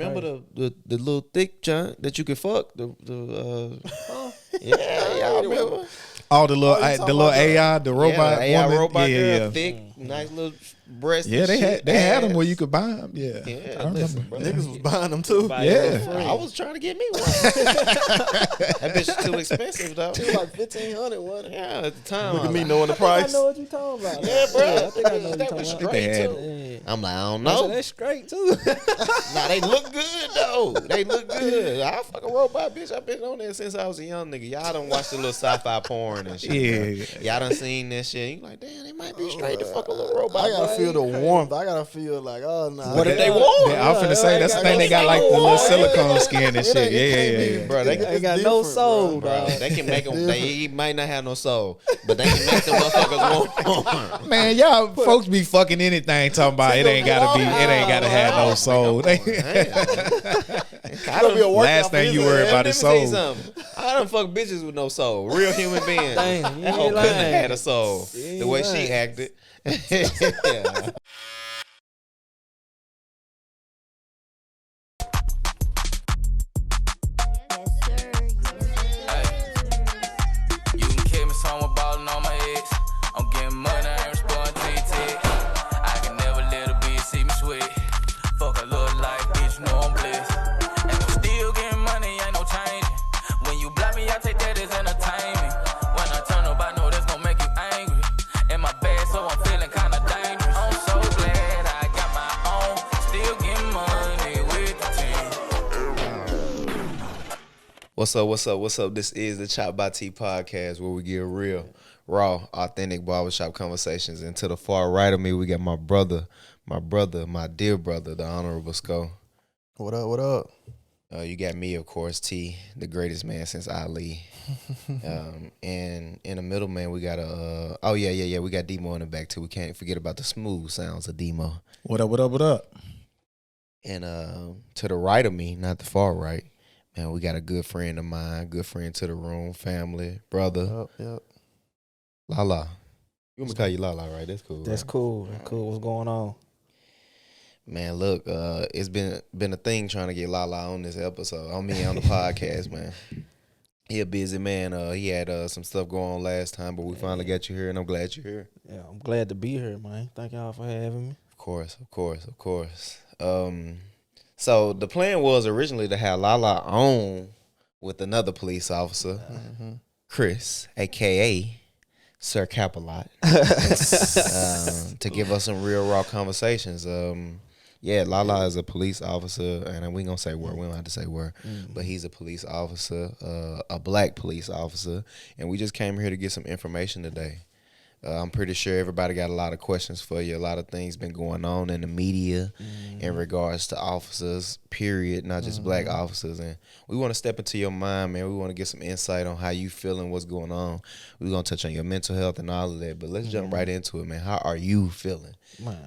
Remember the little thick junk that you could fuck? Yeah, y'all remember? Oh, the little AI, the robot, the AI woman. robot yeah, girl, thick, nice little breast. Yeah, they had them where you could buy them. Yeah, Yeah, I listen, remember. bro. Niggas was buying them too. Yeah, I was trying to get me one. That bitch is too expensive though. It was like 1,500, wasn't it? Yeah, at the time. Look I at was me like, knowing the I price. know what you talking about. Yeah, bro. I think I know what you That was talking about. straight had too. Yeah. I'm like, I don't So know. that's straight too. Nah, they look good though. They look good. I fuck a robot, bitch. I've been on there since I was a young nigga. Y'all done watch the little sci-fi porn and shit. Yeah. Y'all done seen this shit. You like, damn, they might be straight to fuck a little robot. I gotta boy. feel the warmth. I gotta feel like, oh nah. What if they warm? I was finna say that's the thing. They got like the little silicone skin and shit. Yeah. Bro, they Ain't got no soul, Bro, dog. they can make them. They might not have no soul, but they can make them motherfuckers warm. Man, y'all folks be fucking anything talking about it ain't gotta have no soul. Last thing you worry about is soul. I done fuck bitches with no soul. Real human beings. Damn, you That ain't hoe couldn't have lying. had a soul. You The way ain't she lying. acted. Yeah. You can keep me somewhere ballin' on my ex. I'm getting money, I ain't responding to your text. I can never let a bitch see me sweat. Fuck a little life, bitch, you know I'm blessed. And I'm still getting money, ain't no changing. When you block me, I take that as entertainment. When I turn up, I know that's gonna make you angry. In my bed, so I'm feeling kinda dangerous. I'm so glad I got my own. Still getting money with the team. What's up? This is the Chop by T podcast where we get real, raw, authentic barbershop conversations. And to the far right of me, we got my dear brother, the Honorable Sko. What up? You got me, of course, T, the greatest man since Ali. And in the middle, man, we got we got Demo in the back too. We can't forget about the smooth sounds of Demo. What up? And to the right of me, not the far right, man, we got a good friend of mine, good friend to the room, family, brother, Yep. Lala. You want me to call you Lala, right? That's cool. That's right? cool. That's cool. What's going on? Man, look, it's been a thing trying to get Lala on this episode. On the podcast, man. He a busy man. He had some stuff going on last time, but we finally got you here, and I'm glad you're here. Yeah, I'm glad to be here, man. Thank y'all for having me. Of course. So the plan was originally to have Lala on with another police officer, Chris, a.k.a. Sir Capalot, to give us some real raw conversations. Lala is a police officer, and we ain't gonna say where. We don't have to say where, but he's a police officer, a black police officer, and we just came here to get some information today. I'm pretty sure everybody got a lot of questions for you. A lot of things been going on in the media in regards to officers, period, not just black officers. And we want to step into your mind, man. We want to get some insight on how you feeling, what's going on. We're going to touch on your mental health and all of that. But let's jump right into it, man. How are you feeling? Man,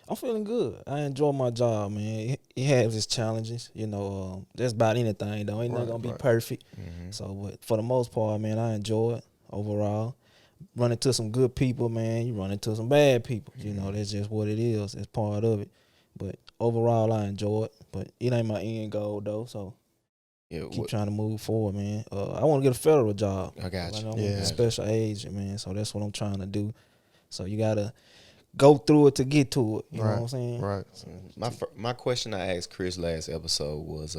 I'm feeling good. I enjoy my job, man. It has its challenges, just about anything, though. Ain't nothing going to be perfect. So, but for the most part, man, I enjoy it overall. Run into some good people, man. You run into some bad people. That's just what it is. It's part of it. But overall, I enjoy it. But it ain't my end goal, though. So keep trying to move forward, man. I want to get a federal job. I got you. I'm a special agent, man. So that's what I'm trying to do. So you got to go through it to get to it. You know what I'm saying? Right. My question I asked Chris last episode was,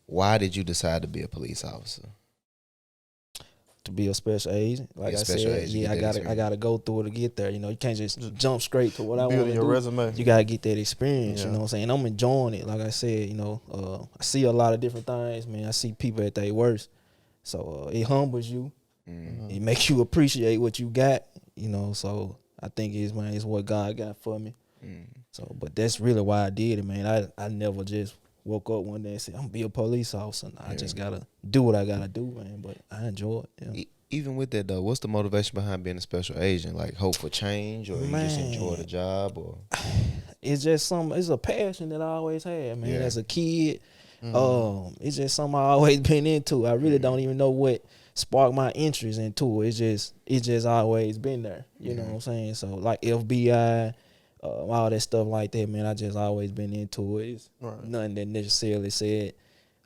why did you decide to be a police officer? To be a special agent, like I said, I gotta go through it to get there. You can't just jump straight to what I want to do. Building your resume. You gotta get that experience. Yeah. You know what I'm saying? I'm enjoying it. Like I said, I see a lot of different things, man. I see people at their worst, so it humbles you. It makes you appreciate what you got. So I think it's what God got for me. So, but that's really why I did it, man. I never just woke up one day and said, I'm gonna be a police officer. I just gotta do what I gotta do, man. But I enjoy it. Yeah. Even with that though, what's the motivation behind being a special agent? Like hope for change, or you just enjoy the job, or it's just it's a passion that I always had, man. As a kid, it's just something I always been into. I really don't even know what sparked my interest into it. It's just always been there. You know what I'm saying? So like FBI, all that stuff like that, man. I just always been into it. It's Right. nothing that necessarily said,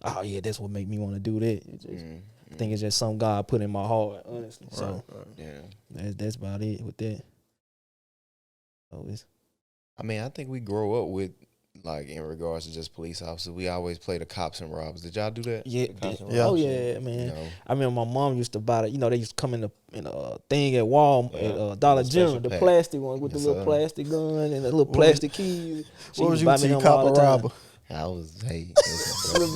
oh yeah, that's what make me want to do that. It just, I think it's just something God put in my heart, honestly. So Yeah. that's about it with that. So it's I mean, I think we grow up with, like, in regards to just police officers, we always play the cops and robbers. Did y'all do that? yeah, The cops and yeah. oh robbers? yeah, man. You know, I remember my mom used to buy the, they used to come in a thing at Walmart, Yeah. at Dollar The General, special the pack. plastic ones with Yes, the little sir. plastic gun and the little was- plastic keys. She What was used to you, buy me T? them Cop all or the time. robber? I was, hey, listen,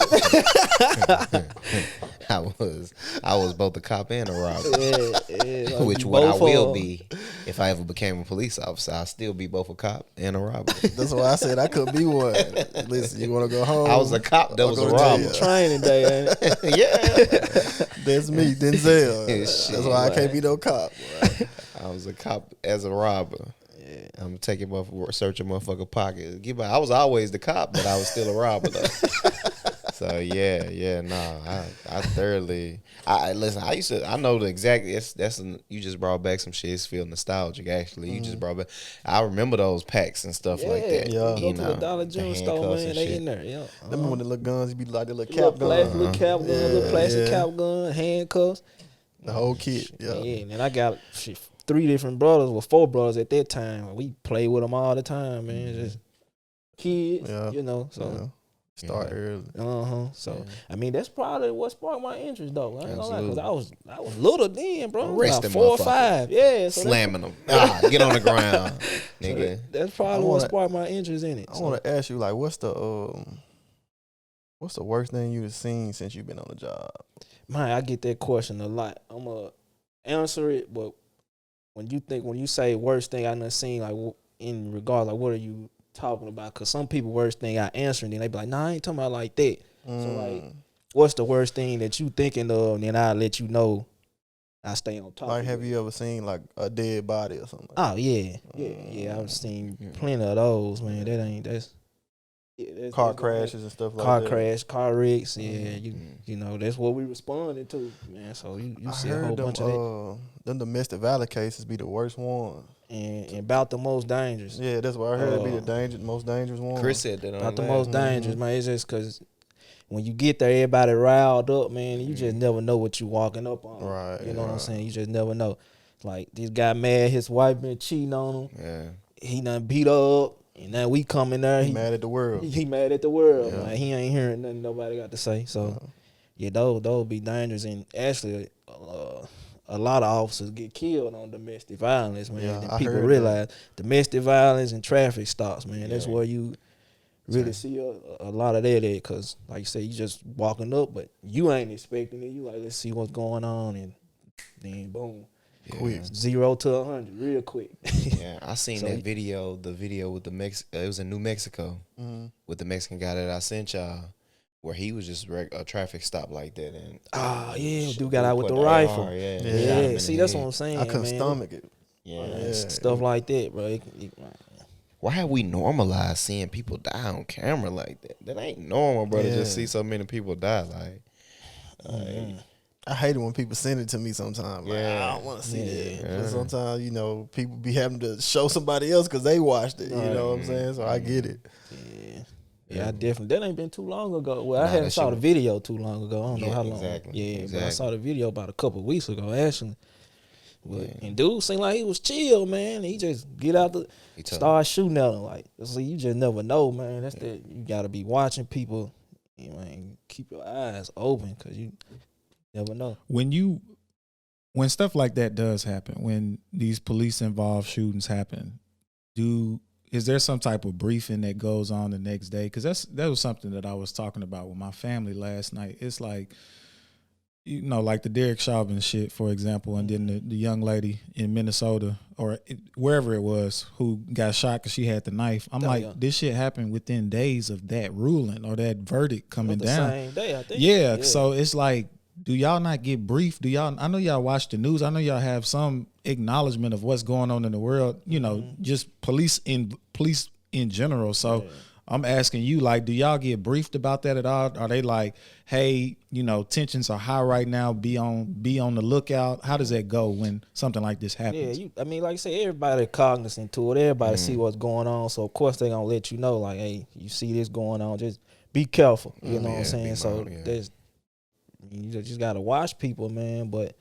I was both a cop and a robber. Yeah, like Which you what I both will are. be if I ever became a police officer. I'll still be both a cop and a robber. That's why I said I could be one. Listen, you want to go home? I was a cop that Or was go a to robber. jail. Training day, ain't it? Yeah, That's me, Denzel. Shit, That's why I can't be no cop. boy. I was a cop as a robber. I'm taking searching motherfucker pockets. I was always the cop, but I was still a robber though. So I thoroughly. I listen. I know the exact. You just brought back some shit. It's feel nostalgic. Actually, you just brought back. I remember those packs and stuff like that. Yeah. Go You to know, the Dollar the General store, handcuffs man. and They shit. in there, yeah. Remember when the little guns be like the little Little cap plastic, gun? little cap gun, little plastic Yeah. cap gun, handcuffs. The whole kit. Yeah. Yeah, and then I got 3 different brothers, 4 brothers at that time. We played with them all the time, man. Just kids, Yeah. So. Yeah. Start early. So I mean, that's probably what sparked my interest, though. I ain't gonna lie, because Absolutely. I was little then, bro. Arrest About them 4 or motherfuckers. 5, yeah. So Slamming them. Get on the ground, nigga. that's probably what sparked my interest in it. I want to ask you, like, what's the worst thing you've seen since you've been on the job? Man, I get that question a lot. I'm gonna answer it, but when you say worst thing I done seen, like in regards, like what are you talking about? Because some people worst thing I answer, and then they be like, nah, I ain't talking about like that. So like, what's the worst thing that you thinking of? And then I'll let you know. I stay on top. Like, of have it. you ever seen like a dead body or something? Oh yeah. I've seen plenty of those, man. That's Car crashes and stuff like car that. crash, car wrecks. Yeah, you know that's what we responded to, man. So you I see a whole heard bunch of that, them domestic violence cases be the worst ones. and about the most dangerous. Yeah, that's what I heard. Be the most dangerous one. Chris said that on About the last most one. dangerous, man. It's just because when you get there, everybody riled up, man. And you just never know what you walking up on. Right, You know what I'm right. saying? You just never know. Like this guy mad, his wife been cheating on him. Yeah. He done beat her up, and now we come in there. He mad at the world. He mad at the world. Yeah. Like, he ain't hearing nothing nobody got to say. So yeah, those be dangerous. And actually, a lot of officers get killed on domestic violence, man. Yeah, and I people heard realize domestic violence and traffic stops, man. That's where you really see a lot of that at. Because like you say, you just walking up, but you ain't expecting it. You like, let's see what's going on, and then boom. Quick. 0 to 100 real quick. Yeah, I seen So that video. The video with it was in New Mexico with the Mexican guy that I sent y'all, where he was just a traffic stop like that, and Yeah, dude got out with put the AR, rifle. yeah, Yeah. shot him in Yeah, the see, that's head. what I'm saying. I couldn't man. stomach it. Yeah. Stuff like that, bro. Why have we normalized seeing people die on camera like that? That ain't normal, bro. To just Yeah. see so many people die, like. I hate it when people send it to me sometimes. Like, Yeah. I don't want to see that. Yeah. But sometimes, people be having to show somebody else because they watched it. You know what I'm saying? So I get it. Yeah, I definitely. That ain't been too long ago. Well, I Nah, hadn't that saw shit the was- video too long ago. I don't know Yeah, how long. exactly, Yeah, but I exactly. saw the video about a couple of weeks ago, actually. But, and dude seemed like he was chill, man. He just get out He told start shooting at him. Like, so you just never know, man. That's that. You got to be watching people. You know, and keep your eyes open because you never know. When stuff like that does happen, when these police involved shootings happen, is there some type of briefing that goes on the next day? Because that was something that I was talking about with my family last night. It's like, like the Derek Chauvin shit, for example, and then the young lady in Minnesota or wherever it was who got shot because she had the knife. I'm like, yeah. this shit happened within days of that ruling or that verdict coming The down. same day, I think. Yeah, so it's like, do y'all not get briefed? I know y'all watch the news. I know y'all have some acknowledgement of what's going on in the world, just police in general. So I'm asking you, like, do y'all get briefed about that at all? Are they like, hey, you know, tensions are high right now, be on the lookout? How does that go when something like this happens? Yeah, I mean, like I said, everybody cognizant to it. Everybody see what's going on. So, of course, they're going to let you know, like, hey, you see this going on. Just be careful. You know what I'm saying? So, you just got to watch people, man. But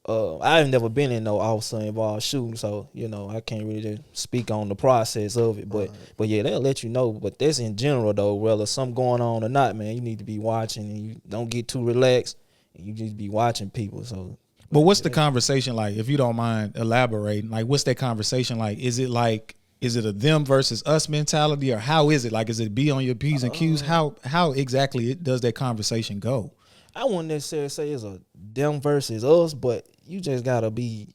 I've never been in no officer-involved shooting, so, you know, I can't really just speak on the process of it. But yeah, they'll let you know. But that's in general, though, whether something going on or not, man, you need to be watching. And you don't get too relaxed. And you just be watching people, so... But what's the conversation like, if you don't mind elaborating? Like, what's that conversation like? Is it a them versus us mentality, or how is it? Like, is it be on your P's and Q's? How exactly does that conversation go? I wouldn't necessarily say it's a them versus us, but you just gotta be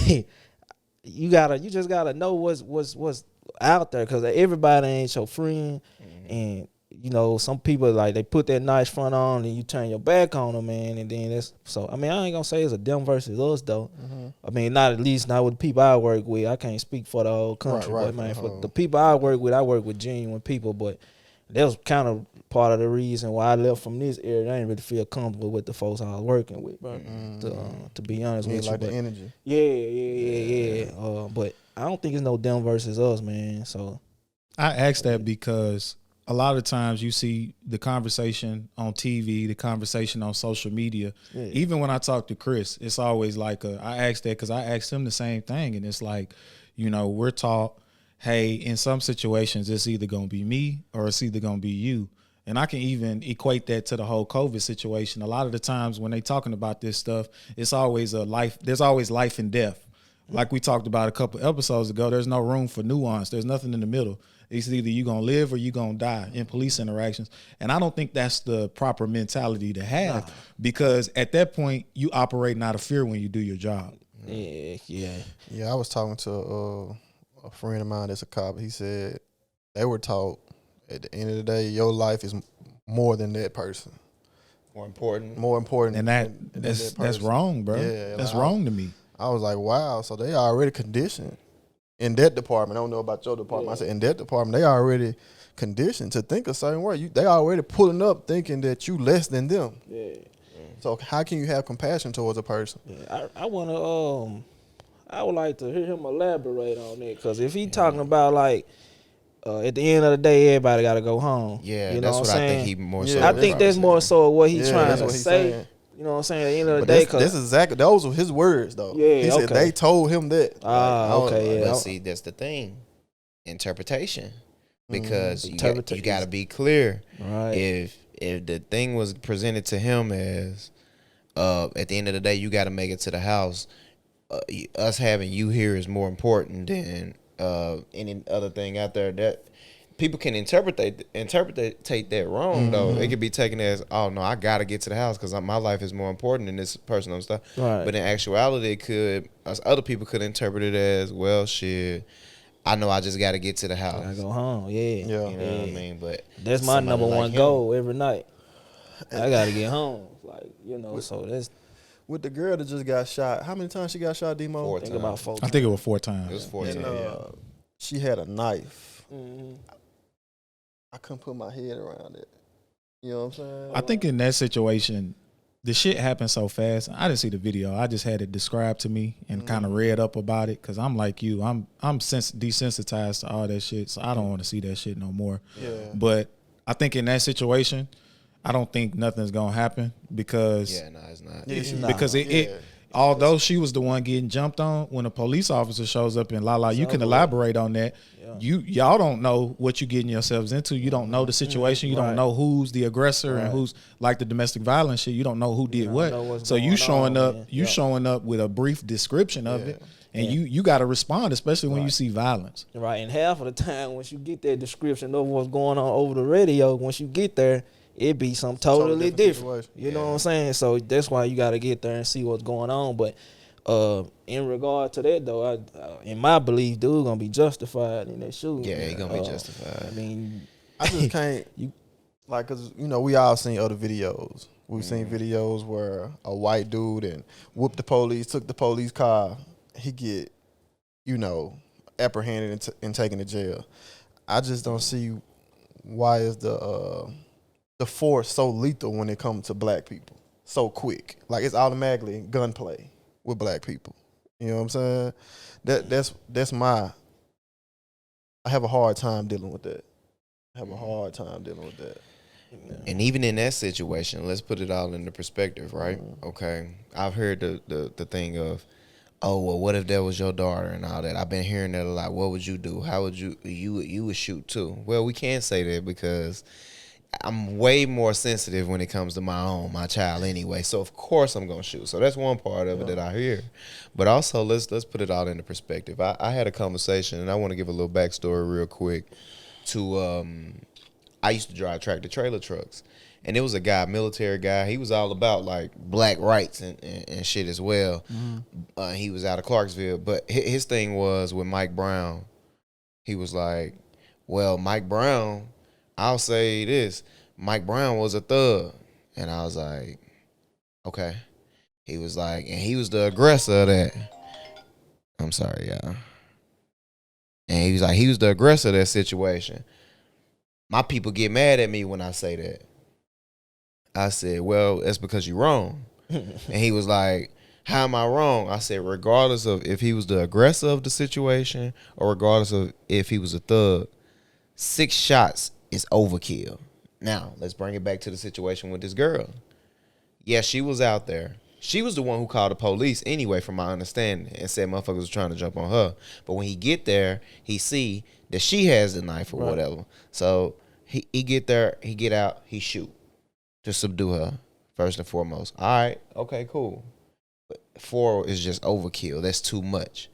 you just gotta know what's out there, because everybody ain't your friend. And you know, some people, like, they put that nice front on and you turn your back on them, man, and then that's so. I mean, I ain't gonna say it's a them versus us, though. I mean, not with the people I work with. I can't speak for the whole country, but man, for the people I work with genuine people. But that was kind of part of the reason why I left from this area. I didn't really feel comfortable with the folks I was working with, bro. To be honest with you, like the energy. Yeah. But I don't think it's no them versus us, man. So I asked that because a lot of times you see the conversation on TV, the conversation on social media. Yeah. Even when I talk to Chris, it's always like I asked that because I asked him the same thing, and it's like, you know, we're taught, hey, in some situations it's either gonna be me or it's either gonna be you. And I can even equate that to the whole COVID situation. A lot of the times when they talking about this stuff, it's always there's always life and death. Like we talked about a couple episodes ago, there's no room for nuance. There's nothing in the middle. It's either you going to live or you going to die in police interactions. And I don't think that's the proper mentality to have, because at that point, you operating out of fear when you do your job. Yeah. I was talking to a friend of mine that's a cop. He said they were taught at the end of the day, your life is more than that person. More important. And that's wrong, bro. Yeah, that's wrong to me. I was like, wow. So they already conditioned in that department. I don't know about your department. I said in that department, they already conditioned to think a certain way. They already pulling up thinking that you less than them. Yeah. So how can you have compassion towards a person? Yeah, I would like to hear him elaborate on that, because if he talking about like at the end of the day, everybody got to go home. Yeah, you know that's what I think he more so. I think that's more so what he's trying to say. Saying. You know what I'm saying? At the end of the day, that's exactly, those were his words, though. Yeah, he said they told him that. But see, that's the thing, interpretation, because you got to be clear. Right. If the thing was presented to him as, at the end of the day, you got to make it to the house. Us having you here is more important than any other thing out there. That people can interpret that wrong, though. It could be taken as, oh no, I gotta get to the house because my life is more important than this personal stuff. Right. But in actuality, other people could interpret it as, well, shit, I know I just gotta get to the house. I go home, You know what I mean? But that's my number one goal every night. I gotta get home, like, you know. So that's with the girl that just got shot. How many times she got shot, Demo? 4 times. About 4 times. I think it was 4 times. It was 4 times. And she had a knife. I couldn't put my head around it. You know what I'm saying? I think in that situation, the shit happened so fast. I didn't see the video. I just had it described to me and kind of read up about it, because I'm like you. I'm desensitized to all that shit, so I don't want to see that shit no more. Yeah. But I think in that situation, I don't think nothing's gonna happen, because it's not. Because although she was the one getting jumped on, when a police officer shows up in Lala, you can elaborate on that. Y'all don't know what you're getting yourselves into. You don't know the situation. You don't know who's the aggressor and who's, like the domestic violence shit. You don't know who did what. So you showing up, showing up with a brief description of it, and you got to respond, especially when you see violence. Right, and half of the time, once you get that description of what's going on over the radio, once you get there, it be something totally different. You know what I'm saying? So that's why you got to get there and see what's going on. But in regard to that, though, in my belief, dude gonna be justified in that shooting. Yeah, he gonna be justified. I mean, I just can't like, cause we all seen other videos. We've seen videos where a white dude and whooped the police, took the police car. He get, apprehended and taken to jail. I just don't see why is the force so lethal when it comes to black people so quick. Like it's automatically gunplay with black people. You know what I'm saying? That's my. I have a hard time dealing with that. And even in that situation, let's put it all into perspective, right? Okay, I've heard the thing of, oh well, what if that was your daughter and all that? I've been hearing that a lot. What would you do? How would you would shoot too? Well, we can't say that because I'm way more sensitive when it comes to my child anyway. So of course I'm gonna shoot. So that's one part of it that I hear. But also let's put it all into perspective. I had a conversation, and I want to give a little backstory real quick to I used to drive tractor trailer trucks, and it was a guy, military guy. He was all about like black rights and shit as well. He was out of Clarksville, but his thing was with Mike Brown. He was like, well, Mike Brown, I'll say this, Mike Brown was a thug. And I was like, okay. He was like, and he was the aggressor of that. I'm sorry, y'all. And he was like, he was the aggressor of that situation. My people get mad at me when I say that. I said, well, that's because you're wrong. And he was like, how am I wrong? I said, regardless of if he was the aggressor of the situation or regardless of if he was a thug, 6 shots is overkill. Now, let's bring it back to the situation with this girl. Yeah, she was out there. She was the one who called the police anyway, from my understanding, and said motherfuckers was trying to jump on her. But when he get there, he see that she has the knife or whatever. So he get there, he get out, he shoot to subdue her, first and foremost. All right, okay, cool. But 4 is just overkill. That's too much.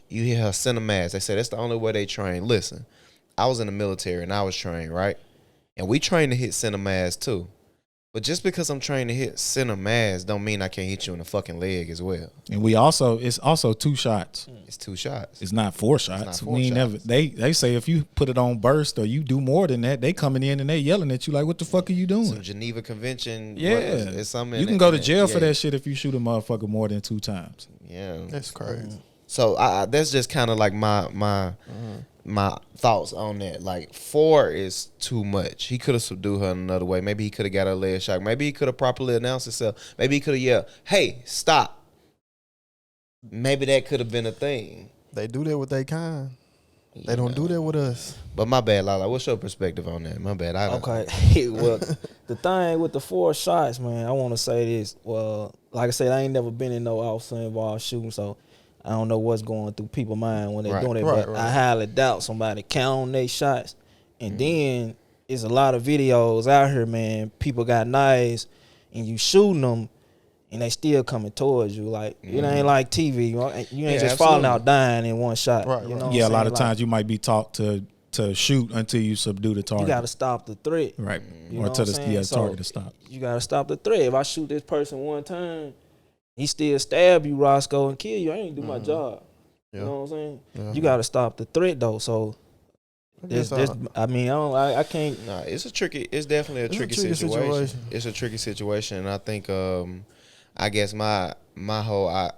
You hear her center mass. They say that's the only way they train. Listen, I was in the military and I was trained, right? And we trained to hit center mass too. But just because I'm trained to hit center mass don't mean I can't hit you in the fucking leg as well. And it's also 2 shots. It's 2 shots. It's not 4 shots. It's not 4 we ain't shots. never. They say if you put it on burst or you do more than that, they coming in and they yelling at you like, "What the fuck are you doing?" Some Geneva Convention. Yeah, it's something. you can go to jail for that shit if you shoot a motherfucker more than 2 times. Yeah, That's crazy. So that's just kind of like my thoughts on that. Like 4 is too much. He could have subdued her in another way. Maybe he could have got her leg shot. Maybe he could have properly announced himself. Maybe he could have yelled, "Hey, stop." Maybe that could have been a thing. They do that with their kind. They don't do that with us. But my bad, Lala. What's your perspective on that? My bad. Okay. Well, the thing with the 4 shots, man, I want to say this. Well, like I said, I ain't never been in no officer involved shooting, so I don't know what's going through people's mind when they're doing it. But I highly doubt somebody count on their shots. And then there's a lot of videos out here, man. People got knives, and you shooting them, and they still coming towards you. Like, it ain't like TV. You ain't just falling out dying in one shot. Right, You know what Yeah, I'm a lot saying? of times you might be taught to shoot until you subdue the target. You got to stop the threat. right, You or know to what I'm the saying? target to stop. You got to stop the threat. If I shoot this person one time, he still stab you, Roscoe, and kill you, I ain't do my job. Yeah. You know what I'm saying? Yeah. You got to stop the threat, though. So, I mean, I can't. Nah, it's definitely a tricky situation. It's a tricky situation, and I think I guess my whole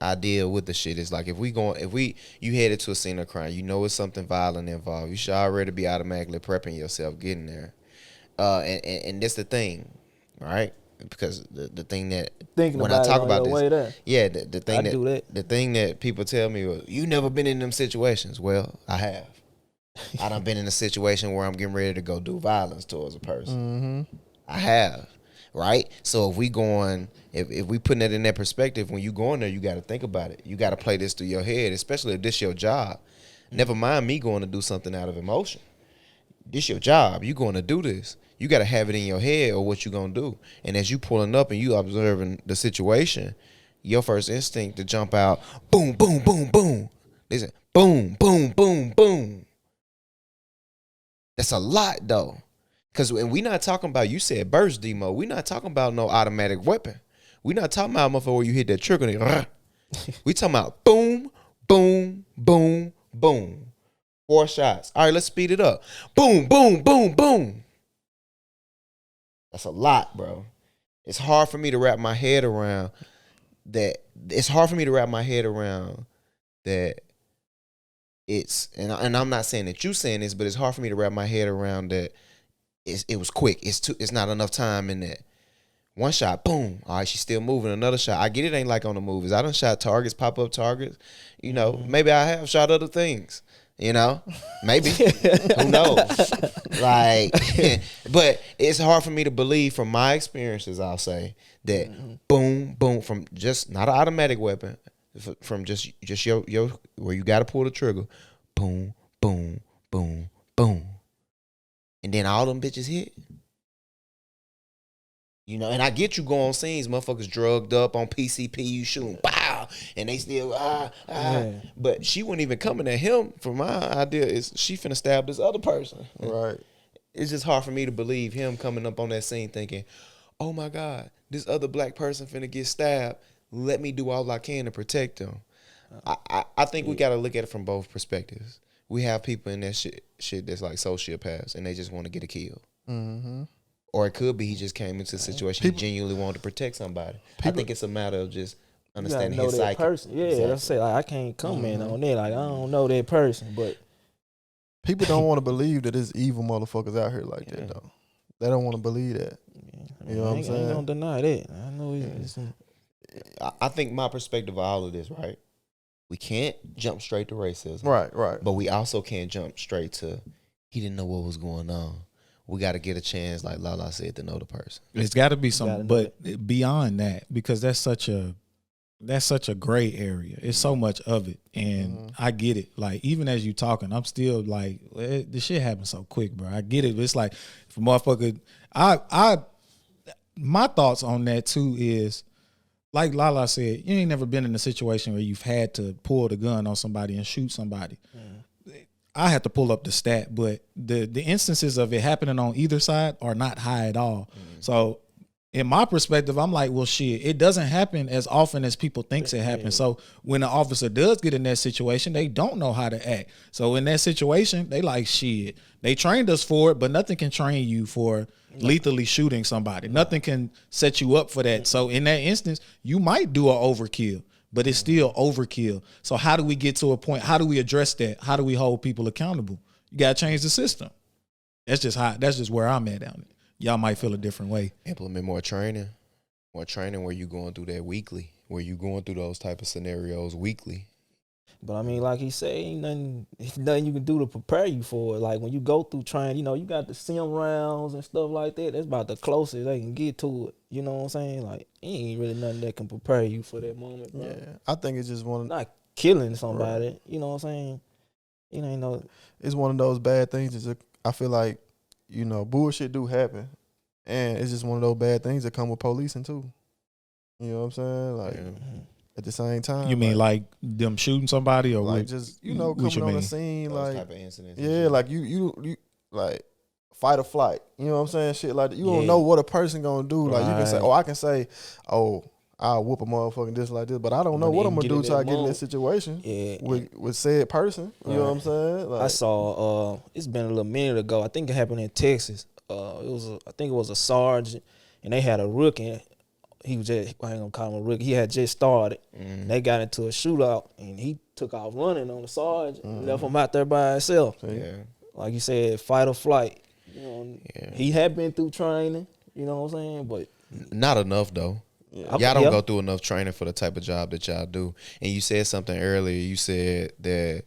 idea with the shit is like if you headed to a scene of crime, you know it's something violent involved. You should already be automatically prepping yourself getting there. And that's the thing, right? Because the thing that Thinking when about I talk it on about your this, way there. yeah, the thing I do that. the thing that people tell me was, you never been in them situations. Well, I have. I done been in a situation where I'm getting ready to go do violence towards a person. I have, right? So if we putting that in that perspective, when you go in there, you got to think about it. You got to play this through your head, especially if this your job. Never mind me going to do something out of emotion. This your job. You going to do this. You got to have it in your head or what you going to do. And as you pulling up and you observing the situation, your first instinct to jump out, boom, boom, boom, boom. Listen, boom, boom, boom, boom. That's a lot though. Because we not talking about, you said burst demo. We not talking about no automatic weapon. We not talking about motherfucker where you hit that trigger and we talking about boom, boom, boom, boom. 4 shots. All right, let's speed it up. Boom, boom, boom, boom. That's a lot, bro. It's hard for me to wrap my head around that. It's hard for me to wrap my head around that and I'm not saying that you saying this, but it's hard for me to wrap my head around that. It was quick. It's not enough time in that. One shot, boom. All right, she's still moving. Another shot. I get it ain't like on the movies. I done shot targets, pop up targets. You know, maybe I have shot other things. You know, maybe. Who knows? Like, but it's hard for me to believe from my experiences. I'll say that boom, boom, from just not an automatic weapon, from just your where you got to pull the trigger, boom, boom, boom, boom, and then all them bitches hit. You know, and I get you go on scenes, motherfuckers drugged up on PCP, you shooting, pow, and they still, Yeah. But she wasn't even coming at him. For my idea, is she finna stab this other person. Right. It's just hard for me to believe him coming up on that scene thinking, oh my God, this other black person finna get stabbed. Let me do all I can to protect them. I think we gotta look at it from both perspectives. We have people in that shit that's like sociopaths, and they just want to get a kill. Mm-hmm. Or it could be he just came into a situation he genuinely wanted to protect somebody. I think it's a matter of just understanding his that psyche. person. Yeah, Exactly. that's say like I can't comment on that. Like I don't know that person, but People don't want to believe that there's evil motherfuckers out here like Yeah. that, though. They don't want to believe that. You know what I'm I ain't saying? gonna deny that. I know it's I think my perspective of all of this, right? We can't jump straight to racism. Right. But we also can't jump straight to he didn't know what was going on. We got to get a chance, like Lala said, to know the person. It's got to be gotta some, know but beyond that, because that's such a gray area. It's so much of it, and I get it. Like even as you talking, I'm still like, this shit happened so quick, bro. I get it. It's like, if a motherfucker, my thoughts on that too is, like Lala said, you ain't never been in a situation where you've had to pull the gun on somebody and shoot somebody. I had to pull up the stat, but the instances of it happening on either side are not high at all. So in my perspective, I'm like, well, shit, it doesn't happen as often as people thinks it happens. So when an officer does get in that situation, they don't know how to act. So in that situation, they like, shit, they trained us for it, but nothing can train you for lethally shooting somebody. Nothing can set you up for that. So in that instance, you might do an overkill, but it's still overkill. So how do we get to a point? How do we address that? How do we hold people accountable? You got to change the system. That's just where I'm at on it. Y'all might feel a different way. Implement more training where you going through that weekly, where you going through those type of scenarios weekly. But I mean, like he said, ain't nothing you can do to prepare you for it. Like when you go through training, you know, you got the sim rounds and stuff like that. That's about the closest they can get to it. You know what I'm saying? Like, ain't really nothing that can prepare you for that moment, bro. Yeah. I think it's just Not killing somebody. You know what I'm saying? It ain't no. it's one of those bad things. I feel like, you know, bullshit do happen. And it's just one of those bad things that come with policing too. You know what I'm saying? Like at the same time. You mean like them shooting somebody or like what? just, you know, what coming you on the mean? scene, Those like type of incidents. yeah, like you like fight or flight. You know what I'm saying? Shit like that. You don't Yeah. know what a person gonna do. Like you can say, Right. oh, I can say, oh, I'll whoop a motherfucking this like this, but I don't know But what then I'm gonna get do in till I that get in that moment. situation Yeah. with said person. You know what I'm saying? Like, I saw. It's been a little minute ago. I think it happened in Texas. I think it was a sergeant, and they had a rookie. He was just, I ain't gonna call him a rookie. He had just started. They got into a shootout, and he took off running on the sergeant, and left him out there by himself. Yeah. Like you said, fight or flight. You know, Yeah. he had been through training. You know what I'm saying? But Not enough though. Y'all don't go through enough training for the type of job that y'all do. And you said something earlier. You said that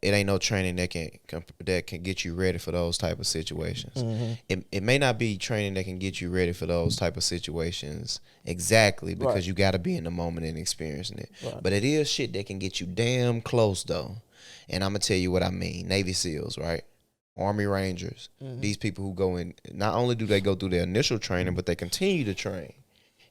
it ain't no training that can get you ready for those type of situations. It may not be training that can get you ready for those type of situations exactly because Right. you got to be in the moment and experiencing it. Right. But it is shit that can get you damn close though. And I'm gonna tell you what I mean. Navy SEALs, right? Army Rangers. These people who go in, not only do they go through their initial training, but they continue to train.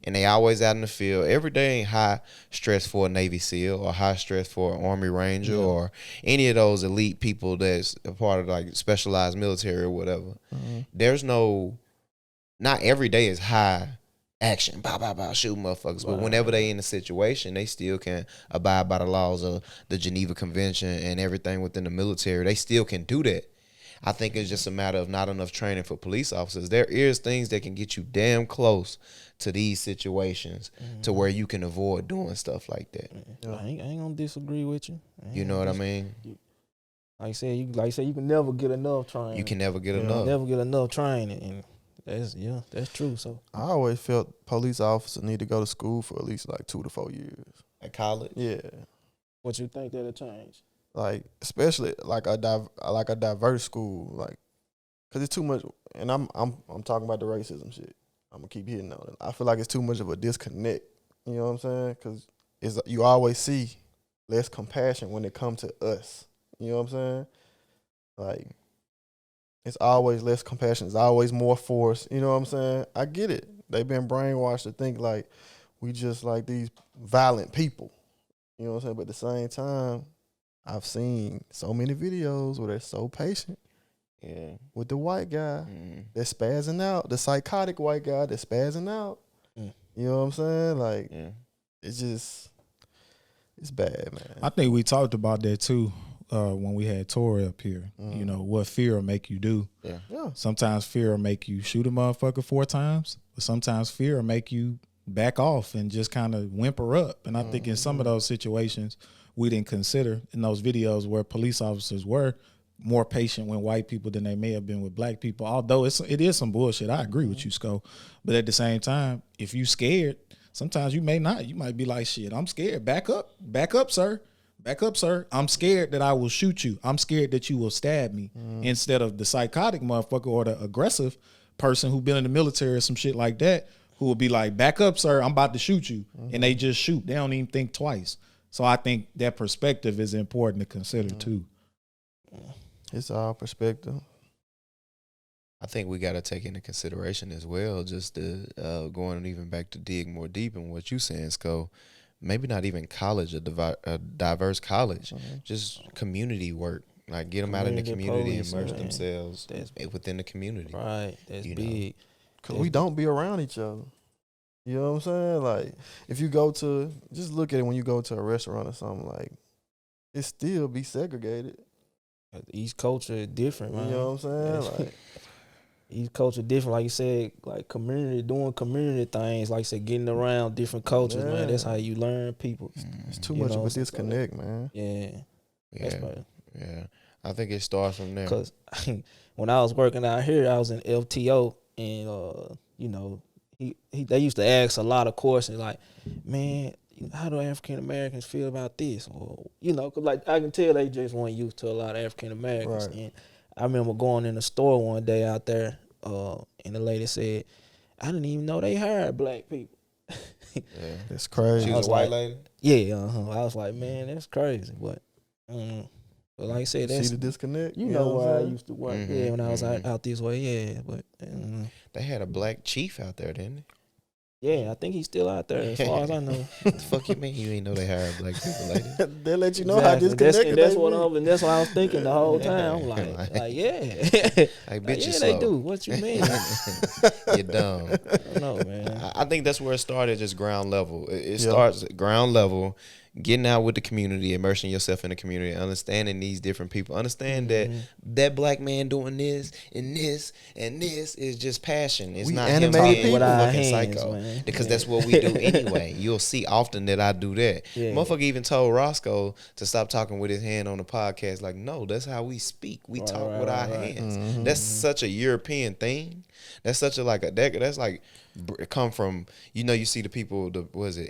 And they always out in the field. Every day ain't high stress for a Navy SEAL or high stress for an Army Ranger or any of those elite people that's a part of like specialized military or whatever. There's not every day is high action, bow, bow, bow, shoot motherfuckers. But whenever they in a situation, they still can abide by the laws of the Geneva Convention and everything within the military. They still can do that. I think it's just a matter of not enough training for police officers. There is things that can get you damn close to these situations to where you can avoid doing stuff like that. I ain't gonna disagree with you. You know what I mean? Like I said, you can never get enough training. You can never get Yeah. enough. never get enough training, and that's true. So I always felt police officers need to go to school for at least like 2 to 4 years. At college. Yeah, what you think that'll change? like especially like a diverse school, like, cause it's too much. And I'm talking about the racism shit. I'm gonna keep hitting on it. I feel like it's too much of a disconnect. You know what I'm saying? Cause you always see less compassion when it comes to us. You know what I'm saying? Like, it's always less compassion. It's always more force. You know what I'm saying? I get it. They've been brainwashed to think like we just like these violent people. You know what I'm saying? But at the same time, I've seen so many videos where they're so patient Yeah. with the white guy Mm. that's spazzing out, the psychotic white guy that's spazzing out. Mm. You know what I'm saying? Like, Yeah. it's bad, man. I think we talked about that too when we had Tori up here. You know, what fear will make you do. Yeah. Yeah. Sometimes fear will make you shoot a motherfucker 4 times, but sometimes fear will make you back off and just kind of whimper up. And I think in some of those situations, we didn't consider in those videos where police officers were more patient with white people than they may have been with black people. Although it is some bullshit. I agree with you, Sco. But at the same time, if you scared, sometimes you may not. You might be like, shit, I'm scared. Back up, sir. Back up, sir. I'm scared that I will shoot you. I'm scared that you will stab me. Instead of the psychotic motherfucker or the aggressive person who been in the military or some shit like that, who will be like, back up, sir. I'm about to shoot you. And they just shoot. They don't even think twice. So I think that perspective is important to consider too. It's all perspective. I think we got to take into consideration as well, just going even back to dig more deep in what you saying, Sco. Maybe not even college, a diverse college, just community work. Like, get them out in the community and immerse themselves within the community. Right, that's You big. Because we don't be around each other. You know what I'm saying? Like, if you just look at it when you go to a restaurant or something, like, it still be segregated. Each culture is different, man. You know what I'm saying? Like, each culture different. Like you said, like doing community things, like you said, getting around different cultures, man. That's how you learn people. it's too You much know, of a so- disconnect, man. Yeah. That's Yeah, right. yeah. I think it starts from there. Because when I was working out here, I was in LTO, and you know, they used to ask a lot of questions, like, man, how do African Americans feel about this? Or, you know, cause like I can tell they just weren't used to a lot of African Americans. Right. And I remember going in the store one day out there, and the lady said, I didn't even know they hired black people. Yeah. It's crazy. She I was was a white like- lady? Yeah, I was like, man, that's crazy. But like I said, See that's the disconnect? you know what where I I'm saying? used to work. Mhm, Yeah, when I was mhm. out this way. Yeah, but They had a black chief out there, didn't they? yeah, I think he's still out there as far as I know. What the fuck you mean you ain't know they hired black people like that? They let you know how Exactly. disconnected That's they what be. that's what I was thinking the whole time. I'm like yeah. Like, bitch, Like, you yeah, slow. they do. What you mean? You're dumb. I don't know, man. I think that's where it started, just ground level. It Yeah. starts at ground level, getting out with the community, immersing yourself in the community, understanding these different people. Understand Mm-hmm. that black man doing this and this and this is just passion. It's We not him animated being people. a With our fucking hands, psycho. man. Because Yeah. that's what we do anyway. You'll see often that I do that. Yeah. Motherfucker even told Roscoe to stop talking with his hand on the podcast. Like, no, that's how we speak. We talk with our hands. Mm-hmm. That's such a European thing. That's such a that's like come from, you know, you see the people,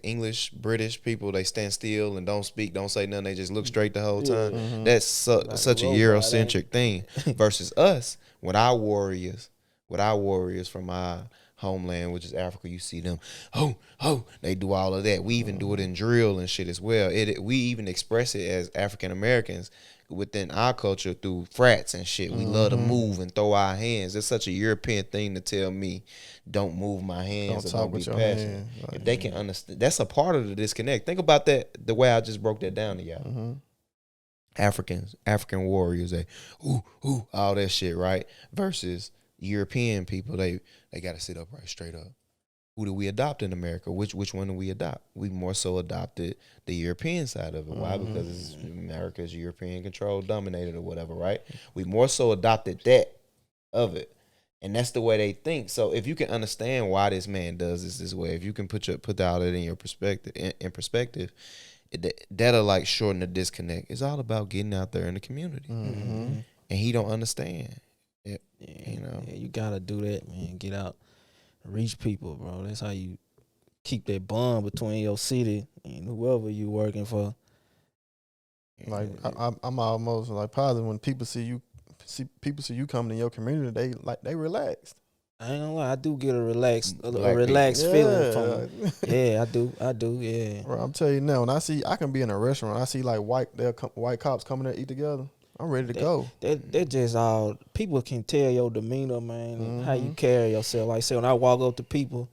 English, British people, they stand still and don't speak, don't say nothing, they just look straight the whole time. That's such a robot, Eurocentric thing versus us with our warriors from our homeland, which is Africa. You see them, they do all of that. We even do it in drill and shit as well. We even express it as African Americans within our culture through frats and shit. We love to move and throw our hands. It's such a European thing to tell me, don't move my hands, Don't or talk don't be with your passionate. hands. Like, If they can understand, that's a part of the disconnect. Think about that, the way I just broke that down to y'all. African warriors, they all that shit, right? Versus European people, they got to sit upright, straight up. Who do we adopt in America? Which one do we adopt? We more so adopted the European side of it. Why? Because America's European control, dominated or whatever, right? We more so adopted that of it. And that's the way they think. So if you can understand why this man does this way, if you can put all that in your perspective, that'll like shorten the disconnect. It's all about getting out there in the community, and he don't understand. Yeah, You know, yeah, you gotta do that, man. Get out, reach people, bro. That's how you keep that bond between your city and whoever you working for. Like I'm almost like positive when people see you coming in your community, they relaxed. I ain't gonna lie, I do get a relaxed Black feeling from. Yeah, I do. Yeah. Bro, I'm telling you now, when I can be in a restaurant, I see like white cops coming there eat together. I'm ready to go. That just all people can tell your demeanor, man, and how you carry yourself. Like say when I walk up to people,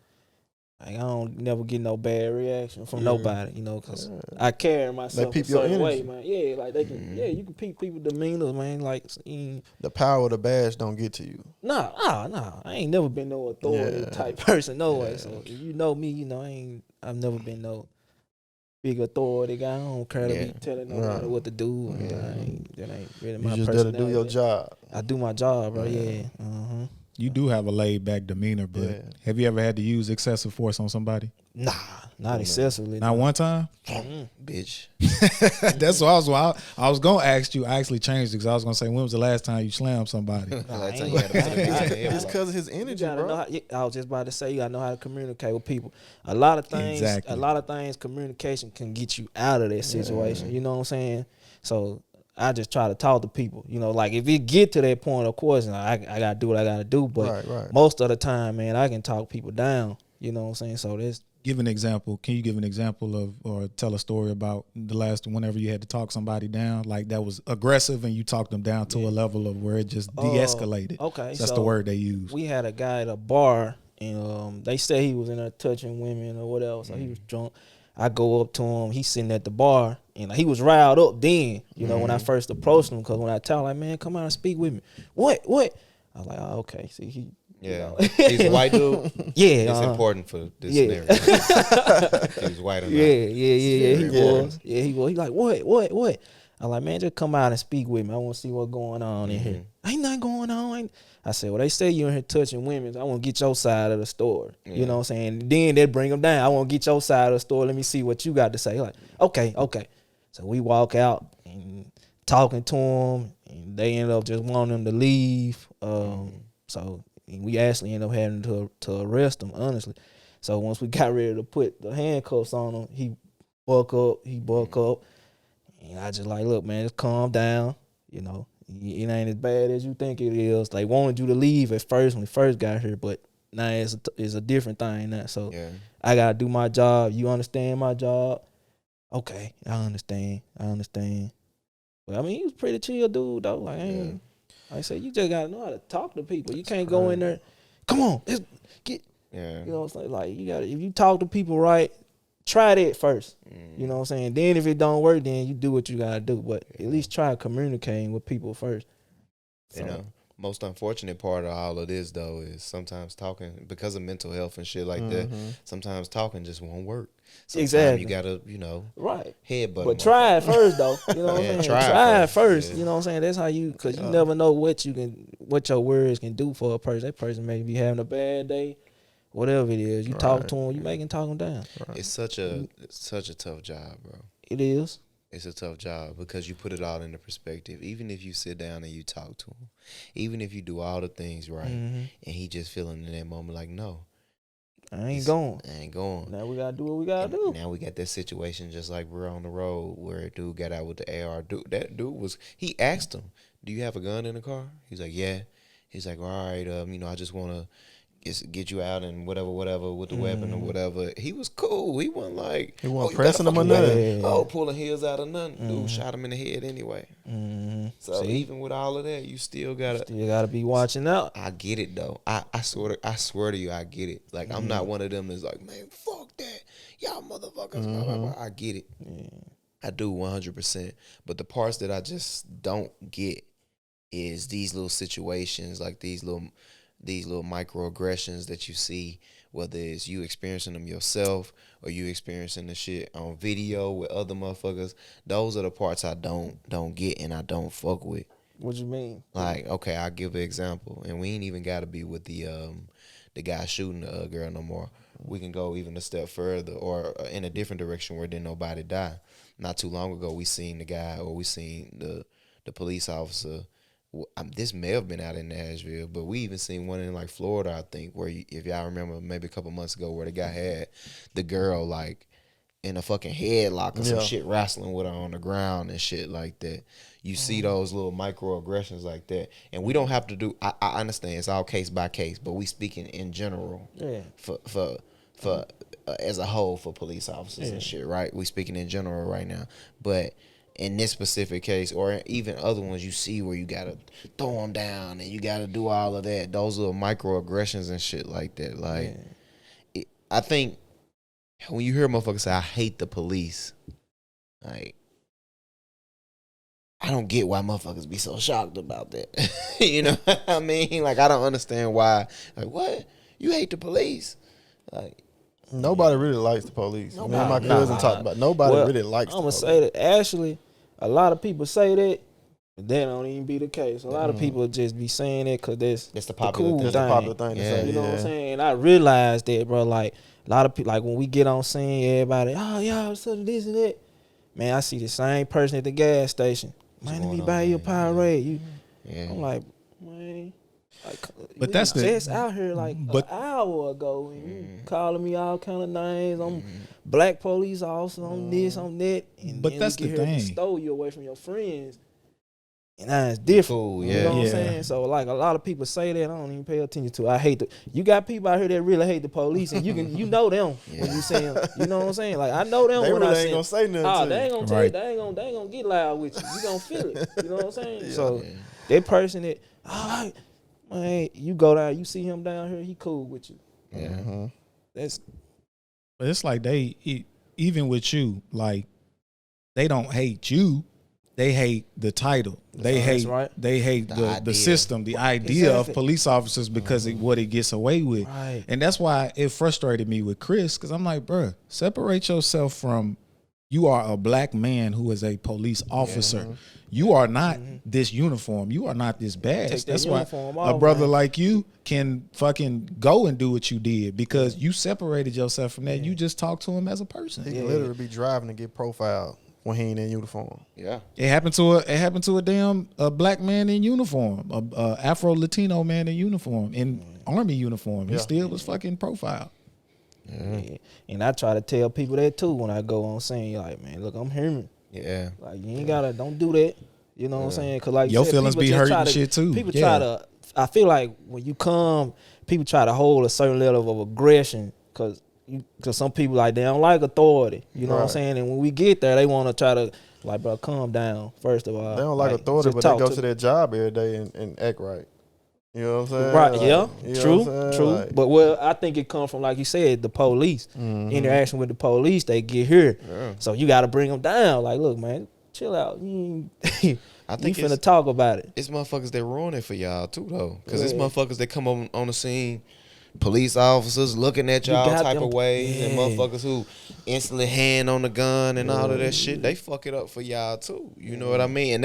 like I don't never get no bad reaction from nobody, you know, because I carry myself a certain way, man. Yeah, like they can, you can peep people demeanor, man. Like The power of the badge don't get to you. nah. I ain't never been no authority type person, no way. So if you know me, you know I've never been no big authority guy. I don't care to be telling nobody what to do. That ain't really my You just personality. gotta do your job. I do my job, bro. Yeah. You do have a laid back demeanor, but have you ever had to use excessive force on somebody? Nah, not excessively. Not one time. bitch. That's what I was gonna ask you. I actually changed it because I was gonna say, when was the last time you slammed somebody? Last time you had to put a bitch in the It's head, because of his energy, You gotta bro. know how, I was just about to say you gotta know how to communicate with people. A lot of things, communication can get you out of that situation. You know what I'm saying? So I just try to talk to people. You know, like if it get to that point, of course, I gotta do what I gotta do. But Right. most of the time, man, I can talk people down. You know what I'm saying? So this. Give an example. Can you give an example of, or tell a story about the last, whenever you had to talk somebody down, like that was aggressive and you talked them down to a level of where it just de-escalated? Okay, That's the word they use. We had a guy at a bar, and they said he was in there touching women or whatever. So he was drunk. I go up to him. He's sitting at the bar, and he was riled up then. You know, when I first approached him, because when I tell him, like, man, come out and speak with me. What? I was like, oh, okay. See, he. Yeah, he's a white dude. Yeah, It's important for this scenario. He was white or not. Yeah. He was. He like, what? I like, man, just come out and speak with me. I want to see what's going on in here. Ain't nothing going on. I said, well, they say you in here touching women. I want to get your side of the story. You know what I'm saying? Then they bring them down. I want to get your side of the story. Let me see what you got to say. Like, okay. So we walk out and talking to them, and they end up just wanting them to leave. So we actually ended up having to arrest him, honestly. So once we got ready to put the handcuffs on him, he buck up. And I just like, look, man, just calm down. You know, it ain't as bad as you think it is. They wanted you to leave at first when we first got here, but now it's a different thing now. So I got to do my job. You understand my job? Okay, I understand. But I mean, he was pretty chill dude, though. Like, I said, you just got to know how to talk to people. You can't go in there, come on, let's get. Yeah. You know what I'm saying? Like, you got to, if you talk to people right, try that first. You know what I'm saying? Then if it don't work, then you do what you got to do. But at least try communicating with people first. So, You know, most unfortunate part of all of this, though, is sometimes talking, because of mental health and shit like that, sometimes talking just won't work. Sometimes Exactly. you got to, right. headbutt. But try it first, though. You know what I'm saying? Try it first. Yeah. You know what I'm saying? That's how you, because you never know what your words can do for a person. That person may be having a bad day, whatever it is. You talk to them, you make them talk them down. It's such a tough job, bro. It is. It's a tough job because you put it all into perspective. Even if you sit down and you talk to him, even if you do all the things right, and he just feeling in that moment like, no, I ain't going. I ain't going. Now we gotta do what we gotta do. Now we got that situation just like we're on the road where a dude got out with the AR. That dude he asked him, do you have a gun in the car? He's like, yeah. He's like, all right, I just want to get you out and whatever with the weapon or whatever. He was cool. He wasn't like, He wasn't you pressing got a him or fucking nothing. weapon? Oh, pulling heels out of nothing. Dude shot him in the head anyway. So even with all of that, you still gotta be watching out. I get it though. I swear to you, I get it. Like I'm not one of them that's like, man, fuck that, y'all motherfuckers. Blah, blah, blah. I get it. I do 100%. But the parts that I just don't get is these little situations, like these little microaggressions that you see, whether it's you experiencing them yourself or you experiencing the shit on video with other motherfuckers. Those are the parts I don't get and I don't fuck with. What you mean? Like, okay, I'll give an example, and we ain't even got to be with the guy shooting the girl no more. We can go even a step further or in a different direction where didn't nobody die. not too long ago, we seen the guy, or we seen the police officer. This may have been out in Nashville, but we even seen one in like Florida, I think, where if y'all remember, maybe a couple months ago, where the guy had the girl like in a fucking headlock or some shit, wrestling with her on the ground and shit like that. You see those little microaggressions like that, and we don't have to do. I understand it's all case by case, but we speaking in general. Yeah. For as a whole for police officers and shit, right? We speaking in general right now, but in this specific case, or even other ones, you see where you gotta throw them down and you gotta do all of that. Those little microaggressions and shit like that. Like, I think when you hear motherfuckers say, "I hate the police," like, I don't get why motherfuckers be so shocked about that. You know what I mean? Like, I don't understand why. Like, what? You hate the police? Like, Nobody really likes the police. Me and my cousin talked about nobody really likes the police. I'm going to say that actually, a lot of people say that, but that don't even be the case. A lot of people just be saying it because that's the popular thing. That's the popular thing to say. You know what I'm saying? And I realized that, bro. Like, a lot of people, like when we get on scene, everybody, oh, y'all, so this and that. Man, I see the same person at the gas station. Man, let me buy you a Powerade. I'm like, man. Like, but that's just out here like an hour ago, and you calling me all kind of names. I'm black police officer on this, on that, and but then that's we get the here thing. and stole you away from your friends, and now it's different. Cool, You know what I'm saying? So like a lot of people say that, I don't even pay attention to. I hate you got people out here that really hate the police, and you know them when you see them. You know what I'm saying? Like I know them They when really I ain't see gonna say nothing to they you. ain't gonna tell you. They ain't gonna get loud with you. You gonna feel it. You know what I'm saying? So that person that man, you go down, you see him down here, he cool with you. Yeah. That's But it's like even with you, like they don't hate you, they hate the title. They hate the system, the idea of police officers because of what it gets away with. Right. And that's why it frustrated me with Chris, because I'm like, bruh, separate yourself from, you are a black man who is a police officer. You are not this uniform. You are not this badge. That's why a brother like you can fucking go and do what you did, because you separated yourself from that. You just talked to him as a person. He can literally be driving to get profiled when he ain't in uniform. Yeah. It happened to a damn black man in uniform, a Afro Latino man in uniform, in army uniform. He still was fucking profiled. Yeah. And I try to tell people that too when I go on scene. Like, man, look, I'm human. Yeah. Like, you ain't gotta, don't do that. You know what I'm saying? Cause like your said, feelings be hurt and shit too. People try to. I feel like when you come, people try to hold a certain level of aggression because some people like they don't like authority. You know what I'm saying? And when we get there, they want to try to like, bro, calm down. First of all, They don't like authority, but they go to their job every day and act right. You know what I'm saying? Right, like, yeah, you know true. what I'm saying? Like, But well, I think it comes from, like you said, the police. Interaction with the police, they get here. Yeah. So you got to bring them down. Like, look, man, chill out. I think we finna talk about it. It's motherfuckers that ruin it for y'all too, though. Because it's motherfuckers that come on the scene, police officers looking at y'all type of way, and motherfuckers who instantly hand on the gun and all of that shit. They fuck it up for y'all too. You know what I mean? And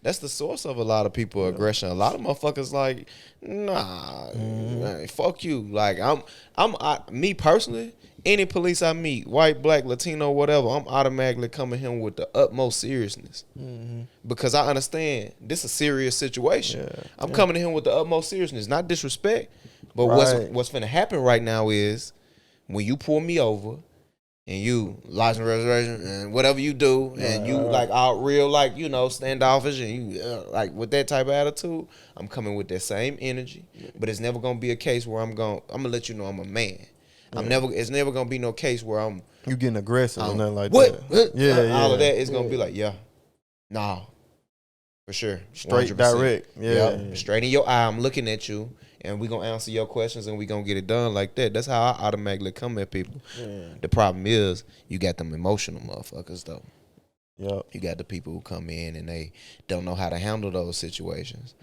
that's the source of a lot of people aggression. A lot of motherfuckers like, nah, man, fuck you. Like me personally. Any police I meet, white, black, Latino, whatever, I'm automatically coming here with the utmost seriousness. Because I understand this is a serious situation. I'm coming in with the utmost seriousness, not disrespect. But what's finna happen right now is when you pull me over and you license registration and whatever you do, and you like out real, like, you know, standoffish, and you like with that type of attitude, I'm coming with that same energy. But it's never gonna be a case where I'm gonna let you know I'm a man. It's never gonna be no case where you getting aggressive or nothing like what? that. All of that is gonna be like, nah, for sure, straight 100%. direct, straight in your eye. I'm looking at you, and we gonna answer your questions, and we gonna get it done like that. That's how I automatically come at people. The problem is you got them emotional motherfuckers though. You got the people who come in and they don't know how to handle those situations.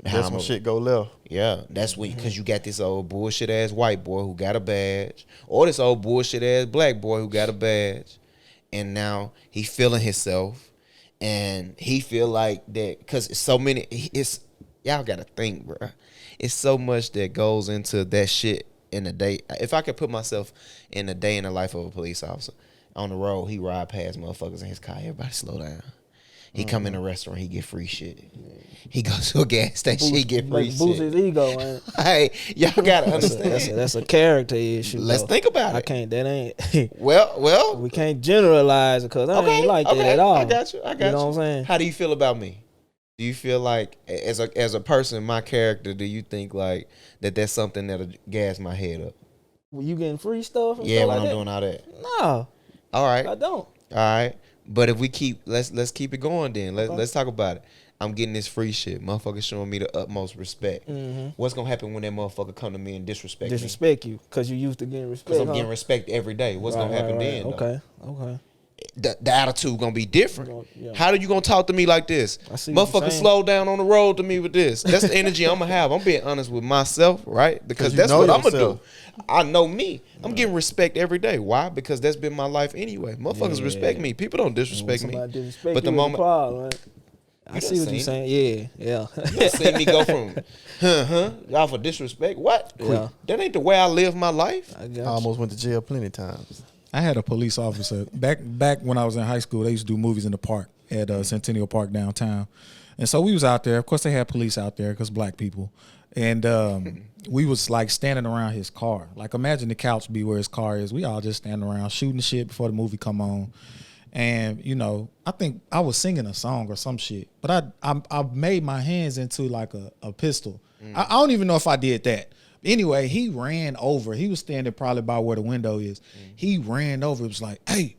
That's when shit go left. Yeah, that's when, because you got this old bullshit ass white boy who got a badge, or this old bullshit ass black boy who got a badge, and now he feeling himself, and he feel like that because it's so many. Y'all gotta think, bro. It's so much that goes into that shit in the day. If I could put myself in the day in the life of a police officer, on the road. He ride past motherfuckers in his car. Everybody slow down. He come in a restaurant, he get free shit. He goes to a gas station, he get free Boost his shit. ego, man. Hey, y'all gotta understand. That's a character issue. Let's though. think about I it. can't. That ain't. Well. We can't generalize it because I ain't like that at all. I got you. You know what I'm saying? How do you feel about me? Do you feel like as a person, my character? Do you think like that's something that'll gas my head up? Were you getting free stuff? And Yeah, stuff when like I'm that? doing all that. No, All right. I don't. All right. But if we let's keep it going then. Let's talk about it. I'm getting this free shit. Motherfucker showing me the utmost respect. Mm-hmm. What's gonna happen when that motherfucker come to me and disrespect me? Disrespect you because you used to getting respect. Because I'm getting respect every day. What's gonna happen then? though? Okay. The attitude gonna be different. Yeah. How are you gonna talk to me like this? I see what you're Motherfucker, saying. slow down on the road to me with this. That's the energy I'm gonna have. I'm being honest with myself, right? Because you that's know what I'm gonna yourself. do. I know me. I'm getting respect every day. Why? Because that's been my life anyway. Motherfuckers respect me. People don't disrespect me. Somebody disrespect But the you, moment it's a problem, right? I You see done what you're seen saying. Yeah. you see me go from y'all for disrespect. What? Yeah. That ain't the way I live my life. I I got you. almost went to jail plenty times. I had a police officer back when I was in high school. They used to do movies in the park at Centennial Park downtown, and so we was out there. Of course, they had police out there because black people, and we was like standing around his car. Like imagine the couch be where his car is. We all just standing around shooting shit before the movie come on. And you know, I think I was singing a song or some shit, but I made my hands into like a pistol. I don't even know if I did that. Anyway, he ran over. He was standing probably by where the window is. He ran over. It was like, hey,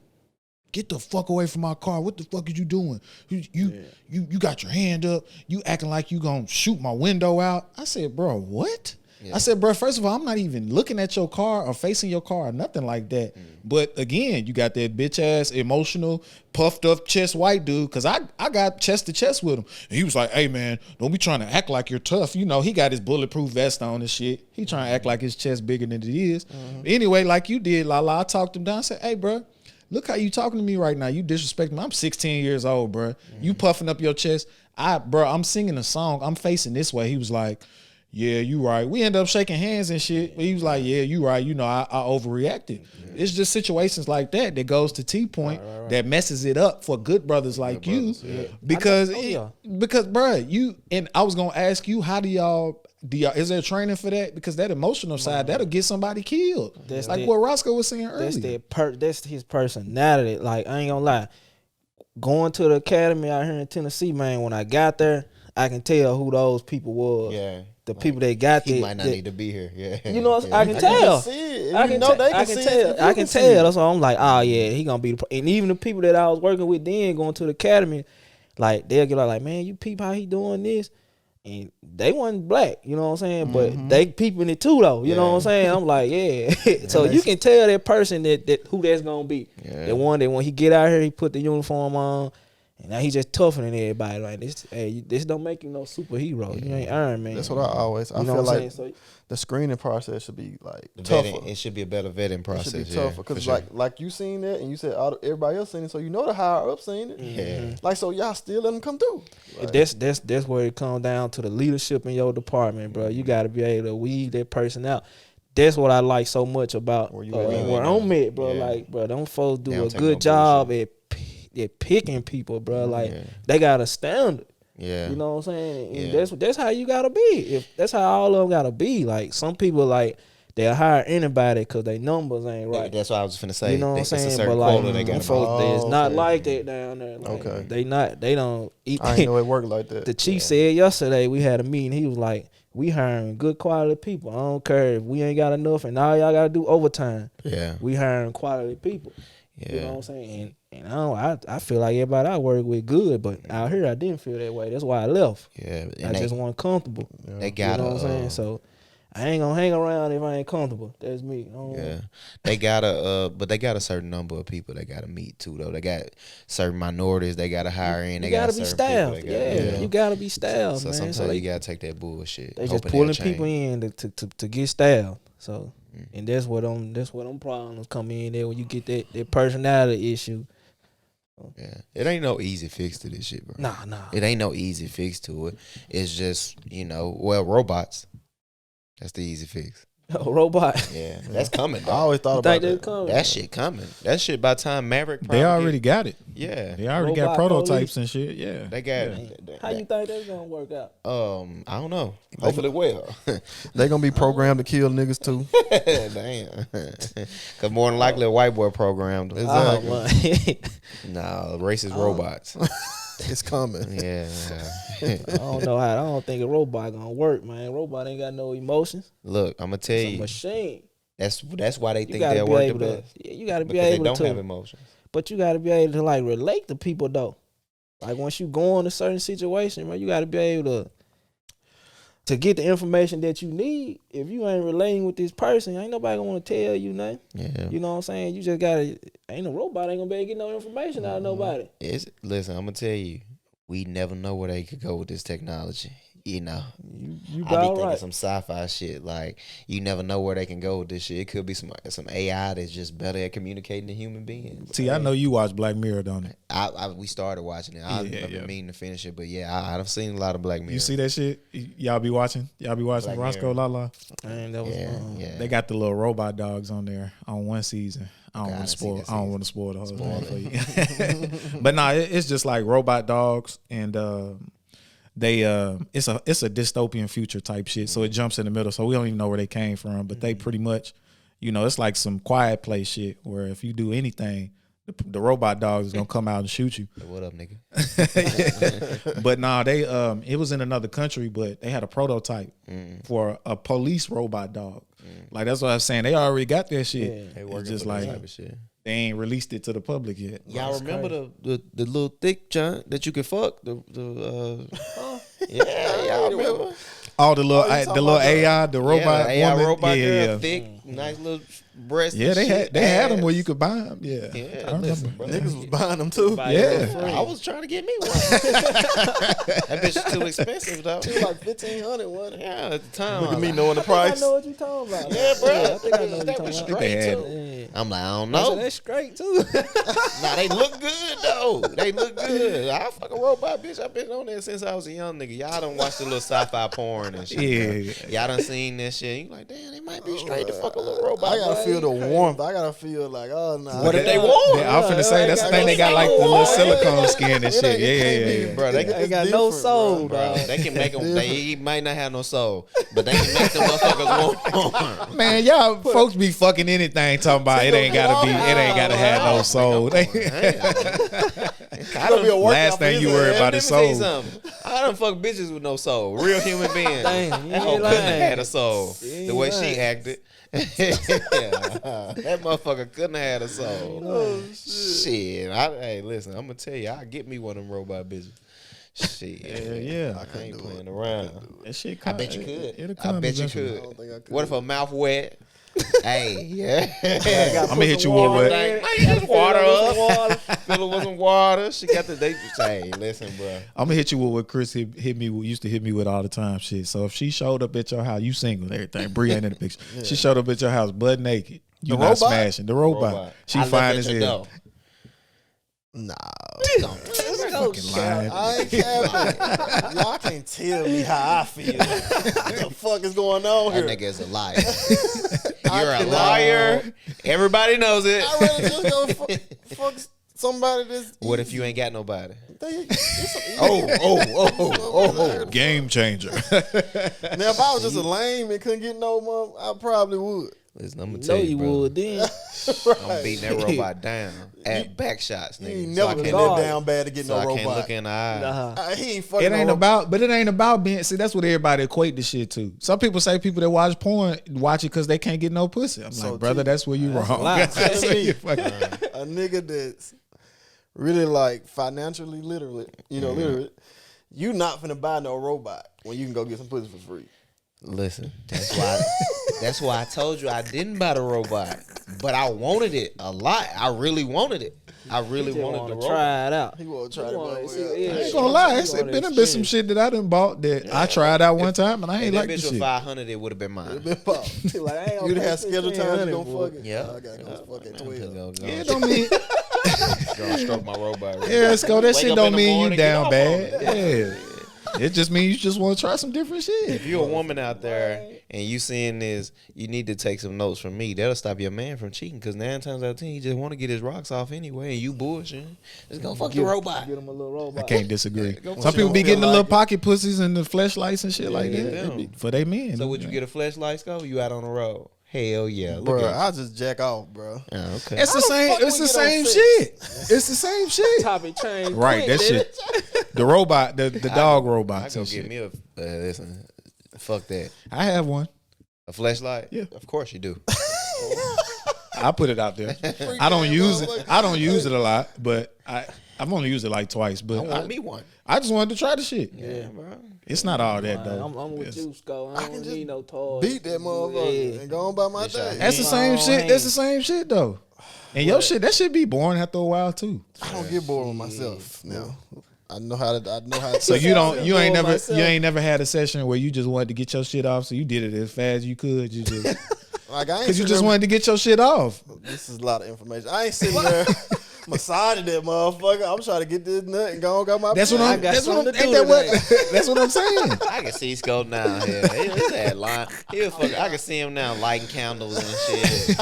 get the fuck away from my car. What the fuck is you doing? You got your hand up. You acting like you gonna shoot my window out. I said, bro, what? I said, bro, first of all, I'm not even looking at your car or facing your car or nothing like that. But again, you got that bitch ass, emotional, puffed up chest white dude, because I got chest to chest with him. And he was like, hey man, don't be trying to act like you're tough. You know, he got his bulletproof vest on and shit. He trying to act like his chest bigger than it is. Anyway, like you did, Lala, I talked him down. I said, hey, bro, look how you talking to me right now. You disrespecting me. I'm 16 years old, bro. You puffing up your chest. I'm singing a song. I'm facing this way. He was like, yeah, you right. We end up shaking hands and shit. But he was like, yeah, you right. You know, I overreacted. It's just situations like that goes to T-Point that messes it up for good brothers like you. Because, because, bro, and I was going to ask you, how do y'all, is there training for that? Because that emotional side, that'll get somebody killed. That's like that- what Roscoe was saying earlier. That's his personality. Like I ain't gonna lie, going to the academy out here in Tennessee, man. When I got there, I can tell who those people was. Yeah. The people that got He there. might not need to be here. Yeah. You know, Yeah. I can tell. See it. I can know tell. they I can can see tell. it. I can tell. That's why I'm like, oh yeah, he gonna be. And even the people that I was working with then going to the academy, like they'll get like, man, you peep how he doing this, and they wasn't black. You know what I'm saying? But they peeping it too though. You know what I'm saying? I'm like, yeah. So you can tell that person that who that's gonna be. Yeah. The one that when he get out here, he put the uniform on. And now he just tougher than everybody. Like this, this don't make you no superhero. You ain't Iron Man. That's what I always. I You know feel what I'm like saying? So the screening process should be like The tougher. vetting, it should be a better vetting It process. should be yeah, tougher for because sure. like you seen that and you said everybody else seen it, so you know the higher up seen it. Yeah. Like so, y'all still let them come through. Like, That's where it comes down to the leadership in your department, bro. You got to be able to weed that person out. That's what I like so much about Where you where at. I'm at, bro. Yeah. Like, bro, them folks They do don't a take no good job at picking people, bro. Like, Yeah. they got a standard. Yeah. You know what I'm saying? And Yeah. that's how you gotta be. If that's how all of them gotta be. Like some people, like they'll hire anybody because their numbers ain't right. That's what I was finna say. You know what I'm It's a saying? certain But like, quota they them got. folks, it's not okay. like that down there. Like, Okay. they don't eat. I ain't know it worked like that. The chief said yesterday we had a meeting. He was like, "We hiring good quality people. I don't care if we ain't got enough, and all y'all gotta do overtime. Yeah. We hiring quality people." Yeah. You know what I'm saying? And I feel like everybody I work with good, but out here I didn't feel that way. That's why I left. Yeah. I And just wasn't comfortable. they You gotta. know what I'm saying? So I ain't gonna hang around if I ain't comfortable. That's me. I don't- Yeah, they got but they got a certain number of people they got to meet too. Though they got certain minorities they got to hire in. They You gotta got be certain people staffed. they Yeah, gotta- you gotta be staffed, So man. sometimes So they, you gotta take that bullshit. they just hoping pulling it'll people change. in to get staffed. So and that's what them problems come in there when you get that personality issue. Yeah, it ain't no easy fix to this shit, bro. Nah. It ain't no easy fix to it. It's just robots. That's the easy fix. A robot. Yeah, that's coming. I Though. always thought You about think that's that. coming? That shit coming. That shit by the time Maverick. They already got it. Yeah, They already got Robot prototypes police. and shit. Yeah. they got. How you think that's gonna work out? I don't know. Hopefully, well. They gonna be programmed to kill niggas too. Damn. Because more than likely a white boy programmed them. Exactly. No, racist robots. It's coming. Yeah. I don't know how. I don't think a robot gonna work, man. Robot ain't got no emotions. Look, I'm gonna tell It's a you. machine. That's why they You think gotta they'll be work the able to. best. Yeah, you gotta be Because they able don't to. have emotions. But you gotta be able to like relate to people though. Like once you go in a certain situation, man, you gotta be able to get the information that you need. If you ain't relating with this person, ain't nobody gonna want to tell you nothing. Yeah. You know what I'm saying? You just gotta. Ain't no robot ain't gonna be able to get no information out of nobody. Listen, I'm gonna tell you, we never know where they could go with this technology. You know, You I be about thinking right. some sci-fi shit. Like you never know where they can go with this shit. It could be some AI that's just better at communicating than human beings. See, I know you watch Black Mirror, don't you? We started watching it. I've Yeah, been yeah. meaning to finish it, but yeah, I've seen a lot of Black Mirror. You see that shit? Y'all be watching? Y'all be watching Black Roscoe Mirror. Lala? Man, that was Yeah, yeah. They got the little robot dogs on there on one season. I don't God, want I to see spoil. that I don't season. want to spoil the whole Spoil thing for you. But nah, it's just like robot dogs, and it's a dystopian future type shit. So it jumps in the middle. So we don't even know where they came from, but they pretty much, it's like some Quiet Place shit where if you do anything, the robot dogs is gonna come out and shoot you. Hey, what up, nigga? But nah, they it was in another country, but they had a prototype for a police robot dog. Like that's what I was saying. They already got that shit. Yeah. They It's working just for that like type of shit. they ain't released it to the public yet. Y'all remember the little thick joint that you could fuck? Yeah, y'all remember? Oh, the little you talking the little about AI, the robot, the AI woman. robot yeah, girl, yeah. thick, nice little breast. Yeah, and they shit, had them ass. where you could buy them. Yeah, Yeah, I remember. listen, bro. Niggas was buying them too. Yeah. I was trying to get me one. That bitch is too expensive though. Like 1,500 one. Yeah, at the time. Look I at me was knowing the I price. know what you talking about. Yeah, bro. I think I know what you That talking was about. They straight had too. Yeah. I'm like, I don't I said, know. that's straight too. Nah, they look good though. They look good. I fuck a robot, bitch. I've been on there since I was a young nigga. Y'all done watch the little sci-fi porn and shit. Yeah. Y'all done seen this shit. You like, damn, they might be straight to fuck a little robot. I gotta boy. feel the warmth. I gotta feel like, oh no. What if they warm? Yeah, I'm finna say that's the thing. They got like the little silicone skin and shit. Yeah. Bro, they Ain't got no soul, Bro, dog. they can make them. They might not have no soul, but they can make them motherfuckers warm. Man, y'all folks be fucking anything talking about it ain't gotta have no soul. I Gotta be a workout Last for thing his you worry ass. about Let me is tell you soul. something. I done fuck bitches with no soul. Real human beings. Damn, you That hoe ain't couldn't have lying. had a soul. You The way ain't she lying. acted. That motherfucker couldn't have had a soul. Oh, Shit. Hey, listen, I'm gonna tell you, I'll get me one of them robot bitches. Shit. Yeah. I ain't playing around. That shit I bet you could. It'll I come bet you eventually. I don't think I could. could. What if her mouth wet? Hey, yeah. I'm gonna hit you with what? Hey, just water up. Fill it with some water. She got the. They say, listen, bro. I'm gonna hit you with what Chris used to hit me with all the time. Shit. So if she showed up at your house, you single, and everything. Bree ain't in the picture. She showed up at your house butt naked. You The not robot? smashing the robot. Robot. She I left fine at as your hell. door. Nah. Fucking lying. I ain't capping. Y'all can't tell me how I feel. What the fuck is going on That here? nigga is a liar. You're a cannot- liar. Everybody knows it. I'd rather just go fuck somebody that's. What if you ain't got nobody? Oh. Game changer. Now, if I was just a lame and couldn't get no mom, I probably would. Listen, I'm gonna No, tell you, you bro. would then. I'm beating that robot down at back shots, He nigga. ain't So I never can't been look- that down bad to get So no I can't robot. look in the eye. Nah. He ain't fucking It ain't no about being. See, that's what everybody equate the shit to. Some people say people that watch porn watch it because they can't get no pussy. I'm So like, brother, cheap. that's where you wrong. lie. That's where you fucking- a nigga that's really like financially literate, literate. You not finna buy no robot when you can go get some pussy for free. Listen, that's why I told you I didn't buy the robot, but I wanted it a lot. I really wanted it. I really Just wanted the want to robot. try it out. He won't try to wanna go see- with yeah. I ain't gonna lie. It's You wanna been some experience. shit that I done bought that I tried out one time and I If ain't that like the bitch was shit. 500, it would have been mine. Been pop. Like, I ain't gonna You'd pay have scheduled times you $1,500 gonna for fuck it. Yeah. I gotta go fuck at 12. Go, Yeah, it don't mean. Go stroke my robot. Yeah, let's go. That Wake shit up don't in the mean you morning, get down off bad. on it. Yeah. It just means you just want to try some different shit. If you're a woman out there and you seeing this, you need to take some notes from me. That'll stop your man from cheating. Because 9 times out of 10, he just want to get his rocks off anyway, and you bullshitting. Just go fuck the robot. Get him a little robot. I can't disagree. Go Some fuck people be don't getting the feel little like pocket pussies and the fleshlights and shit like yeah, that. them. It be for they men. So would you get a flashlight scope? You out on the road? Hell yeah, look Bro, at I just jack off, bro. you. Oh, okay. It's the same. fuck It's we the get on same sex? shit. It's the same shit. Topic change. Right, quick, that didn't shit. The robot, the dog I robots go and get shit. me a listen. Fuck that. I have one. A flashlight? Yeah. Of course you do. I put it out there. I don't use it. I don't use it a lot, but I've only used it like twice. I But want me one. I just wanted to try the shit. Yeah, bro. It's not all that it? though. I'm with It's- you, Scott. I can don't just need no toys. Beat that motherfucker Yeah. and go on by my Yes, I day. That's the My same own shit. hand. That's the same shit though. And your shit, that should be boring after a while too. I don't get bored with myself now. I know how to. So you don't, you ain't Bored never, myself. you ain't never had a session where you just wanted to get your shit off, so you did it as fast as you could. You just like I ain't because you sitting just there- wanted to get your shit off. This is a lot of information. I ain't sitting there massaging that motherfucker. I'm trying to get this nut and go on got my. That's what plan. I'm. got That's what I'm. something to Ain't do that what? today. That's what I'm saying. I can see Scope now here. He's that line. I can see him now lighting candles and shit.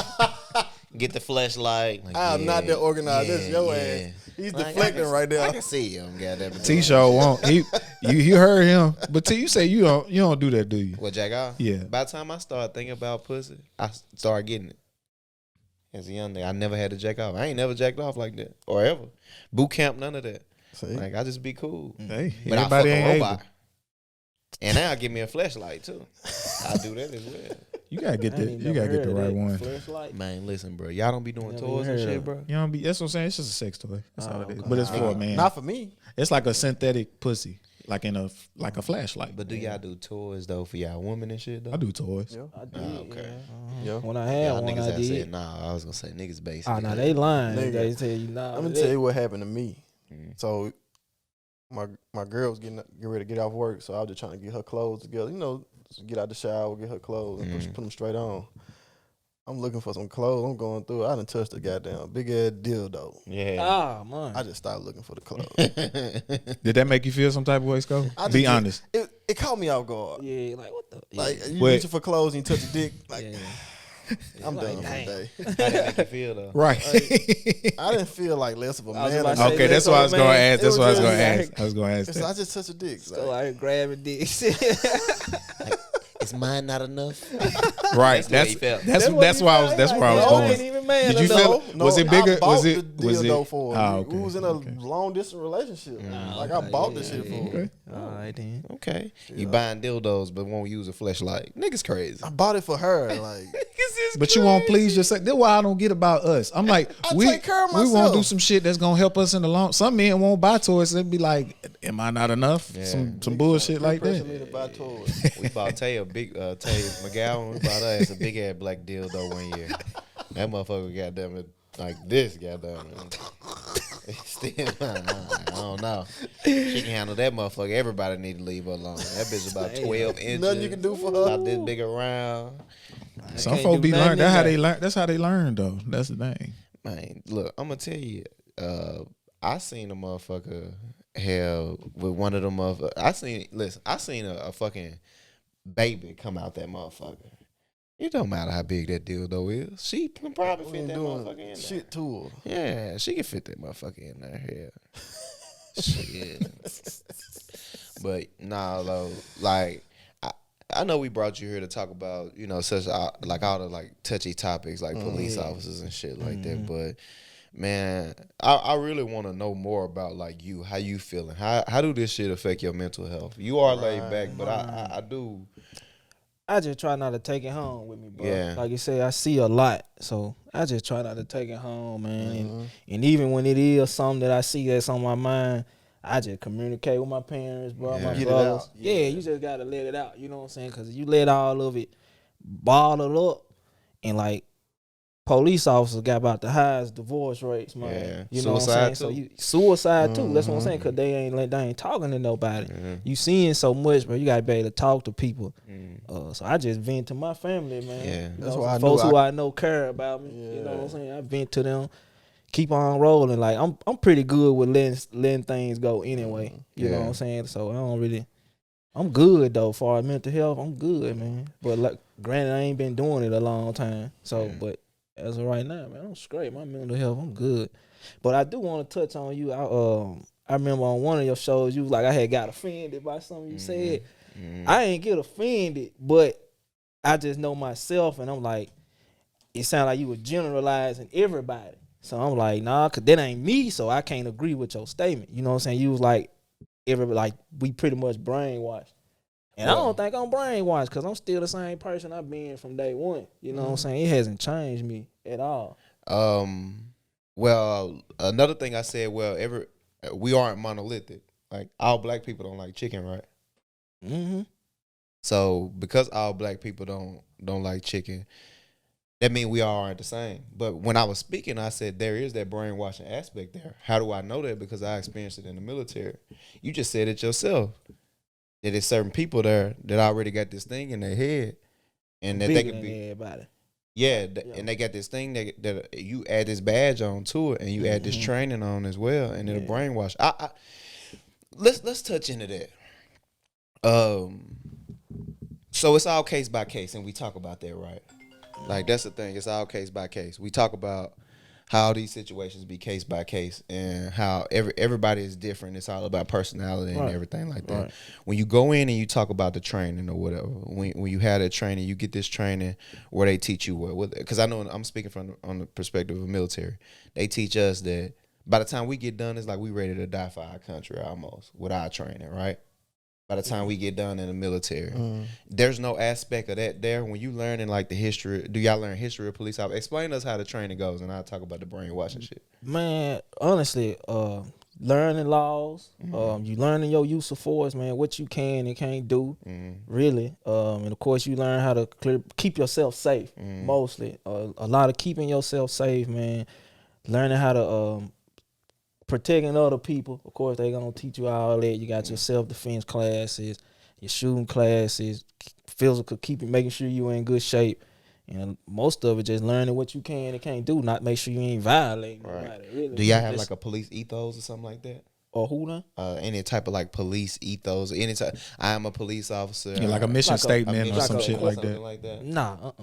Get the flashlight. Like, I am not that organized. That's your ass. He's Like, deflecting right there. I can see him. Goddamn it. T-Show won't. You heard him, but T, you say you don't do that, do you? What, jack off? Yeah. By the time I started thinking about pussy, I started getting it. As a young nigga, I never had to jack off. I ain't never jacked off like that or ever. Boot camp, none of that. See? Like I just be cool. Hey, But I fuck everybody a ain't robot. able. And now give me a flashlight too. I do that as well. You gotta get I the. ain't You never gotta get the heard right of that. one. Flashlight. Man, listen, bro. Y'all don't be doing Never toys even and heard shit, of bro. You don't be. That's what I'm saying. It's just a sex toy. That's all it is. okay. But it's for a man. Not for me. It's like a synthetic pussy, like in a flashlight. But do y'all do toys though for y'all women and shit though? I do toys. Yeah. I did. okay. Yeah. When I had Y'all one, niggas I have did. said nah. I was gonna say niggas basically. Oh, no, they lying. Nigga. They tell you nah. Let me tell you what happened to me. Mm. So my girl was getting ready to get off work, so I was just trying to get her clothes together. You know, just get out the shower, get her clothes, and put them straight on. I'm looking for some clothes. I'm going through. I done touched a goddamn big ass dildo. Yeah. Ah, man. I just started looking for the clothes. Did that make you feel some type of way, Sco? I just Be did- honest. It caught me off guard. Yeah, like what the? Like you Wait. reaching for clothes and you touch a dick. Like Yeah. I'm Like, done for the damn. day. How did it make you feel though? Right. I didn't feel like less of a I was man. about or to say, nothing. Okay, that's what I was gonna man, ask. it That's what I was was gonna just ask. I was gonna ask It's- I that. just touched a dick. So Like, I grabbing dicks. Is mine not enough? Right. the way he felt. That's what that's he why I was felt. that's Like, where I was no, going. ain't even man Did you enough. feel? Was it bigger? I bought Was it? the Was dildo it? for Ah, her. okay. We was in a long distance relationship. Like I bought the shit for her. Okay. All right then. Okay. You buying dildos but won't use a flashlight. Niggas crazy. I bought it for her. Like But you won't please yourself. That's why I don't get about us. I'm like, I we take care of we won't myself. do some shit that's gonna help us in the long. Some men won't buy toys and be like, "Am I not enough?" Yeah. Some bullshit like pressure that. me to buy toys. We bought Tay a big Tay McGowan. We bought her ass a big ass black dildo one year. That motherfucker goddamn it like this goddamn it. Still, I don't know. She can handle that motherfucker. Everybody need to leave her alone. That bitch about 12 inches. Nothing you can do for her. About this big around. Some can't folk do be nothing learned. That's how anyway. they learn. That's how they learn though. That's the thing. Man, look, I'm gonna tell you. I seen a motherfucker hell with one of them motherfuckers. I seen a fucking baby come out that motherfucker. It don't matter how big that dildo is. She can probably We fit ain't that doing motherfucker in there. shit to her. Yeah, she can fit that motherfucker in there. Yeah. Shit. But nah, though, like I know we brought you here to talk about such like all the like touchy topics like police officers and shit like that. But man, I really want to know more about like you, how you feeling, how do this shit affect your mental health? You are laid back, but I do. I just try not to take it home with me, bro. Yeah. Like you say, I see a lot, so I just try not to take it home, man. And even when it is something that I see that's on my mind, I just communicate with my parents, bro, Yeah. my Get it brothers. out. Yeah, you just gotta let it out. You know what I'm saying? Because you let all of it bottle up, and like police officers got about the highest divorce rates, man. Yeah. You know what I'm Suicide, saying? So too. you suicide too. That's what I'm saying. Cause they ain't talking to nobody. You seeing so much, bro. You gotta be able to talk to people. So I just vent to my family, man. Yeah. You That's know, why I folks knew who I know care about me. You know Yeah. what I'm saying? I vent to them. Keep on rolling. Like I'm pretty good with letting things go anyway. You know Yeah. what I'm saying? So I don't really I'm good though. For our mental health, I'm good, man. But like, granted, I ain't been doing it a long time. So, but as of right now, man, I'm straight. My mental health, I'm good. But I do want to touch on you. I remember on one of your shows, you was like, I had got offended by something you said. I ain't get offended, but I just know myself, and I'm like, it sounded like you were generalizing everybody. So I'm like, nah, cause that ain't me, so I can't agree with your statement. You know what I'm saying? You was like, we pretty much brainwashed. And I don't think I'm brainwashed because I'm still the same person I've been from day one. You know what I'm saying? It hasn't changed me at all. Well, another thing I said, we aren't monolithic. Like, all black people don't like chicken, right? Mm-hmm. So because all black people don't like chicken, that means we all aren't the same. But when I was speaking, I said there is that brainwashing aspect there. How do I know that? Because I experienced it in the military. You just said it yourself. That there's certain people there that already got this thing in their head, and that they can be everybody. Yeah, and they got this thing that you add this badge on to it, and you add this training on as well, and it'll brainwash. Let's touch into that. So it's all case by case, and we talk about that, right? Like, that's the thing. It's all case by case. We talk about how these situations be case by case, and how everybody is different. It's all about personality and everything like that. Right. When you go in and you talk about the training or whatever, when you have that training, you get this training where they teach you what. Because I know I'm speaking on the perspective of military. They teach us that by the time we get done, it's like we ready to die for our country almost with our training, right? By the time we get done in the military, there's no aspect of that there. When you learn in like the history, do y'all learn history of police? Explain to us how the training goes, and I'll talk about the brainwashing shit. Man, honestly, learning laws, you learning your use of force, man, what you can and can't do, really. And of course, you learn how to keep yourself safe, mostly. A lot of keeping yourself safe, man. Learning how to protecting other people. Of course, they gonna teach you all that. You got your self-defense classes, your shooting classes, physical, making sure you in good shape. And most of it just learning what you can and can't do, not make sure you ain't violating nobody. Really. Do y'all have like a police ethos or something like that? Or who now? Any type of like police ethos, any type. I am a police officer. Yeah, like a mission statement or some shit like that. Nah,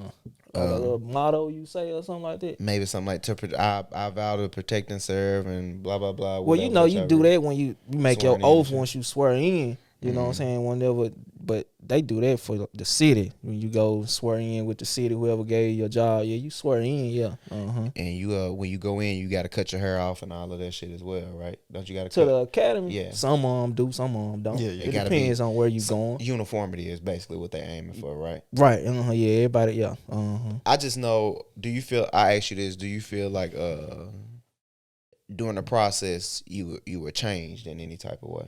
a motto you say or something like that. Maybe something like I vow to protect and serve and blah blah blah. Well, you know, you do that when you make your oath once you swear in. You know what I'm saying? Whenever, but they do that for the city. When you go swear in with the city, whoever gave you your job, you swear in, And you, when you go in, you got to cut your hair off and all of that shit as well, right? Don't you got to the academy? Yeah. Some of them do, some of them don't. Yeah, it depends on where you going. Uniformity is basically what they're aiming for, right? Right. Yeah. Everybody. Yeah. I just know. I asked you this. Do you feel like during the process you were changed in any type of way?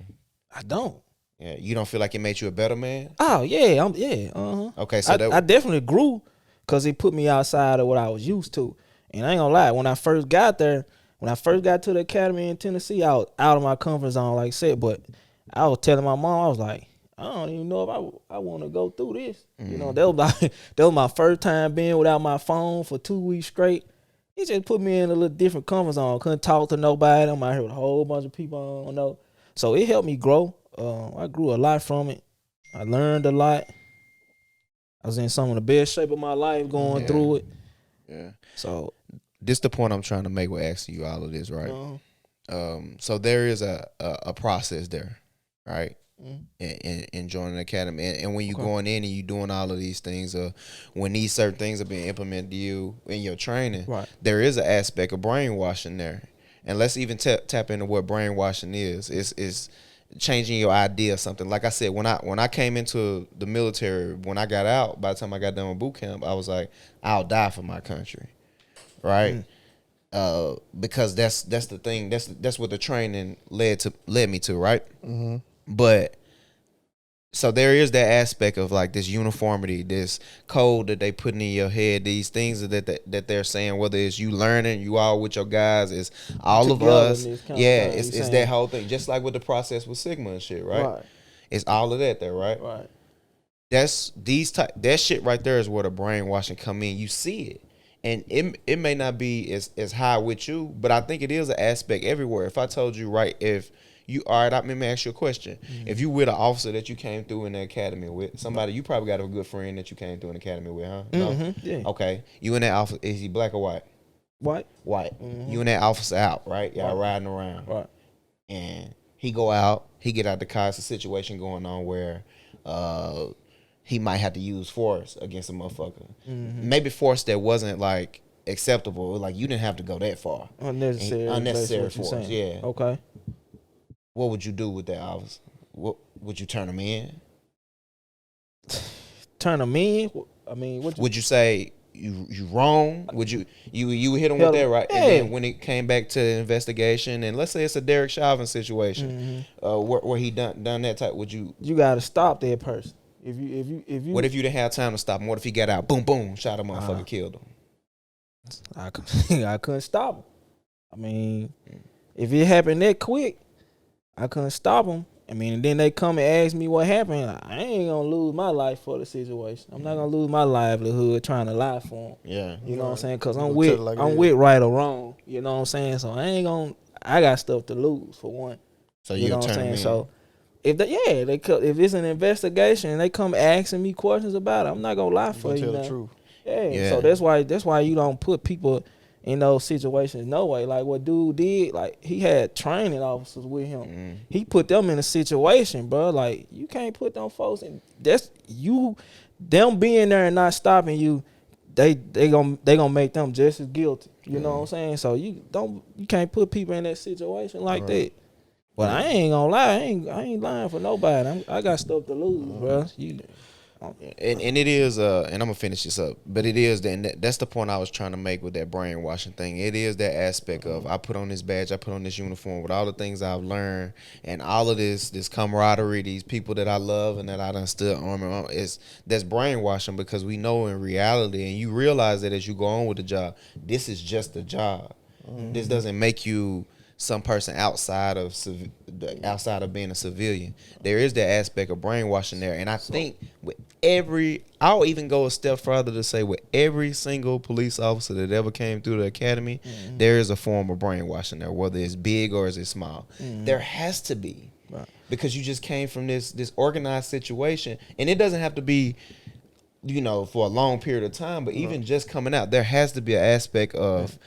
I don't. Yeah, you don't feel like it made you a better man? Oh yeah, Okay, so I definitely grew because it put me outside of what I was used to. And I ain't gonna lie, when I first got to the academy in Tennessee, I was out of my comfort zone, like I said. But I was telling my mom, I was like, I don't even know if I want to go through this. You know, that was my first time being without my phone for 2 weeks straight. It just put me in a little different comfort zone. Couldn't talk to nobody. I'm out here with a whole bunch of people I don't know. So it helped me grow. I grew a lot from it. I learned a lot. I was in some of the best shape of my life going through it. Yeah. So this the point I'm trying to make with asking you all of this, right? So there is a process there, right? In joining the academy, and when you going in and you doing all of these things, when these certain things are being implemented to you in your training, there is an aspect of brainwashing there. And let's even tap into what brainwashing is. It's changing your idea of something. Like I said, when I came into the military, when I got out, by the time I got done with boot camp, I was like, I'll die for my country, right? Because that's the thing. That's what the training led me to, right? But so there is that aspect of like this uniformity, this code that they putting in your head, these things that they're saying, whether it's you learning, you all with your guys, it's all together of us. Yeah, it's that whole thing. Just like with the process with Sigma and shit, right? It's all of that there, right? Right. That shit right there is where the brainwashing come in. You see it. And it may not be as high with you, but I think it is an aspect everywhere. If I told you, right, if you all right, let me ask you a question. If you with an officer that you came through in the academy with, somebody you probably got a good friend that you came through in the academy with, huh? No? Yeah. Okay. You in that officer, is he black or white? White. White. You and that officer out, right? Y'all riding around. Right. And he go out, he get out the car, it's a situation going on where he might have to use force against a motherfucker. Maybe force that wasn't like acceptable. Like you didn't have to go that far. Unnecessary force. Yeah. Okay. What would you do with that officer? What would you turn him in? Turn them in. I mean, what? Would you say you wrong? Would you hit him with that, right? Yeah. And then when it came back to the investigation, and let's say it's a Derek Chauvin situation, where he done that type, would you? You got to stop that person. If you. What if you didn't have time to stop him? What if he got out, boom, boom, shot a motherfucker, killed him? I couldn't stop him. I mean, if it happened that quick, I couldn't stop him. I mean, and then they come and ask me what happened. I ain't gonna lose my life for the situation. I'm not gonna lose my livelihood trying to lie for him. Yeah, You know what I'm saying? Cause You I'm gonna tell with it like I'm it with right or wrong. You know what I'm saying? So I got stuff to lose for one. so You know you'll what I'm turn him saying? in. So if it's an investigation and they come asking me questions about it, I'm not gonna lie for You you. tell the Now. truth. Yeah. Yeah. So that's why you don't put people in those situations. No way. Like what dude did, like he had training officers with him. He put them in a situation, bro. Like you can't put them folks in. That's you. Them being there and not stopping you. They gonna make them just as guilty. You know what I'm saying? So you can't put people in that situation like that. But I ain't gonna lie, I ain't lying for nobody. I got stuff to lose, bro. And it is, and I'm gonna finish this up, but it is, and that's the point I was trying to make with that brainwashing thing. It is that aspect of I put on this badge, I put on this uniform with all the things I've learned and all of this camaraderie, these people that I love and that I done stood arm in arm. That's brainwashing because we know in reality, and you realize that as you go on with the job, this is just a job. This doesn't make you some person outside of being a civilian. There is that aspect of brainwashing there, and I think I'll even go a step further to say with every single police officer that ever came through the academy, there is a form of brainwashing there, whether it's big or is it small. There has to be, because you just came from this organized situation, and it doesn't have to be, for a long period of time, but even just coming out, there has to be an aspect of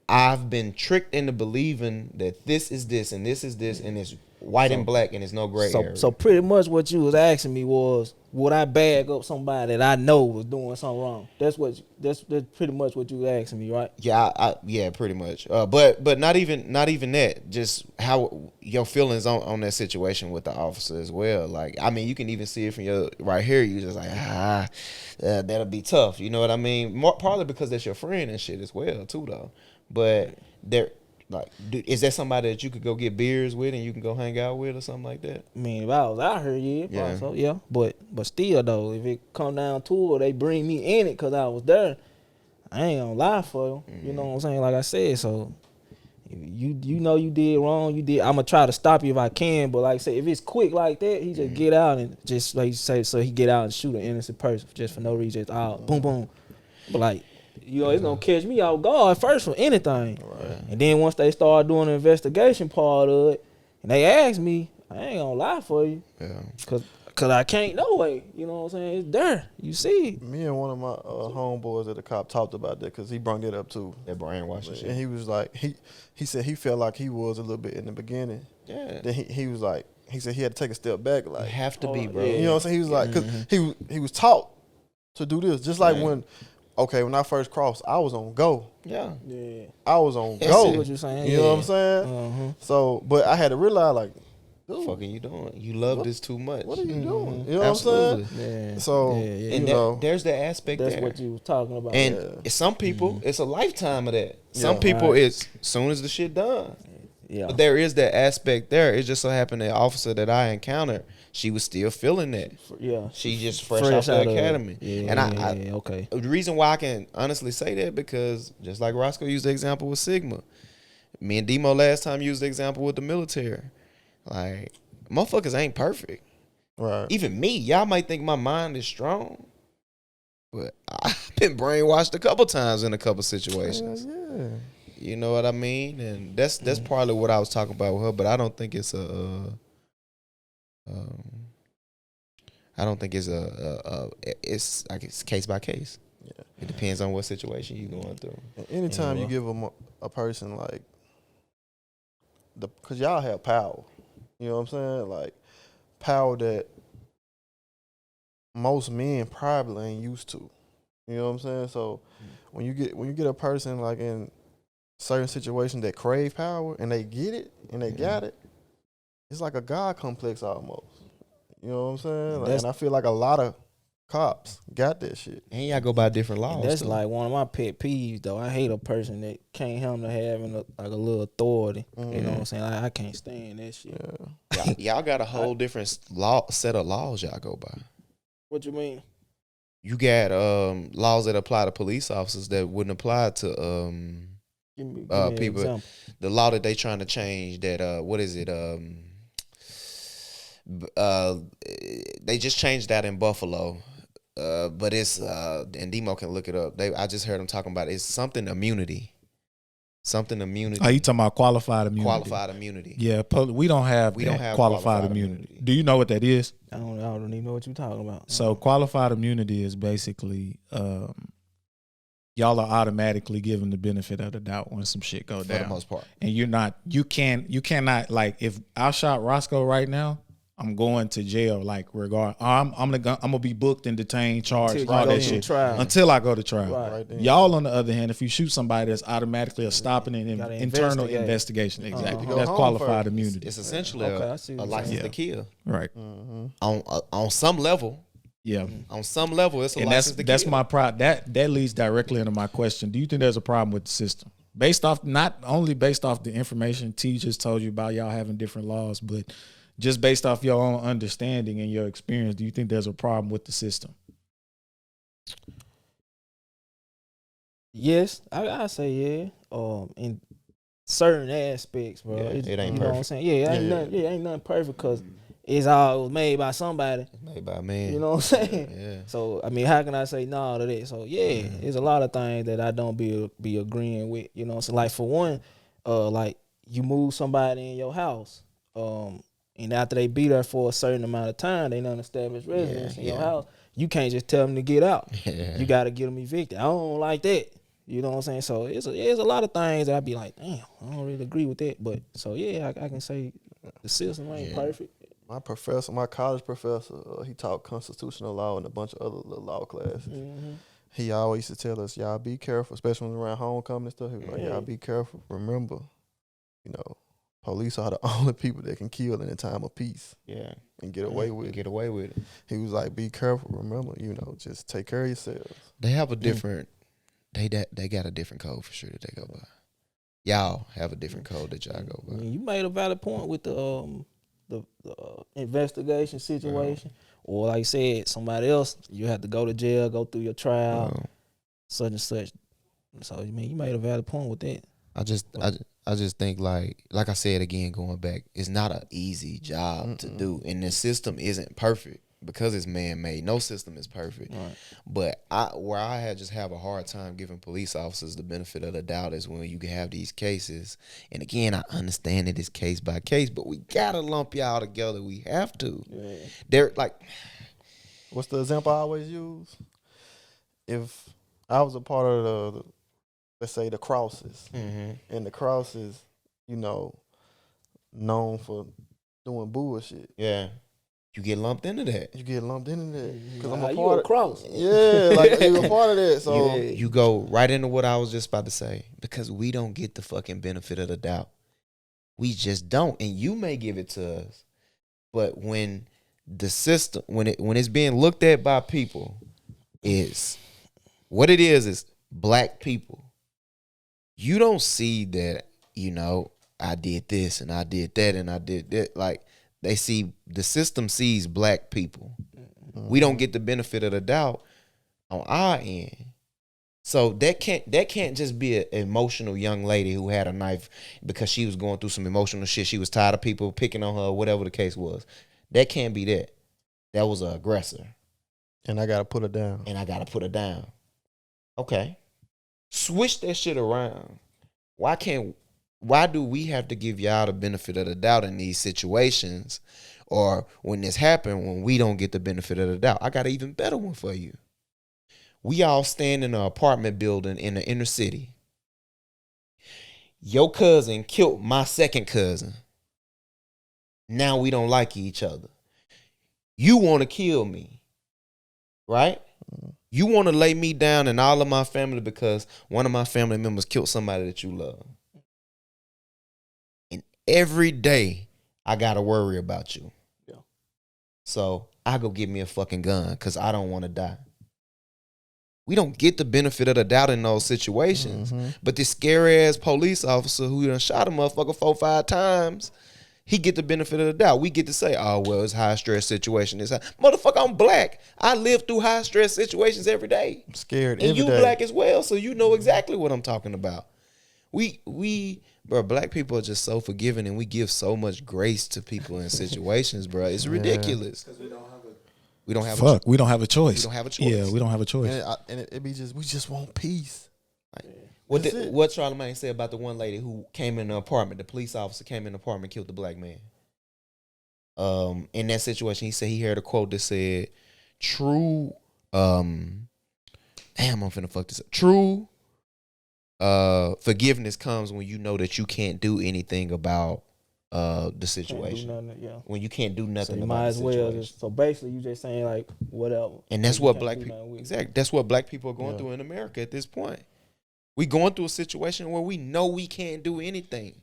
I've been tricked into believing that this is this and this is this and it's white and black and it's no gray area. So pretty much what you was asking me was, would I bag up somebody that I know was doing something wrong? That's pretty much what you was asking me, right? Yeah, yeah, pretty much. But not even that. Just how your feelings on that situation with the officer as well. Like, I mean, you can even see it from your right here. You just like that'll be tough. You know what I mean? Partly because that's your friend and shit as well too, though. But is that somebody that you could go get beers with and you can go hang out with or something like that? I mean, if I was out here, yeah. So, yeah. But still, though, if it come down to it or they bring me in it because I was there, I ain't gonna lie for you. You know what I'm saying? Like I said, so you know you did wrong. I'm gonna try to stop you if I can. But like I said, if it's quick like that, he just get out and just like you say, so he get out and shoot an innocent person just for no reason. Just boom, boom. But like, it's gonna catch me off guard first for anything. Right. And then once they start doing the investigation part of it, and they ask me, I ain't gonna lie for you. Yeah. Cause I can't no way. You know what I'm saying? It's there. You see. Me and one of my homeboys at the cop talked about that because he brought it up too. That brainwashing shit. And he was like, he said he felt like he was a little bit in the beginning. Yeah. Then he was like, he said he had to take a step back. Like, you have to be, bro. You know what I'm saying? He was like, because he was taught to do this. Just like when I first crossed, I was on go. Yeah. I was on go. See what you're saying. You know what I'm saying? So, but I had to realize, like, what the fuck are you doing? You love this too much. What are you doing? You know Absolutely. What I'm saying? Yeah. So, and there's the aspect that's there. what you was talking about. And some people, it's a lifetime of that. Some people, it's as soon as the shit done. Yeah. But there is that aspect there. It just so happened the officer that I encountered, she was still feeling that. Yeah. She just fresh out the academy. Okay. The reason why I can honestly say that, because just like Roscoe used the example with Sigma, me and Demo last time used the example with the military. Like, motherfuckers ain't perfect. Right. Even me, y'all might think my mind is strong, but I've been brainwashed a couple times in a couple situations. You know what I mean? And that's probably what I was talking about with her. But I don't think it's I don't think it's it's I guess case by case. Yeah. It depends on what situation you're going through. And anytime you give a person like because y'all have power, you know what I'm saying? Like power that most men probably ain't used to. You know what I'm saying? So when you get a person like in certain situations that crave power and they get it and they got it, it's like a God complex almost. You know what I'm saying? Like, and I feel like a lot of cops got that shit. And y'all go by different laws. And that's too. like one of my pet peeves, though. I hate a person that can't handle having a little authority. You know what I'm saying? I can't stand that shit. Yeah. y'all got a whole different set of laws y'all go by. What you mean? You got laws that apply to police officers that wouldn't apply to Give me people. an example. The law that they trying to change that what is it? They just changed that in Buffalo. But it's and Demo can look it up. I just heard them talking about it. It's something immunity. Something immunity. Are you talking about qualified immunity? Qualified immunity. Yeah, we don't have qualified immunity. Do you know what that is? I don't even know what you're talking about. So qualified immunity is basically y'all are automatically given the benefit of the doubt when some shit goes down. For the most part. And you cannot like if I shot Roscoe right now, I'm going to jail. Like I'm gonna be booked and detained, charged, all that shit until I go to trial. Right. Y'all, on the other hand, if you shoot somebody, that's automatically a stopping an internal investigation. Exactly. That's qualified immunity. It's essentially a license to kill. Right. On some level. Yeah. On some level, it's a and license to kill. that's my pride. That leads directly into my question. Do you think there's a problem with the system? Not only based off the information T just told you about y'all having different laws, but just based off your own understanding and your experience, do you think there's a problem with the system? Yes, I say yeah. In certain aspects, bro. Yeah, it ain't you know perfect. what I'm saying? Yeah, ain't nothing perfect because it's all made by somebody. Made by man. You know what I'm saying? Yeah. So I mean, how can I say no to that? So yeah, there's a lot of things that I don't be agreeing with. You know, so like for one, like you move somebody in your house, and after they be there for a certain amount of time, they done established residence in your house. You can't just tell them to get out. Yeah. You got to get them evicted. I don't like that. You know what I'm saying? So it's a lot of things that I be like, damn, I don't really agree with that. But so yeah, I can say the system ain't perfect. My college professor, he taught constitutional law and a bunch of other little law classes. Mm-hmm. He always used to tell us, y'all be careful, especially when around homecoming and stuff. He was like, y'all be careful. Remember, police are the only people that can kill in a time of peace. Yeah. And get away with it. Get away with it. He was like, be careful. Remember, just take care of yourselves. They have a different. They got a different code for sure that they go by. Y'all have a different code that y'all go by. I mean, you made a valid point with the investigation situation, or like I said, somebody else. You have to go to jail, go through your trial, such and such. So I mean, you made a valid point with that. I just think like I said again, going back, it's not an easy job to do, and the system isn't perfect because it's man-made. No system is perfect, but where I just have a hard time giving police officers the benefit of the doubt is when you have these cases. And again, I understand it is case by case, but we gotta lump y'all together. We have to. Yeah. They're like, what's the example I always use? If I was a part of the let's say the Crosses, and the Crosses, known for doing bullshit. Yeah. You get lumped into that. Because I'm a you part a cross. Yeah, like you're a part of that. So you go right into what I was just about to say. Because we don't get the fucking benefit of the doubt. We just don't. And you may give it to us. But when the system, when it's being looked at by people, what it is black people. You don't see that, I did this and I did that and I did that. Like, they see, the system sees black people. We don't get the benefit of the doubt on our end. So that can't just be an emotional young lady who had a knife because she was going through some emotional shit. She was tired of people picking on her, whatever the case was. That can't be that. That was an aggressor. And I got to put her down. Okay. Switch that shit around. Why do we have to give y'all the benefit of the doubt in these situations, or when this happen, when we don't get the benefit of the doubt? I got an even better one for you. We all stand in an apartment building in the inner city. Your cousin killed my second cousin. Now we don't like each other. You want to kill me, right? You want to lay me down and all of my family because one of my family members killed somebody that you love. And every day I got to worry about you. Yeah. So I go get me a fucking gun because I don't want to die. We don't get the benefit of the doubt in those situations. But this scary ass police officer who done shot a motherfucker 4-5 times, he get the benefit of the doubt. We get to say, oh, well, it's high stress situation. Motherfucker, I'm black. I live through high stress situations every day. I'm scared and every you day. black as well, so you know exactly what I'm talking about. Bro, black people are just so forgiving, and we give so much grace to people in situations, bro. It's ridiculous. Because we don't have Fuck, we don't have a choice. We don't have a choice. Yeah, we don't have a choice. And it be just, we just want peace. What That's it. what Charlamagne said about the one lady who came in the apartment, the police officer came in the apartment and killed the black man. In that situation, he said he heard a quote that said, true, damn, I'm finna fuck this up. True forgiveness comes when you know that you can't do anything about the situation. When you can't do nothing so you about might the as well situation. just, so basically you just saying like whatever. And that's You what can't black do people nothing with it. exactly. That's what black people are going through in America at this point. We going through a situation where we know we can't do anything.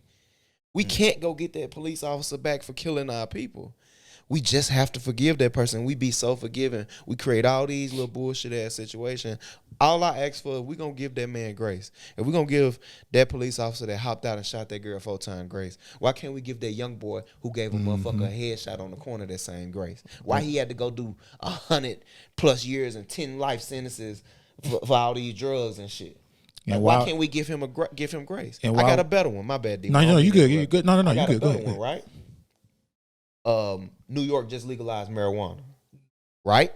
We can't go get that police officer back for killing our people. We just have to forgive that person. We be so forgiving. We create all these little bullshit ass situations. All I ask for, we gonna give that man grace. If we gonna give that police officer that hopped out and shot that girl 4 times grace, why can't we give that young boy who gave a motherfucker a headshot on the corner that same grace? Why he had to go do 100+ years and 10 life sentences for all these drugs and shit? And Why can't we give him grace? And I why- got a better one. My bad, D. No, you good. You good. No, I you got good. a Go better ahead. one, right? New York just legalized marijuana, right?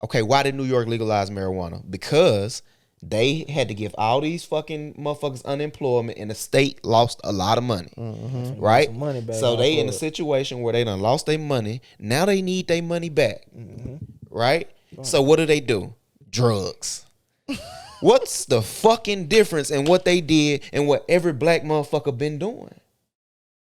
Okay, why did New York legalize marijuana? Because they had to give all these fucking motherfuckers unemployment, and the state lost a lot of money, right? Some money back So off they of in a it. situation where they done lost their money. Now they need their money back, Mm-hmm. right? So what do? Drugs. What's the fucking difference in what they did and what every black motherfucker been doing?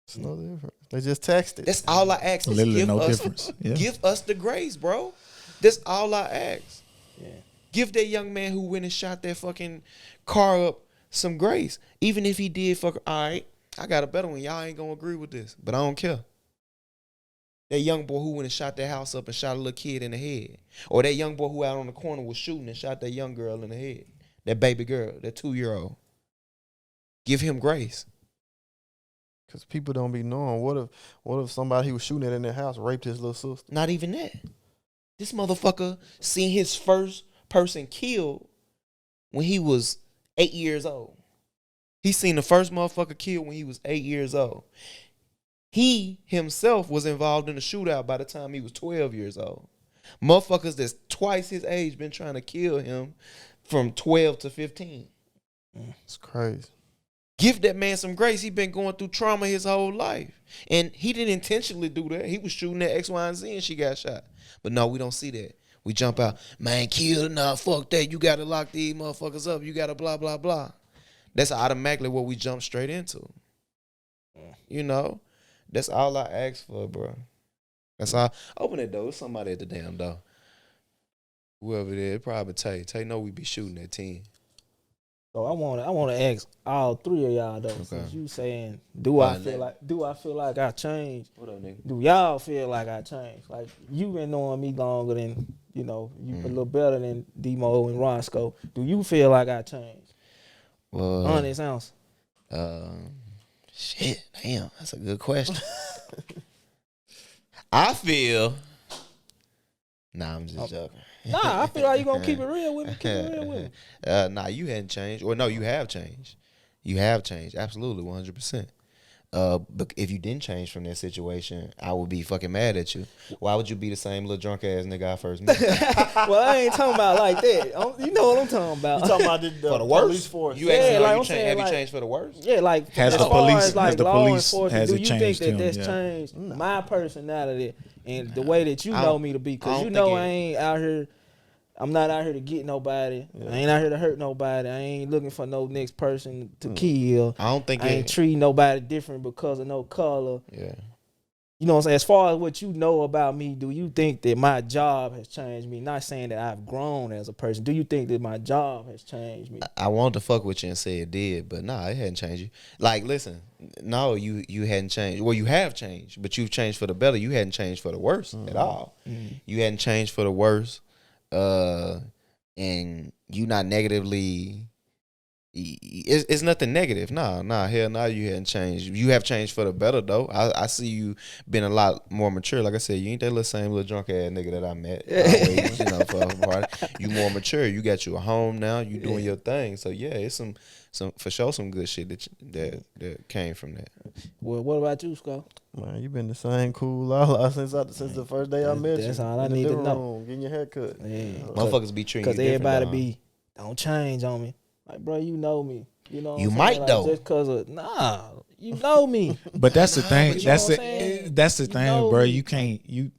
It's no different. They just taxed it. That's all I ask. Is Literally give no us, difference. Yeah. Give us the grace, bro. That's all I ask. Yeah. Give that young man who went and shot that fucking car up some grace. Even if he did fuck, all right, I got a better one. Y'all ain't gonna agree with this, but I don't care. That young boy who went and shot that house up and shot a little kid in the head. Or that young boy who out on the corner was shooting and shot that young girl in the head. That baby girl, that 2-year-old. Give him grace. Because people don't be knowing. What if somebody he was shooting at in their house raped his little sister? Not even that. This motherfucker seen his first person killed when he was 8 years old. He seen the first motherfucker killed when he was 8 years old. He himself was involved in a shootout by the time he was 12 years old. Motherfuckers that's twice his age been trying to kill him from 12 to 15. It's crazy. Give that man some grace. He been going through trauma his whole life. And he didn't intentionally do that. He was shooting at X, Y, and Z and she got shot. But no, we don't see that. We jump out, man, kill, nah, fuck that. You got to lock these motherfuckers up. You got to blah, blah, blah. That's automatically what we jump straight into. You know? That's all I ask for, bro. That's all. Open that door. There's somebody at the damn door. Whoever it is, probably Tay. Tay know we be shooting at 10. So I want to ask all three of y'all though. Since you saying, do I feel like I changed? What up, nigga? Do y'all feel like I changed? Like you been knowing me longer than you a little better than Demo and Roscoe. Do you feel like I changed? Well, Honest answer. Shit, damn, that's a good question. I feel. Nah, I'm just joking. Nah, I feel like you gonna keep it real with me. Keep it real with me. Nah, you hadn't changed. Or no, you have changed. You have changed. Absolutely, 100%. But if you didn't change from that situation, I would be fucking mad at you. Why would you be the same little drunk ass nigga I first met? Well, I ain't talking about like that. You know what I'm talking about. You talking about the For the police worse? force? You Yeah, actually like you I'm saying, have you like- changed for the worse? Yeah, like Has as the far police- as like has the law police- enforcement, has do it you think changed that him? that's Yeah. changed my personality and the way that you I know don't- me to be? I Because don't you know think I ain't out here. I'm not out here to get nobody. I ain't out here to hurt nobody. I ain't looking for no next person to kill. I don't think I ain't treating nobody different because of no color. yeah. You know what I'm saying? As far as what you know about me, do you think that my job has changed me? Not saying that I've grown as a person. Do you think that my job has changed me? I want to fuck with you and say it did, but nah, it hadn't changed you. Like, listen, no, you hadn't changed. Well, you have changed, but you've changed for the better. You hadn't changed for the worse at all. You hadn't changed for the worse, and you not negatively. It's nothing negative. Nah, hell no, you hadn't changed. You have changed for the better though. I see you been a lot more mature. Like I said, you ain't that little same little drunk ass nigga that I met. Always, for a party. You more mature. You got you a home now. You doing your thing. So yeah, it's some for sure some good shit that came from that. Well, what about you, Scott? Man, you been the same cool la since the first day I met you. That's all I In the need to living know. room, getting your hair cut. Yeah. Motherfuckers be treating you Because different. everybody dog. be, don't change on me. Like, bro, you know me. You know what You I'm saying? might, Like, though. Just because of, nah, you know me. But that's the thing. but you That's know the what I'm saying? that's the You thing, know bro. me. You can't. You.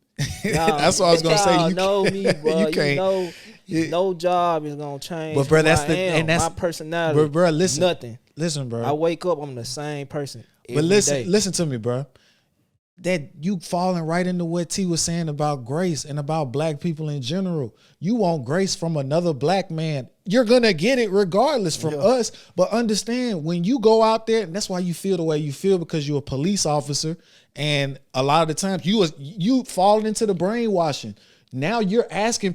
Nah, That's what I was gonna say. y'all You know can't- me, bro. You can't. know, Yeah. no job is gonna change. But, bro, who that's I the- am. and that's- my personality. Bro, listen. Nothing. Listen, bro. I wake up, I'm the same person. But listen, day. listen to me, bro. That you falling right into what T was saying about grace and about black people in general. You want grace from another black man. You're gonna get it regardless from us. But understand when you go out there, and that's why you feel the way you feel because you're a police officer, and a lot of the times you fall into the brainwashing. Now you're asking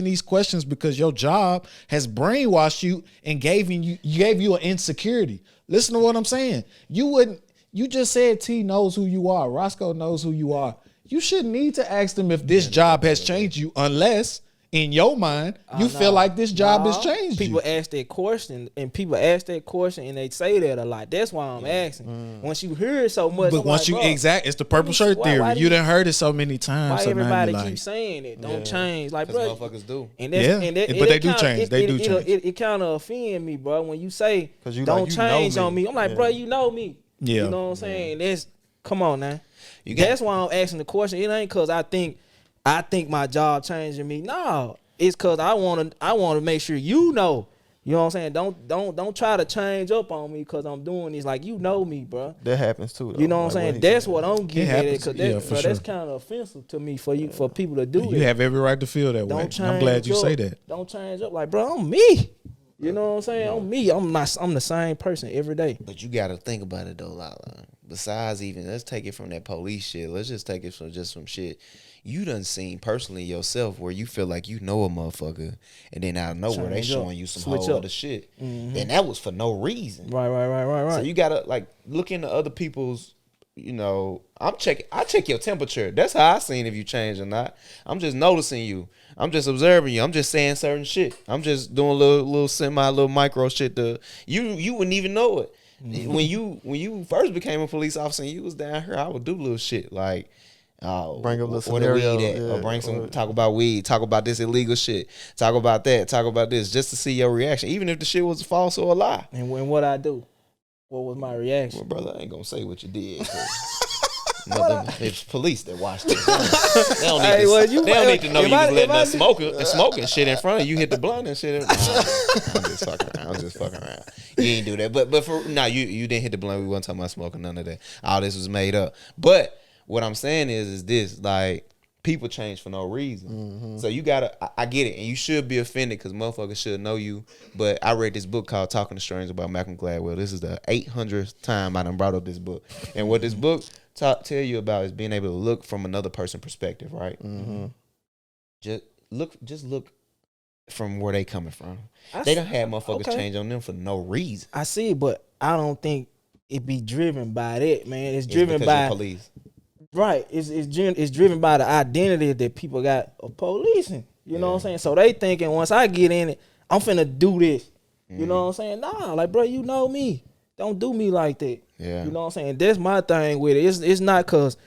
these questions because your job has brainwashed you and gave you an insecurity. Listen to what I'm saying. You just said T knows who you are. Roscoe knows who you are. You shouldn't need to ask them if this job has changed you unless in your mind you feel like this job has changed People you. ask that question, and they say that a lot. That's why I'm asking. Once you hear it so much, But I'm once like, you bro, it's the purple shirt why theory. do You done heard it so many times. why So now everybody you like, keep saying it? Don't change, like, Because bro. motherfuckers do. And that's, Yeah, and that, but they do change. They do change. It kind of offend me, bro. When you say 'Cause you don't like, you know change me. on me, I'm like, Yeah. bro, you know me. Yeah. You know what I'm saying? That's come on now. You got- That's why I'm asking the question. It ain't cause I think my job changing me. No, it's cause I wanna make sure you know. You know what I'm saying? Don't try to change up on me because I'm doing this. Like, you know me, bro. That happens too. Though. You know what I'm Like saying? he That's said. what I'm getting at. happens. Because Yeah, for that's sure. kind of offensive to me for people to do you that. have every right to feel that way. Don't change I'm glad you up. say that. Don't change up. Like, bro, I'm me. You know what I'm saying? I'm me. I'm the same person every day. But you got to think about it though, Lala. Besides even, let's take it from that police shit. Let's just take it from just some shit you done seen personally yourself where you feel like you know a motherfucker and then out of nowhere they Change up. showing you some Switch whole up. other shit. And that was for no reason. Right. So you gotta like look into other people's, I check your temperature. That's how I seen if you change or not. I'm just noticing you. I'm just observing you. I'm just saying certain shit. I'm just doing little micro shit to you wouldn't even know it. When you first became a police officer and you was down here, I would do little shit like Bring up the where the weed scenario, at, or yeah, bring some or- talk about weed, talk about this illegal shit, talk about that, talk about this, just to see your reaction, even if the shit was false or a lie. And what I do? What was my reaction? Well, brother, I ain't gonna say what you did. 'Cause it's police that watch this. They don't need, Hey, to, well, they don't need to know if you I- was letting if I us do- smoking shit in front of you. Hit the blunt and shit. Nah, I'm just fucking around. You ain't do that. But for you didn't hit the blunt. We wasn't talking about smoking, none of that. All this was made up. But what I'm saying is this, like, people change for no reason. So you gotta, I get it, and you should be offended because motherfuckers should know you. But I read this book called Talking to Strangers about Malcolm Gladwell. This is the 800th time I done brought up this book. And what this book tell you about is being able to look from another person's perspective, right? Just look from where they coming from. They don't have motherfuckers okay. change on them for no reason. I see it, but I don't think it be driven by that, man. It's It's driven because by you're police. right. It's driven by the identity that people got of policing. You know what I'm saying? So they thinking once I get in it, I'm finna do this. You know what I'm saying? Nah, like, bro, you know me. don't do me like that. Yeah. You know what I'm saying? That's my thing with it. It's not cause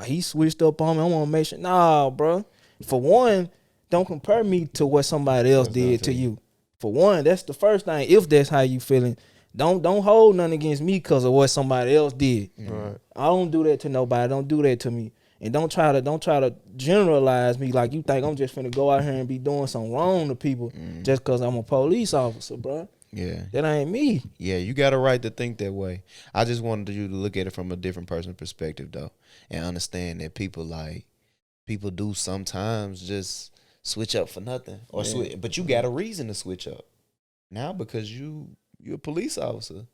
he switched up on me. I want to make sure. Nah, bro. For one, don't compare me to what somebody else did to you. For one, that's the first thing. If that's how you feeling, don't hold nothing against me because of what somebody else did. Right. I don't do that to nobody. Don't do that to me. And don't try to generalize me like you think I'm just finna go out here and be doing something wrong to people just because I'm a police officer, bro. Yeah. That ain't me. Yeah, you got a right to think that way. I just wanted you to look at it from a different person's perspective, though, and understand that people do sometimes just switch up for nothing, or switch. But you got a reason to switch up now because you're a police officer.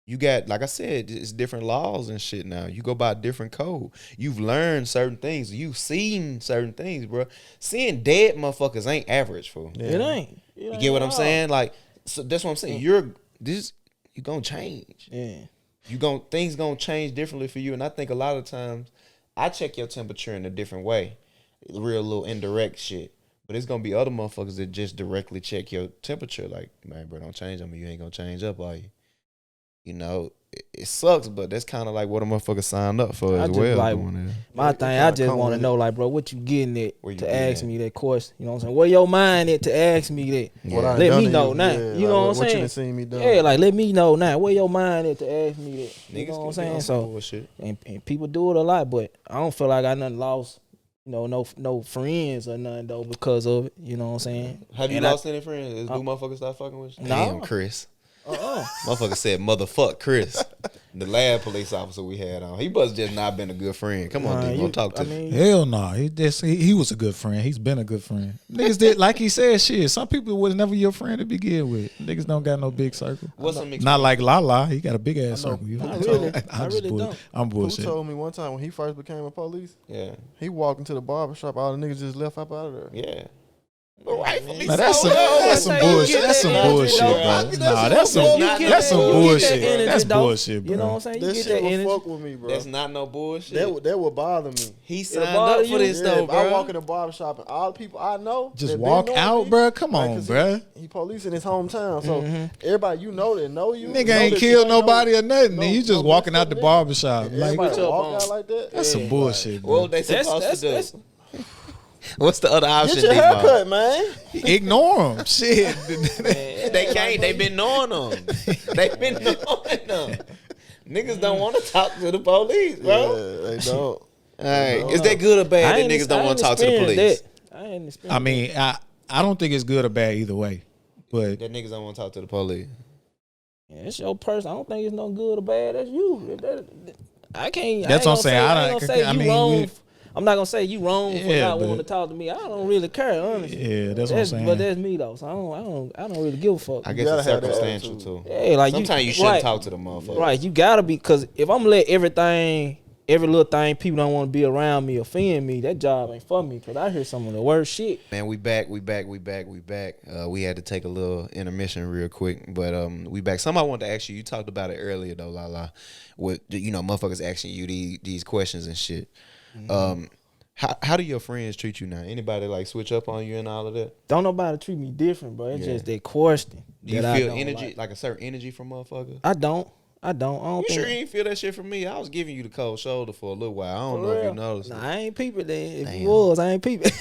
You got, like I said, it's different laws and shit now. You go by a different code. You've learned certain things. You've seen certain things, bro. Seeing dead motherfuckers ain't average, fool. It ain't. You get what I'm saying? Like, so that's what I'm saying. You're gonna change. Yeah. Things gonna change differently for you. And I think a lot of times I check your temperature in a different way. Real little indirect shit. But it's gonna be other motherfuckers that just directly check your temperature. Like, man, bro, don't change on me. You ain't gonna change up, are you? You know, it sucks, but that's kind of like what a motherfucker signed up for as well. Like, my thing, I just want to know, like, bro, what you getting at to ask me that question? You know what I'm saying? Where your mind at to ask me that? Yeah. Let me know now. Yeah, you know like, what I'm saying? What you done seen me done. Yeah, like, let me know now. Where your mind at to ask me that? You Niggas know what I'm can saying? be So, on bullshit. and people do it a lot, but I don't feel like I nothing lost. You know, no friends or nothing though because of it. You know what I'm saying? Have you And lost any friends? Is do motherfuckers start fucking with you? No. Damn, Chris. Motherfucker said motherfuck Chris. The last police officer we had on. He must just not been a good friend. Come on, dude. Don't talk to me. Hell no. He was a good friend. He's been a good friend. Niggas did, like he said, shit. Some people was never your friend to begin with. Niggas don't got no big circle. What's some Not like Lala. He got a big ass circle. You I know? really I'm just bull- don't. I'm Who bullshit. told me one time when he first became a police, Yeah. he walked into the barbershop, all the niggas just left up out of there. Yeah. But rightfully Now, that's so, some, though. that's some bullshit. That's some bullshit, bro. Nah, that's some bullshit. That's bullshit, bro. You know what I'm saying? You That get shit that would energy. fuck with me, bro. That's not no bullshit. That would bother me. He signed bother up for you? this Yeah, though, if I bro. walk in the barbershop and all the people I know Just that been walk knowing out, me, bro. Come like, on, 'cause bro. He police in his hometown, so everybody you know that know you. Nigga know ain't that killed you ain't nobody or nothing. no- You no just walking out the nigga. barbershop. Like, Everybody up walk on- out like that. that's some bullshit, What bro. they supposed to do? That's What's the other option, Get your D-Ball? haircut, man. Ignore him. Shit. They can't. They been knowing them. They been knowing them. Niggas don't want to talk to the police, bro. Yeah, they don't. All right. Is that good or bad that niggas don't want to talk to the police? I ain't experienced I mean, I don't think it's good or bad either way. But That niggas don't want to talk to the police. that. Yeah, it's your person. I don't think it's no good or bad. That's you. I can't. That's what I'm saying. I ain't gonna say I you mean, wrong. I'm not gonna say you wrong for Yeah, not but- wanting to talk to me. I don't really care, honestly. yeah, that's what I'm saying. But that's me though. So I don't really give a fuck. I guess gotta it's have that circumstantial attitude. too. Yeah, like Sometimes you shouldn't right, talk to the motherfucker. Right, you gotta be, because if I'm gonna let every little thing people don't want to be around me offend me, that job ain't for me. Cause I hear some of the worst shit. Man, we back. We had to take a little intermission real quick, but we back. Something I wanted to ask you. You talked about it earlier though, Lala. With motherfuckers asking you these questions and shit. How do your friends treat you now? Anybody like switch up on you and all of that? Don't nobody treat me different, bro. It's Yeah. just that question. Do you that I feel don't energy, like a certain energy from motherfuckers? I don't. I don't You think. sure you ain't feel that shit from me? I was giving you the cold shoulder for a little while. I don't know if you noticed. Nah, I ain't peeping then. If Damn. you was, I ain't peeping.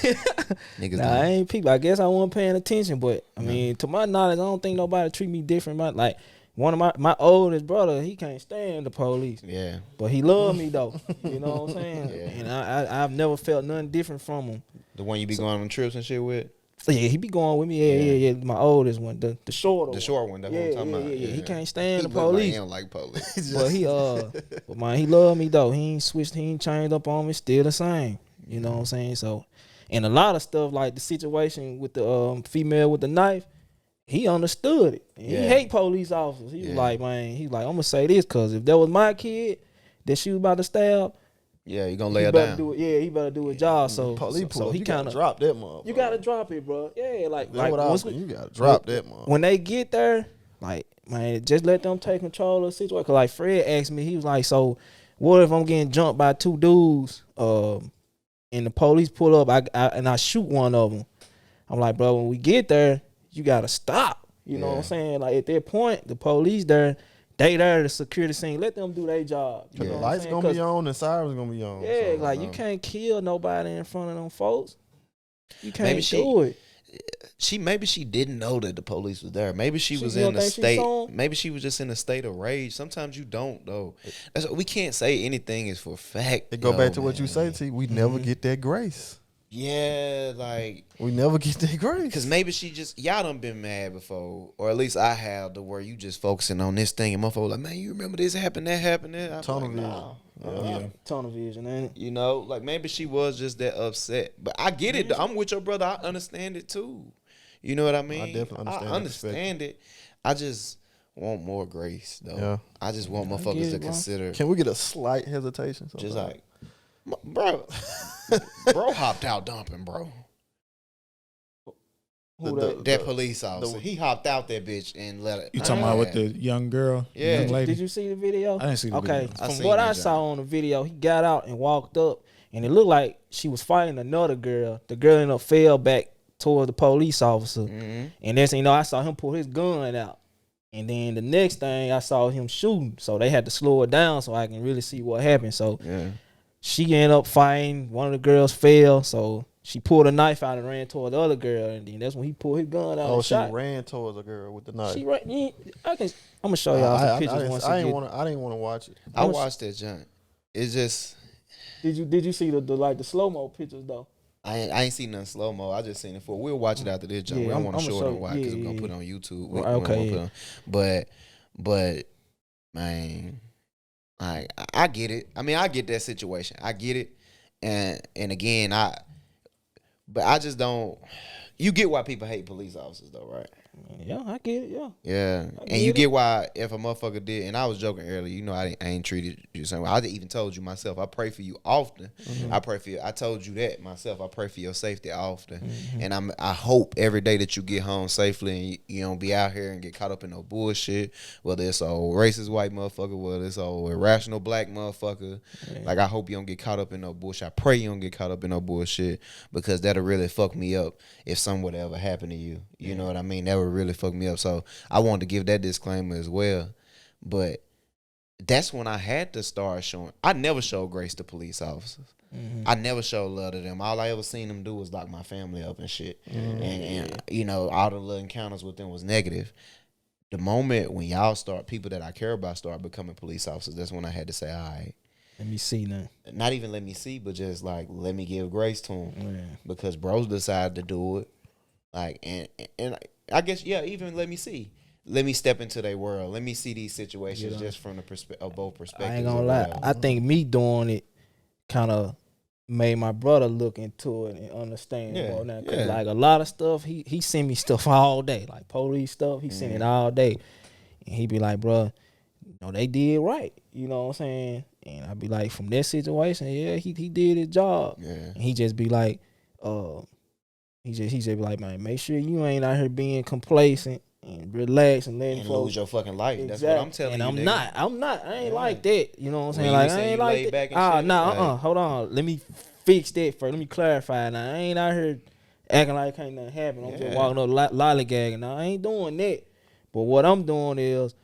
Niggas Nah, I ain't peeping. I guess I wasn't paying attention, but I mean, to my knowledge, I don't think nobody treat me different. Like one of my oldest brother, he can't stand the police, Yeah. but he love me though. You know what I'm saying? Yeah. And I've never felt nothing different from him. The one you be going on trips and shit with? So yeah, he be going with me. Yeah. My oldest one, the shorter, The short one, that's yeah, what I'm talking yeah, about. yeah. He can't stand He the look like police. he don't like police. But but man, he love me though. He ain't switched, he ain't changed up on me, still the same. You know what I'm saying? So, and a lot of stuff like the situation with the female with the knife, he understood it. And Yeah. He hate police officers. He was Yeah. like, man, he's like, I'm gonna say this because if that was my kid that she was about to stab, Yeah, you gonna lay he her better down. do it. Yeah, he better do his job. So, Police pull so up, he you gotta kind of drop that motherfucker. you gotta drop it, bro. Yeah, like That's what I once was we- you gotta drop that motherfucker. when they get there, like, man, just let them take control of the situation. Cause like Fred asked me, he was like, so what if I'm getting jumped by two dudes, and the police pull up, I shoot one of them? I'm like, bro, when we get there, you gotta stop. You know what I'm Yeah. saying? Like at that point, the police there, they there to secure the scene. Let them do their job. You Cause know the what I'm lights saying? gonna be 'Cause, on and sirens gonna be on. yeah, so, like you can't kill nobody in front of them folks. You can't Maybe do it. Maybe she didn't know that the police was there. Maybe she was you in don't a think she state. saw 'em? Maybe she was just in a state of rage. Sometimes you don't though. We can't say anything is for fact. It go yo, back to what you man. say, T. We never get that grace. Yeah, like We never get that grace. because maybe she just y'all done been mad before, or at least I have, to where you just focusing on this thing and motherfucker like, man, you remember this happened, that happened, that. I'm Tunnel like, vision. nah. Yeah. Tunnel vision, ain't it? You know, like maybe she was just that upset. But I get it. I'm with your brother. I understand it too. You know what I mean? definitely understand that understand it. I just want more grace, though. Yeah. I just want get motherfuckers it, to bro. consider. Can we get a slight hesitation? Just sometimes? like, bro, bro hopped out dumping, bro. Who The- that? That police officer, he hopped out that bitch and let it. You talking about with the young girl, Yeah. young lady? Did you see the video? I didn't see the Okay, video. I from seen what that I joint. saw on the video, he got out and walked up, and it looked like she was fighting another girl. The girl ended up fell back toward the police officer, Mm-hmm. and next thing you know, I saw him pull his gun out. And then the next thing, I saw him shooting. So they had to slow it down so I can really see what happened. So Yeah. she ended up fighting. One of the girls fell, so she pulled a knife out and ran toward the other girl. And then that's when he pulled his gun out Oh, and she shot. ran towards a girl with the knife. She ran. I'm gonna show y'all some pictures once I again. didn't want to watch it. I watched that junk. It's just, Did you see the slow mo pictures though? I ain't seen nothing slow mo. I just seen it for. We'll watch it after this jump. Yeah, We don't I'm- want to I'ma show it show on you. why because Yeah, we're gonna yeah, put it on YouTube. Right, We won't okay, put yeah. it on- but man, I get it. I mean, I get that situation. I get it, and again, but I just don't. You get why people hate police officers, though, right? Yeah, I get it. Yeah. Yeah, and get you it. get why if a motherfucker did, and I was joking earlier, you know, I ain't treated you the same way. I even told you myself, I pray for you often. I pray for you. I told you that myself. I pray for your safety often, and I hope every day that you get home safely and you don't be out here and get caught up in no bullshit. Whether it's old racist white motherfucker, whether it's old irrational black motherfucker. Like I hope you don't get caught up in no bullshit. I pray you don't get caught up in no bullshit because that'll really fuck me up if something would ever happen to you. You know what I mean? That would really fuck me up. So I wanted to give that disclaimer as well. But that's when I had to start showing. I never showed grace to police officers. I never showed love to them. All I ever seen them do was lock my family up and shit. And you know, all the little encounters with them was negative. The moment when y'all start, people that I care about start becoming police officers, that's when I had to say, all right, Let me see now. not even let me see, but just like let me give grace to them. Yeah. Because bros decided to do it. Like and I guess even let me see. Let me step into their world. Let me see these situations just from the perspective of both perspectives. I ain't gonna or lie. whatever. I think me doing it kind of made my brother look into it and understand Yeah, more now. 'Cause yeah. like a lot of stuff, he send me stuff all day, like police stuff. He send it all day, and he be like, "Bro, you know they did right." You know what I'm saying? And I be like, from that situation, yeah, he did his job. Yeah. And he just be like, he just be like, man, make sure you ain't out here being complacent and relax and letting And folks lose your fucking life. That's Exactly. what I'm telling and you. I'm not. I ain't Yeah. like that. You know what I'm When saying? you Like say I you ain't laid like back that. and shit, Nah, like- hold on. Let me fix that first. Let me clarify. Now I ain't out here acting like ain't nothing happen. I'm just Yeah. walking up lollygagging. Now I ain't doing that. But what I'm doing is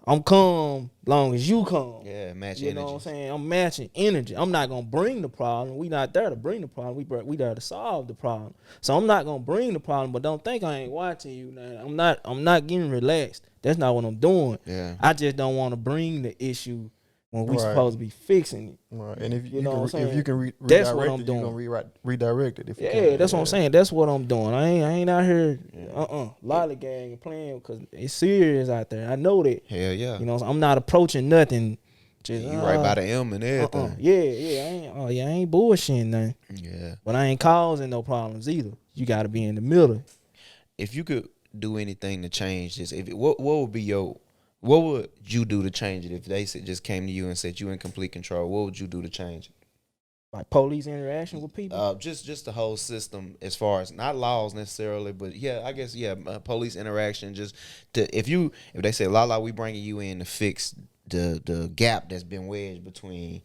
I'm calm long as you calm. Yeah, match You energy. know what I'm saying? I'm matching energy. I'm not gonna bring the problem. We not there to bring the problem. We there to solve the problem. So I'm not gonna bring the problem. But don't think I ain't watching you. Now I'm not getting relaxed. That's not what I'm doing. Yeah. I just don't want to bring the issue when we Right. supposed to be fixing it. Right. And if You you, know can, what I'm if you saying? can That's what redirect I'm it, doing. you're gonna redirect it. If you Yeah, can. that's what I'm saying. That's what I'm doing. I ain't out here lollygagging and playing because it's serious out there. I know that. Hell yeah. You know, so I'm not approaching nothing. Just You right by the M and everything. Yeah. I ain't bullshitting nothing. Yeah. But I ain't causing no problems either. You got to be in the middle. If you could do anything to change this, what would you do to change it if they just came to you and said you in complete control? What would you do to change it? Like police interaction with people. Just the whole system, as far as not laws necessarily, but I guess police interaction. Just if they say Lala, we bringing you in to fix the gap that's been wedged between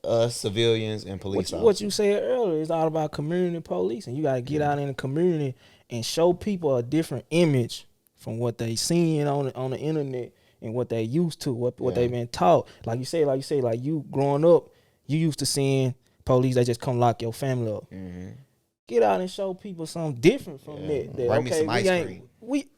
us civilians and police officers. What you said earlier is all about community policing. You got to get out in the community and show people a different image from what they seeing on the internet and what they used to, what they been taught. Like you say, like you growing up, you used to seeing police that just come lock your family up. Get out and show people something different from that. Bring me some ice cream.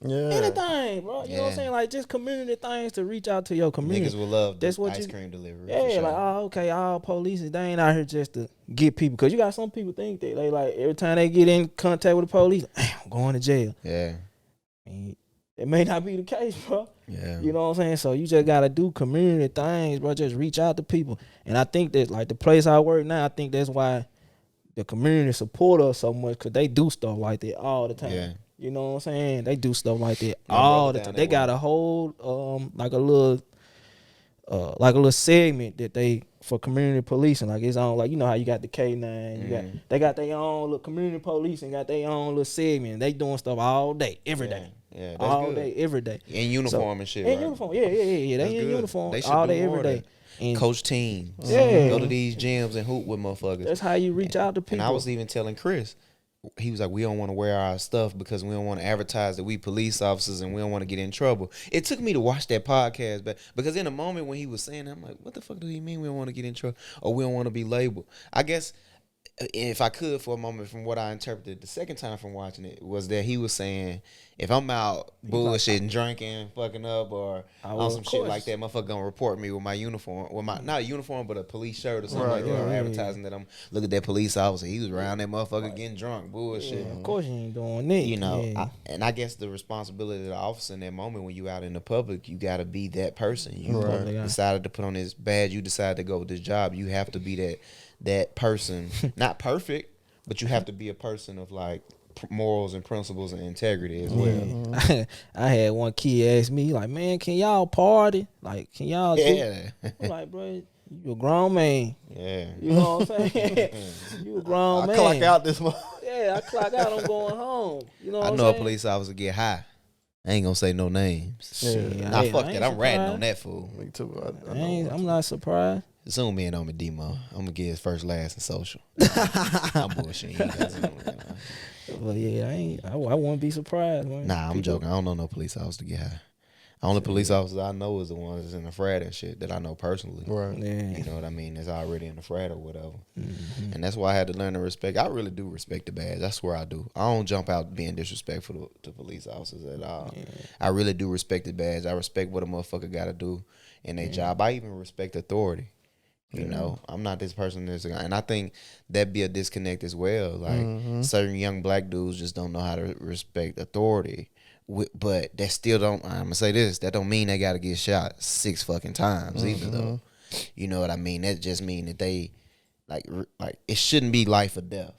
Anything, bro. You know what I'm saying? Like just community things to reach out to your community. Niggas will love That's what ice cream delivery. Yeah, for sure. like okay, all police they ain't out here just to get people. Cause you got some people think that they like every time they get in contact with the police, I'm going to jail. Yeah. And it may not be the case, bro. Yeah. You know what I'm saying? So you just gotta do community things, bro. Just reach out to people. And I think that like the place I work now, I think that's why the community support us so much, cause they do stuff like that all the time. Yeah. You know what I'm saying? They do stuff like that My all brother the down time. They that got way. a whole like a little segment that they for community policing. Like it's on, like you know how you got the K9, they got their own little community police and got their own little segment. They doing stuff all day, every day. Yeah, that's all good. day, every day. In uniform and shit. In right? uniform, yeah. That's They in good. uniform They should all do day, more every of day. And Coach teams. Yeah. Go to these gyms and hoop with motherfuckers. that's how you reach out to people. And I was even telling Chris, he was like, we don't want to wear our stuff because we don't want to advertise that we police officers and we don't want to get in trouble. It took me to watch that podcast, but because in a moment when he was saying that, I'm like, what the fuck do he mean we don't want to get in trouble or we don't want to be labeled? I guess if I could for a moment, from what I interpreted the second time from watching it, was that he was saying, if I'm out bullshitting, drinking, fucking up, or on some shit like that, motherfucker gonna report me with my uniform, with my not a uniform but a police shirt or something like that, or advertising that I'm look at that police officer, he was around that motherfucker getting drunk, bullshit. Of course you ain't doing that. You know, Yeah. I guess the responsibility of the officer in that moment when you out in the public, you got to be that person. You decided to put on this badge, you decided to go with this job, you have to be that person. Not perfect, but you have to be a person of like morals and principles and integrity as well. I had one kid ask me, like, man, can y'all party? Like, can y'all Yeah. I'm like, bro, you a grown man. Yeah. You know what I'm saying? You a grown I man. clock out this month. Yeah, I clock out, I'm going home. You know what I I'm know a saying? police officer get high. I ain't gonna say no names. Shit, Nah, hey, fuck I that. ain't I'm ratting on surprised. that fool. Me too. I'm not surprised. Zoom in on me, Demo. I'm gonna get his first, last, and social. I'm bullshitting. You guys zoom in, But yeah, I wouldn't be surprised, man. Nah, I'm joking. I don't know no police officer to get high. Only police officers I know is the ones that's in the frat and shit that I know personally. Right. Yeah. You know what I mean? That's already in the frat or whatever. And that's why I had to learn to respect. I really do respect the badge. I swear I do. I don't jump out being disrespectful to police officers at all. I really do respect the badge. I respect what a motherfucker got to do in their job. I even respect authority. You know, I'm not this person that's, and I think that'd be a disconnect as well. Like certain young black dudes just don't know how to respect authority. But that still don't, I'm gonna say this, that don't mean they gotta get shot 6 fucking times either though. You know what I mean? That just mean that they like it shouldn't be life or death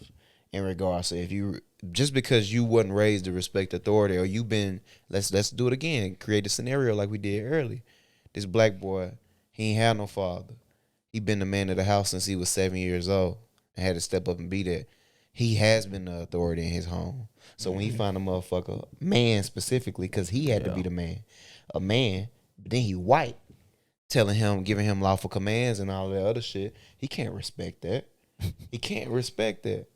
in regards to if you just because you wasn't raised to respect authority or you been let's do it again, create a scenario like we did earlier. This black boy, he ain't had no father. He been the man of the house since he was 7 years old and had to step up and be that. He has been the authority in his home. So when he find a motherfucker, man specifically, because he had to be the man, a man, but then he white, telling him, giving him lawful commands and all that other shit, he can't respect that. He can't respect that.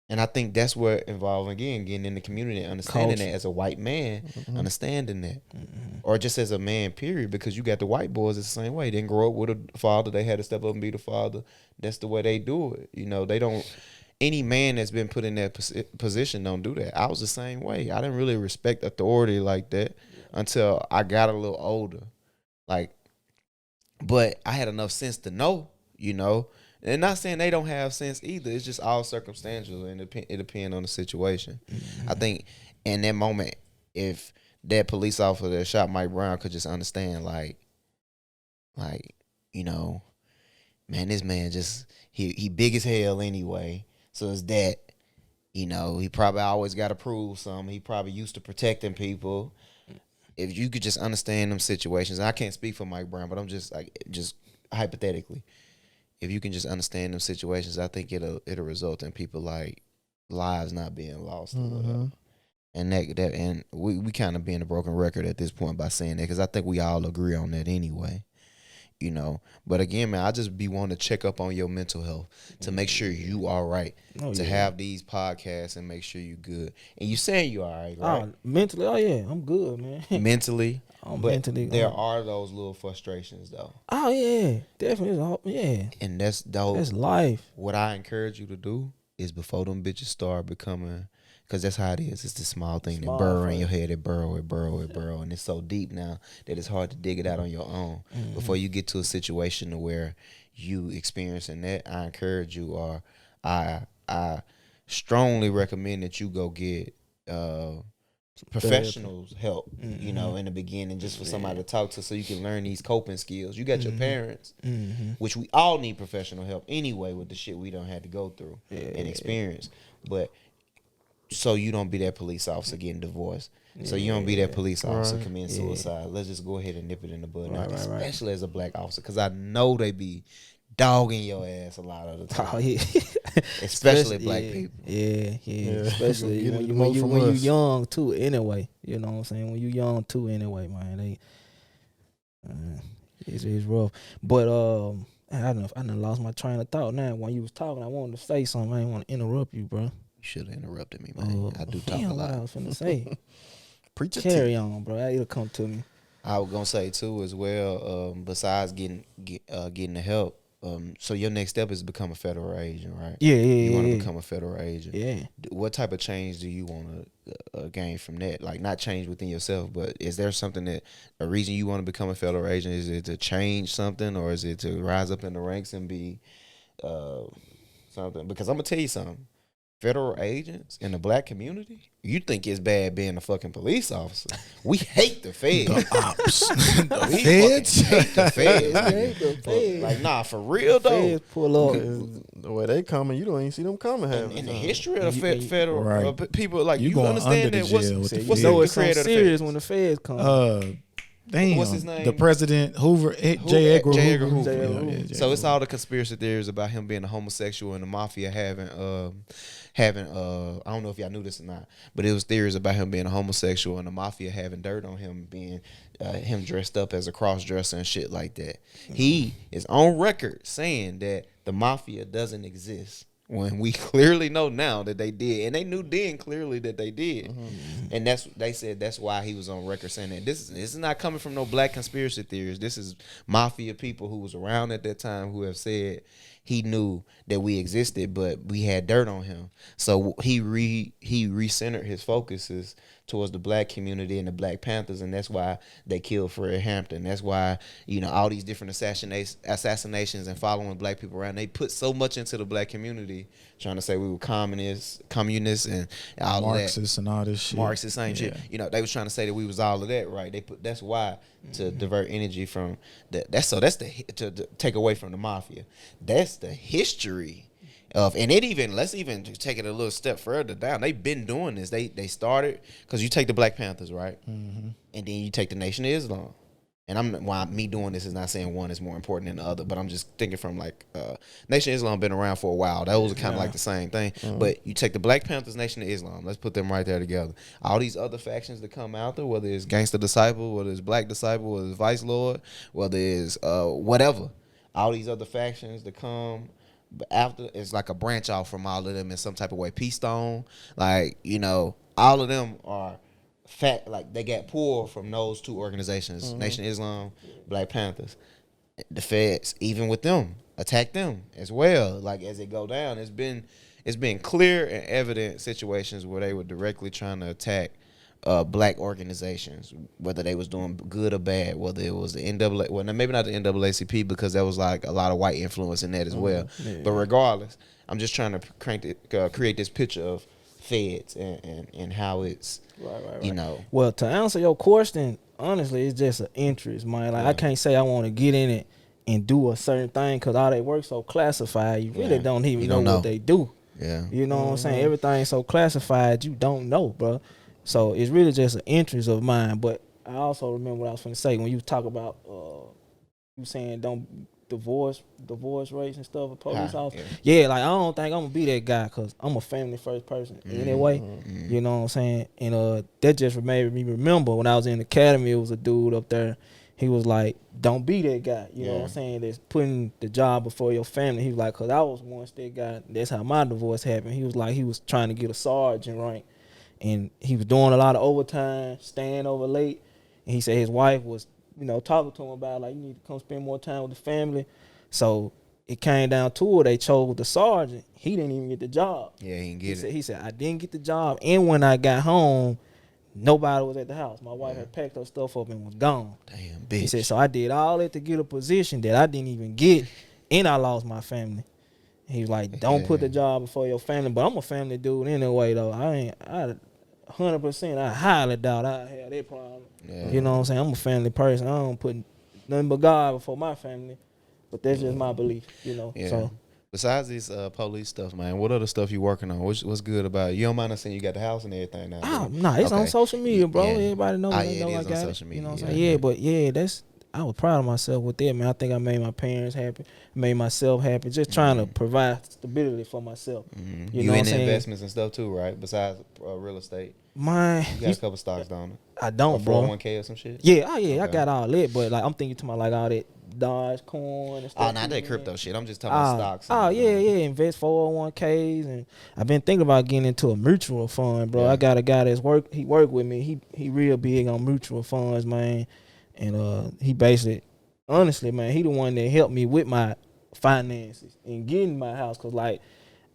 And I think that's where involving, again, getting in the community and understanding that as a white man, understanding that. Or just as a man, period, because you got the white boys the same way. They didn't grow up with a father. They had to step up and be the father. That's the way they do it. You know, they don't, any man that's been put in that position don't do that. I was the same way. I didn't really respect authority like that until I got a little older. Like, but I had enough sense to know, you know. And not saying they don't have sense either. It's just all circumstantial and it depends on the situation. I think in that moment, if that police officer that shot Mike Brown could just understand, like, you know, man, this man just he big as hell anyway. So it's that, you know, he probably always got to prove something. He probably used to protecting people. If you could just understand them situations, and I can't speak for Mike Brown, but I'm just like just hypothetically. If you can just understand them situations, I think it'll result in people like lives not being lost or whatever. And and we kind of being a broken record at this point by saying that because I think we all agree on that anyway. You know, but again, man, I just be wanting to check up on your mental health to make sure you all right. Have these podcasts and make sure you good. And you saying you all right, right? Mentally, oh yeah, I'm good, man. Mentally, I'm But mentally. there are those little frustrations though, Oh yeah, definitely. Yeah, and that's dope. that's life. What I encourage you to do is before them bitches start becoming, because that's how it is. It's the small thing Small that burrow in first. your head. It burrow, and it's so deep now that it's hard to dig it out on your own. Before you get to a situation where you experiencing that, I encourage you, or I strongly recommend that you go get professionals help. You know, in the beginning, just for somebody to talk to, so you can learn these coping skills. You got your parents, which we all need professional help anyway with the shit we don't have to go through and experience, but. So you don't be that police officer getting divorced. So you don't be that police officer committing suicide. Let's just go ahead and nip it in the bud, now, especially as a black officer, because I know they be dogging your ass a lot of the time. Oh yeah, especially black people. Yeah. Especially when you young too. Anyway, you know what I'm saying. When you young too. Anyway, man, it's rough. But I done lost my train of thought now. When you was talking, I wanted to say something. I didn't want to interrupt you, bro. Should have interrupted me, man. I do talk a lot. What I was finna say. Preach it. Carry on, bro. It'll come to me. I was gonna say too as well. Besides getting the help, so your next step is to become a federal agent, right? Yeah. You want to become a federal agent. Yeah. What type of change do you want to gain from that? Like, not change within yourself, but is there something that a reason you want to become a federal agent? Is it to change something, or is it to rise up in the ranks and be something? Because I'm gonna tell you something. Federal agents in the black community, you think it's bad being a fucking police officer. We hate the feds. The ops. We feds? fucking hate the feds. Hate the feds. Like, nah, for real though. Feds pull up. The way they coming, you don't even see them coming. In the history of the federal Right. people, like, You you going understand under that the what's jail with the what's feds. know the it's so creator of the serious feds? when the feds come. Damn. What's his name? The president Hoover, J. Edgar J. Edgar Hoover. Hoover. Yeah, J. So it's Hoover. all the conspiracy theories about him being a homosexual and the mafia having I don't know if y'all knew this or not, but it was theories about him being a homosexual and the mafia having dirt on him being him dressed up as a cross dresser and shit like that. He is on record saying that the mafia doesn't exist, when we clearly know now that they did, and they knew then clearly that they did. And they said that's why he was on record saying that. This is not coming from no black conspiracy theories. This is mafia people who was around at that time who have said he knew that we existed, but we had dirt on him. So he recentered his focuses towards the black community and the Black Panthers, and that's why they killed Fred Hampton. That's why, all these different assassinations and following black people around, they put so much into the black community, trying to say we were communists and all Marxists of that. and all this shit. Marxists ain't shit. They was trying to say that we was all of that, right? That's why, to divert energy from that. To take away from the mafia. That's the history of, and let's even take it a little step further down. They've been doing this. They started, because you take the Black Panthers, right? And then you take the Nation of Islam. And me doing this is not saying one is more important than the other, but I'm just thinking from like Nation of Islam been around for a while. Those are kind of like the same thing. But you take the Black Panthers, Nation of Islam. Let's put them right there together. All these other factions that come out there, whether it's Gangster Disciple, whether it's Black Disciple, whether it's Vice Lord, whether it's whatever. All these other factions that come after, it's like a branch off from all of them in some type of way. Peace Stone, like, all of them are like they got pulled from those two organizations, Nation of Islam, Black Panthers. The feds, even with them, attack them as well. Like, as it go down, it's been clear and evident situations where they were directly trying to attack black organizations, whether they was doing good or bad, whether it was the NAA, well, maybe not the NAACP, because there was like a lot of white influence in that as well. Yeah. But regardless, I'm just trying to create this picture of feds and how it's, right. Well, to answer your question, honestly, it's just an interest, man. Like, I can't say I want to get in it and do a certain thing, because all they work so classified. You really don't even know what they do. Yeah. You know what I'm saying? Everything's so classified, you don't know, bro. So it's really just an interest of mine. But I also remember what I was going to say when you talk about you saying don't divorce rates and stuff with police officers. Yeah, like, I don't think I'm going to be that guy, because I'm a family first person anyway. You know what I'm saying? And that just made me remember when I was in the academy, it was a dude up there. He was like, don't be that guy. You know what I'm saying? That's putting the job before your family. He was like, because I was once that guy. That's how my divorce happened. He was like, he was trying to get a sergeant rank. And he was doing a lot of overtime, staying over late. And he said his wife was, talking to him about like, you need to come spend more time with the family. So it came down to it. They chose the sergeant. He didn't even get the job. Yeah, he didn't get it. He said, I didn't get the job. And when I got home, nobody was at the house. My wife had packed her stuff up and was gone. Damn, bitch. He said, so I did all that to get a position that I didn't even get, and I lost my family. He was like, don't put the job before your family. But I'm a family dude anyway, though. I 100%, I highly doubt I have that problem. Yeah. You know what I'm saying? I'm a family person. I don't put nothing but God before my family. But that's just my belief, Yeah. So Besides this police stuff, man, what other stuff you working on? What's good about it? You don't mind us saying you got the house and everything now? Oh, nah, it's on social media, bro. Yeah. Everybody know me. Yeah, They know it I is on got social it. media. You know what I'm Yeah. saying? Yeah, but yeah, I was proud of myself with that, man. I think I made my parents happy, made myself happy, just trying to provide stability for myself. Mm-hmm. You You know what in I'm the saying? investments and stuff too, right? Besides real estate, you got a couple stocks down there. I A don't, bro. 401k or some shit. Yeah, I Okay. got all that, but like I'm thinking to my like all that Dodge coin and stuff. Oh, not that crypto shit. I'm just talking about stocks. Oh and, yeah, invest 401ks, and I've been thinking about getting into a mutual fund, bro. Yeah. I got a guy that's work with me. He real big on mutual funds, man, and he basically, honestly, man, he the one that helped me with my finances and getting my house, cause like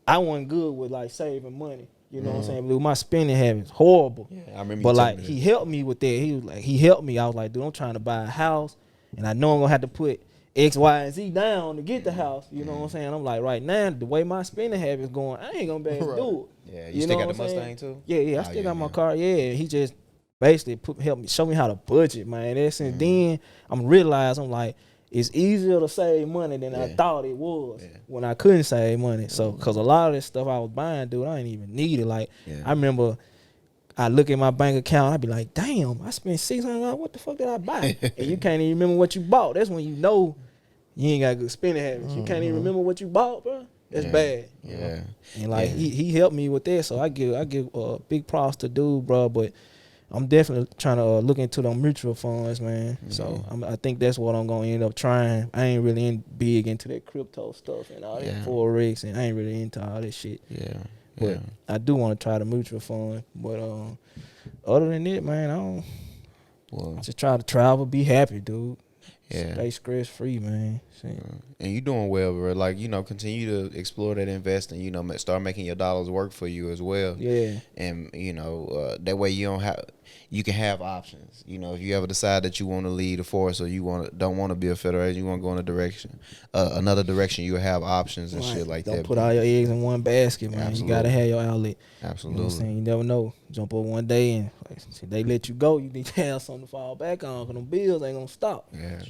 I wasn't good with like saving money. You know what I'm saying? But my spending habits horrible. Yeah, I remember. But you like telling me he helped me with that. He helped me. I was like, dude, I'm trying to buy a house, and I know I'm gonna have to put X, Y, and Z down to get the house. You know what I'm saying? I'm like, right now, the way my spending habits going, I ain't gonna be able to do it. Yeah, you You still know got the what I'm Mustang saying? too? Yeah, I Oh, still got my yeah. car. Yeah, he just basically helped me, show me how to budget, man. And since then, I'm like, it's easier to save money than I Yeah. thought it was Yeah. when I couldn't save money. So, cause a lot of this stuff I was buying, dude, I didn't even need it. Like, Yeah. I remember I look at my bank account, I'd be like, damn, I spent $600. What the fuck did I buy? And you can't even remember what you bought. That's when you know you ain't got good spending habits. You can't even remember what you bought, bro. That's Yeah. bad. Yeah. And like Yeah. he helped me with that, so I give big props to dude, bro. But I'm definitely trying to look into them mutual funds, man. So I think that's what I'm gonna end up trying. I ain't really big into that crypto stuff and all Yeah. that forex, and I ain't really into all that shit. Yeah. But Yeah. I do want to try the mutual fund. But other than that, man, I don't. Well, Just try to travel, be happy, dude. yeah. Stay stress free, man. Shit. And you doing well, bro. Like, continue to explore that investing, start making your dollars work for you as well. Yeah. And, that way you can have options. If you ever decide that you want to lead the force or you don't want to be a federal agent, you want to go in another direction, you have options and Right. shit like Don't that. put all your eggs in one basket, man. Absolutely. You gotta have your outlet. You know Absolutely. what I'm saying? You never know. Jump up one day and they let you go. You need to have something to fall back on, because them bills ain't gonna stop. Yeah.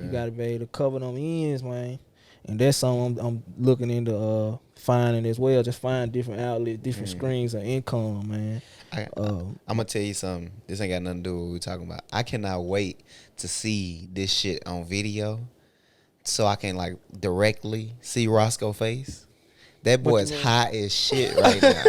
You gotta be able to cover them ends, man. And that's something I'm looking into finding as well. Just find different outlets, different streams of income, man. I'm gonna tell you something. This ain't got nothing to do with what we're talking about. I cannot wait to see this shit on video, so I can like directly see Roscoe's face. That boy is high as shit right now.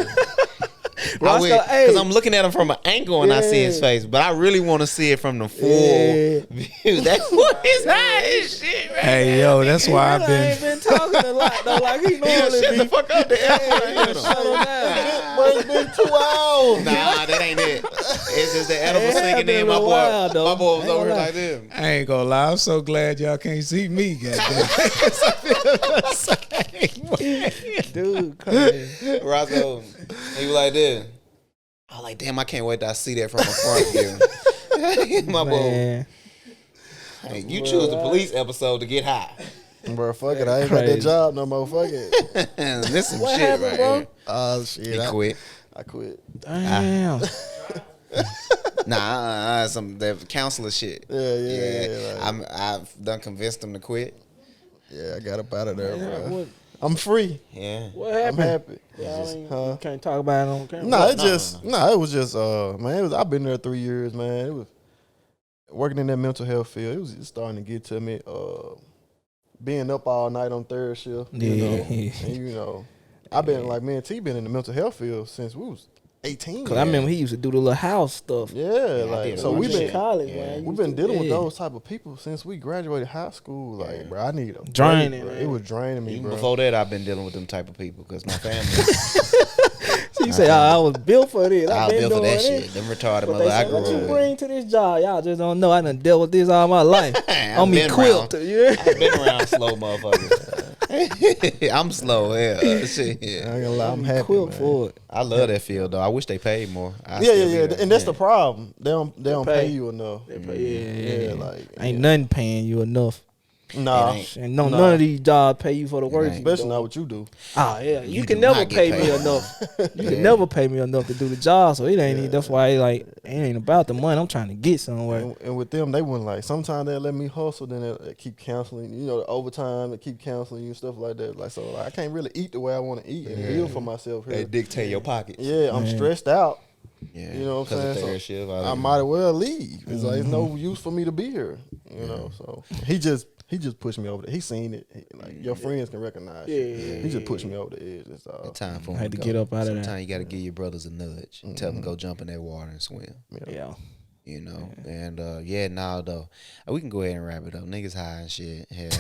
Roscoe, hey. Because I'm looking at him from an angle and I see his Yeah. face, but I really want to see it from the full Yeah. view. That boy is high as shit right Hey, yo, that's why I've I been. ain't been talking a lot though. Like he now. normally Shut be. the fuck up there. Shut him down. But it's been 2 hours. Nah, that ain't it. It's just the edible It sinking happened in. in My a boy, while, though. my boy was Ain't over here gonna like this. I ain't gonna lie. I'm so glad y'all can't see me. Goddamn. Dude, crazy. Roscoe, he was like this. I was like, damn, I can't wait to see that from a front view. My boy, Man. hey, you choose the police episode to get high. Bro, fuck it. I ain't got that Crazy. job no more. Fuck it. This some What shit happened, right bro? here. Oh, shit. He quit. I quit. Damn. Nah, some that counselor shit. Yeah. Like, I've done convinced him to quit. yeah, I got up out of there, bro. What, I'm free. Yeah. what I'm happened? happy. Y'all ain't- Huh? you can't talk about it on camera. No, it was just man, I've been there 3 years, man. It was working in that mental health field. It was just starting to get to me. Being up all night on third shift. You Yeah. know, and I've been like me and T been in the mental health field since we was 18. Cause I remember he used to do the little house stuff. Yeah, I like did a so bunch we've of been shit. college, Yeah. man. we've been dealing with those type of people since we graduated high school. Like, Yeah. bro, I need a Draining, break, bro. man. It was draining me, Even bro. before that, I've been dealing with them type of people because my family. You say, I was built for this. I I've was been built for doing that this. shit. Them retarded But they mother I say, grew what you up bring to this job? Y'all just don't know. I done dealt with this all my life. I've I'm been equipped. around. Yeah. I've been around slow motherfuckers. I'm slow. Yeah, shit. I ain't gonna lie, I'm happy, Equipped man. for it. I love that field though. I wish they paid more. I'd Yeah, still be yeah, there. and that's the Yeah. problem. They don't pay. pay you enough. Yeah. Like Ain't nothing paying you enough. nah, It ain't. And Nah. none of these jobs pay you for the work. ain't. you especially doing. not what you do. Ah, yeah. You You can do never not get pay me paid. enough. You Yeah. can never pay me enough to do the job. So it ain't even, that's why it ain't about the money. I'm trying to get somewhere. And with them, they wouldn't like. Sometimes they let me hustle, then they keep canceling. You know, the overtime, they keep canceling you and stuff like that. Like so, like, I can't really eat the way I want to eat and build for myself here. They dictate your pockets. Yeah, I'm Man. stressed out. Yeah. You know what I'm 'Cause of saying? third shift, I might as well leave. It's like it's no use for me to be here. You know, so he just pushed me over there. He seen it. Like your friends can recognize. Yeah. He just pushed me over the edge. That's all. It's time for I them had to go. get up out of there. Sometimes you got to give your brothers a nudge and tell them go jump in that water and swim. Yeah. You know, and now though, we can go ahead and wrap it up. Niggas high and shit. Hell,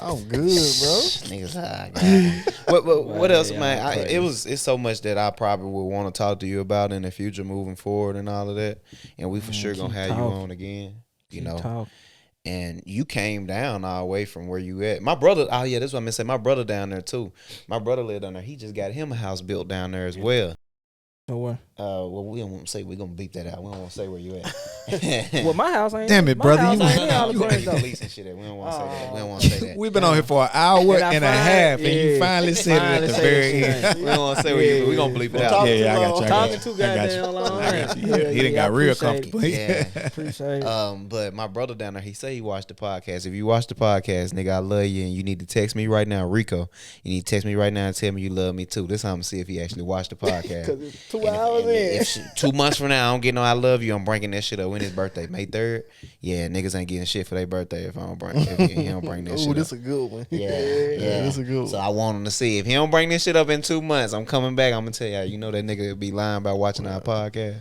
I'm good, bro. niggas high. God. What else, yeah, man? I'm It's so much that I probably would want to talk to you about in the future, moving forward, and all of that. And we for sure gonna keep have you talking. on again. You Keep know, talking. and you came down all the way from where you at. My brother, oh yeah, that's what I'm gonna say. My brother down there too. My brother lived down there. He just got him a house built down there as well. So where? Well, we don't want to say, we're gonna beep that out. We don't want to say where you at. Well, my house ain't. Damn it, my brother, house you- ain't all the you- friends, though. police and shit. We don't want to say that. We don't want to say that. We've been on here for an hour And I and a finally- half, and you yeah. finally said it at Finally the said very it. end. We don't want to say where you, but we gonna bleep it out. Talking Yeah, too I got long. you. I got Talking you. too I got goddamn you. long. I got you. Yeah, He done I got real appreciate it. comfortable. Yeah. Appreciate it. But my brother down there, he say he watched the podcast. If you watch the podcast, nigga, I love you, and you need to text me right now, Rico. You need to text me right now and tell me you love me too. This how I'm gonna see if he actually watched the podcast. 'Cause it's 2 And hours in. if 2 months from now I don't get no I love you, I'm bringing that shit up when his birthday, May 3rd. Yeah, niggas ain't getting shit for their birthday if I don't bring if he don't bring that Ooh, shit this up. a good one. Yeah, this a good one. So I want him to see if he don't bring this shit up in 2 months, I'm coming back. I'm gonna tell y'all, you know that nigga be lying about watching our podcast.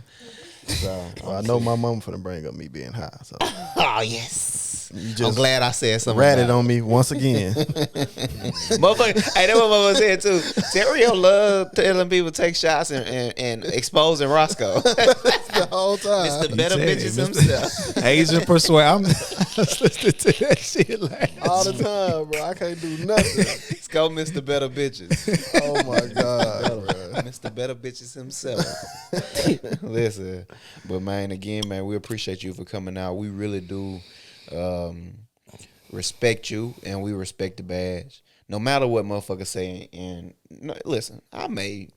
So Well, I know my mom finna bring up me being high. So oh yes. you I'm just glad I said something. ratted about it. on me once again. Motherfucker, hey, that what motherfucker said too. Terrio love telling people take shots and exposing Roscoe. the whole time. Mr. Better said it, Bitches Mr. himself. Asian persuade. I'm listening to that shit like All the time, bro. I can't do nothing. Let's go, Mr. Better Bitches. Oh my god, bro. Mr. Better Bitches himself. Listen, but man, again, man, we appreciate you for coming out. We really do respect you, and we respect the badge. No matter what motherfuckers say, and listen, I may,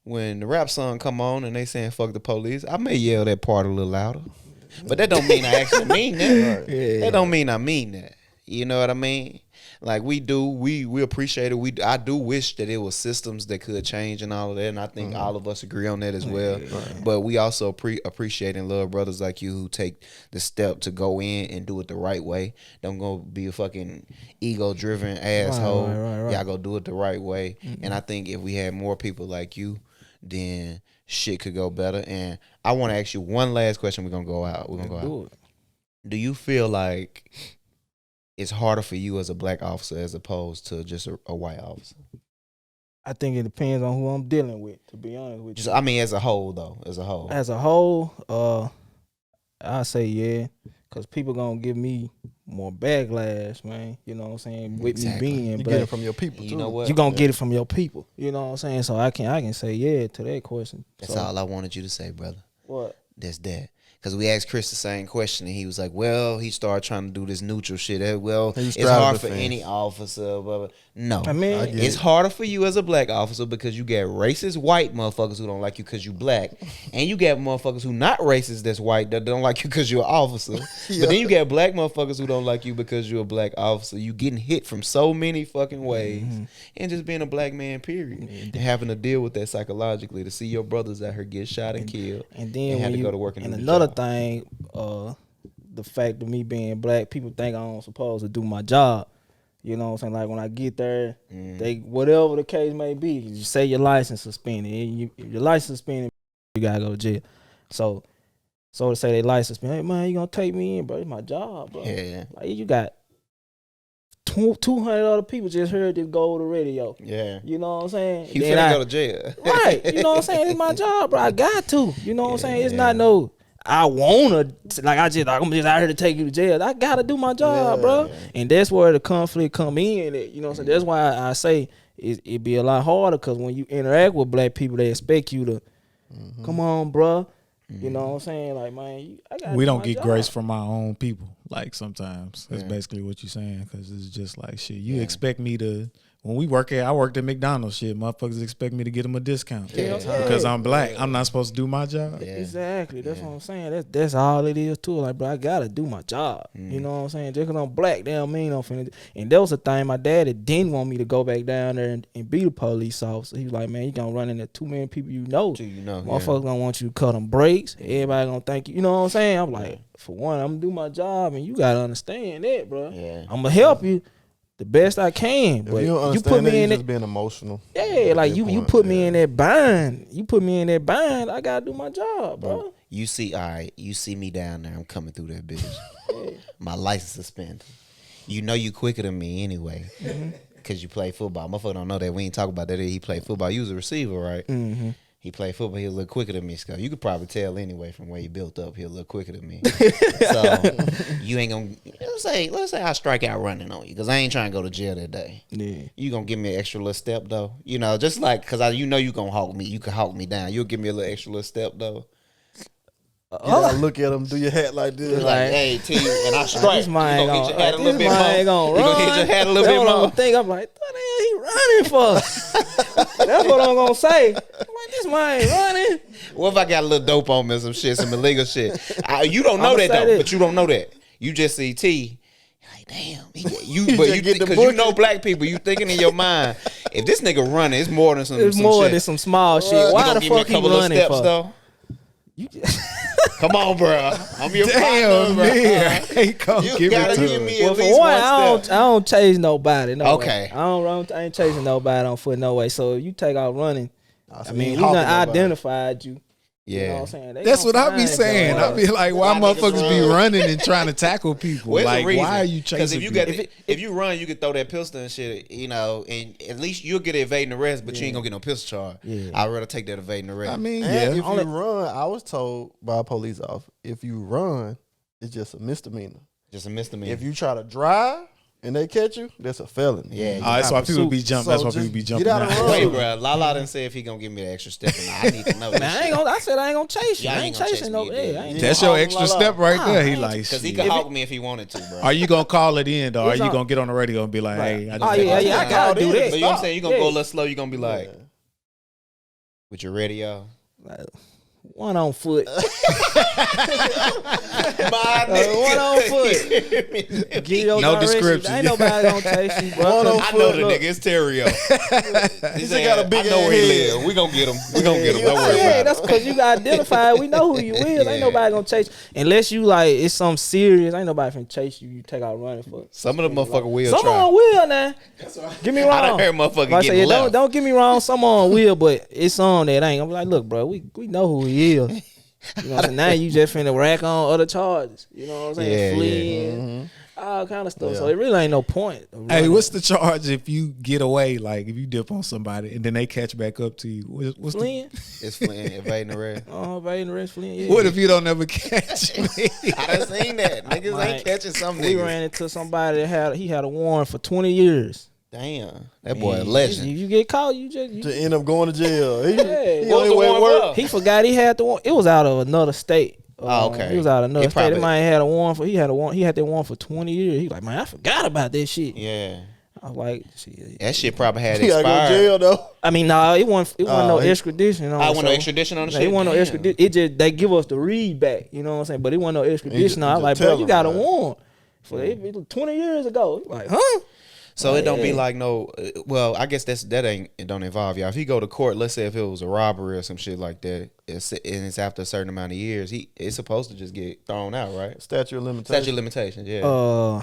when the rap song come on and they saying fuck the police, I may yell that part a little louder. But that don't mean I actually mean that. That don't mean I mean that. You know what I mean? Like we appreciate it. I do wish that it was systems that could change and all of that, and I think all of us agree on that as well. But we also appreciate and love brothers like you who take the step to go in and do it the right way. Don't go be a fucking ego-driven asshole. right. Y'all go do it the right way. And I think if we had more people like you, then shit could go better. And I want to ask you one last question. We're gonna go out. Do it. Do you feel like it's harder for you as a black officer as opposed to just a white officer? I think it depends on who I'm dealing with, to be honest with Just, you. I mean, as a whole, though, as a whole. As a whole, I say yeah, because people gonna give me more backlash, man. You know what I'm saying? With Exactly. me being You get black, it from your people too. You know what? you gonna get it from your people. You know what I'm saying? So I can say yeah to that question. That's So, all I wanted you to say, brother. What? That's that. Because we asked Chris the same question, and he was like, well, he started trying to do this neutral shit. Well, He it's straddled hard the for fence. any officer. Blah, blah. No. I mean, I get It's it. harder for you as a black officer because you get racist white motherfuckers who don't like you because you black, and you get motherfuckers who not racist that's white that don't like you because you're an officer. Yeah. But then you get black motherfuckers who don't like you because you're a black officer. You getting hit from so many fucking ways, and just being a black man, period, and having to deal with that psychologically to see your brothers out here get shot and killed, and then and had when to you, go to work and and do the another job. thing, the fact of me being black, people think I'm supposed to do my job. You know what I'm saying? Like when I get there, they whatever the case may be, you say your license suspended. If your license suspended, you gotta go to jail. So to say they license suspended, hey man, you gonna take me in, bro? It's my job, bro. Yeah. Like you got 200 other people just heard this go over the radio. Yeah. You know what I'm saying? You Then finna go to jail. right. You know what I'm saying? It's my job, bro. I got to. You know what I'm saying? It's not no. I wanna I'm just out here to take you to jail. I gotta do my job, bro. And that's where the conflict come in. You know what I'm saying? That's why I say it be a lot harder because when you interact with black people, they expect you to come on, bro. You know what I'm saying? Like, man, we don't get grace from our own people. Like sometimes that's basically what you're saying because it's just like shit. You expect me to. When I worked at McDonald's, shit, motherfuckers expect me to get them a discount because I'm black. I'm not supposed to do my job. Yeah. Exactly. That's what I'm saying. That's all it is too. Like, bro, I gotta do my job. You know what I'm saying? Just because I'm black, they don't mean I'm finna. And that was the thing. My daddy didn't want me to go back down there and be the police officer. He was like, man, you gonna run into too many people you know. Motherfuckers gonna want you to cut them brakes. Everybody gonna thank you. You know what I'm saying? I'm like, for one, I'm gonna do my job, and you gotta understand that, bro. Yeah. I'm gonna help you the best I can, but you put me in just being emotional. Yeah, like you put me in that bind. You put me in that bind. I gotta do my job, bro. You see me down there. I'm coming through that bitch. My license suspended. You know you quicker than me anyway, because you play football. Motherfucker don't know that. We ain't talk about that. He played football. You was a receiver, right? Mm-hmm. He played football. He was a little quicker than me, Scott. You could probably tell anyway from where he built up. He was a little quicker than me. So you ain't gonna let's say I strike out running on you because I ain't trying to go to jail that day. Yeah. You gonna give me an extra little step though? You know, just like because you know you gonna hawk me. You can hawk me down. You'll give me a little extra little step though. You gotta look at him, do your hat like this. Like, hey, T, and I strike. This man you gonna hit your hat a little bit more. You gonna hit your hat a little bit more. I'm like, what the hell he running for? That's what I'm gonna say. I'm like, this man ain't running. What if I got a little dope on me or some shit, some illegal shit? You don't know that though, but you don't know that. You just see T. Like, damn, because you know black people, you thinking in your mind, if this nigga running, it's more than some. It's some more shit. than some small shit. Why the fuck he running steps, for? Though? Come on, bro. I'm your Damn, partner, man. Hey, come you give gotta it to give him. me Well, at for least one, one I step. don't chase nobody. No Okay. way. I ain't chasing nobody on foot. No way. So if you take out running, I mean, we hawking done nobody. identified you. Yeah. You know what I'm saying? They That's gonna what I be find saying. your I be ass. like, why Why niggas motherfuckers be run? running and trying to tackle people? Where's Like, the reason? why are you Because chasing if you people? got if you run, you can throw that pistol and shit, you know, and at least you'll get evading arrest, but you ain't gonna get no pistol charge. Yeah. I'd rather take that evading arrest. I mean, And yeah. if you run, I was told by a police officer, if you run, it's just a misdemeanor. Just a misdemeanor. If you try to drive and they catch you, that's a felony. Yeah. Oh, that's why people be jumping. That's why So people be just jumping get out out. of the road. Wait, bro. Lala didn't say if he gonna give me the extra step. And I need to know. Man, I said I ain't gonna chase you. Yeah, I ain't chasing no. me, Yeah, I ain't That's Yeah. your extra step right there. He like, because he shit. could hawk me if he wanted to, bro. Are you gonna call it in, though? Are It's you on- gonna get on the radio and be like, hey, I just Oh yeah, I gotta do But that. you know what I'm saying? You gonna go a little slow. You gonna be like Yeah. with your radio. Like, one on foot. My One on foot. Get your No directions. description. Ain't nobody gonna chase you, bro. One on I know the Look. nigga. It's Terrio. He just got a big I know where he head. live. We gonna get him. We gonna get him. Don't Oh, worry yeah, about it. that's because you got identified. We know who you is. Yeah. Ain't nobody gonna chase you. Unless you like it's something serious. Ain't nobody finna chase you. You take out running for. Some of the motherfucker will Someone try. will now. Get me wrong. I done heard motherfucker Like I getting said, left. don't get me wrong. Someone will, but it's on that ain't. I'm like, look, bro, we know who he is. You know what I'm saying? Now you just finna rack on other charges. You know what I'm saying? Yeah, Fleeing, all kind of stuff. So it really ain't no point. of Hey, running. what's the charge if you get away? Like if you dip on somebody and then they catch back up to you? What's the, fleeing? It's fleeing, evading arrest. Oh, evading the rest, fleeing. Yeah. what if you don't ever catch me? I done seen that. Niggas Right. ain't catching some We niggas. ran into somebody that had a warrant for 20 years. Damn, that boy a Man, legend. If you get caught, you To end up going to jail. He Yeah. only What was the way warrant work. for? he forgot he had the warrant. It was out of another state. Oh, okay. He was out of another It state. probably- That man had a warrant for. He had that warrant for 20 years. He was like, man, I forgot about that shit. Yeah, I was like, shit. that shit probably had He gotta go to expired. jail though. I mean, nah, it wasn't no he- extradition. I want no extradition on the shit. It wasn't no Damn. extradition. It just they give us the read back. You know what I'm saying? But it wasn't no extradition. I was just like, tell bro, you him, got a man. warrant for it 20 years ago. Like, huh? So it don't be Yeah. like no. Well, I guess it don't involve y'all. If he go to court, let's say if it was a robbery or some shit like that, it's after a certain amount of years, it's supposed to just get thrown out, right? Statute of limitations. Statute of limitations, yeah.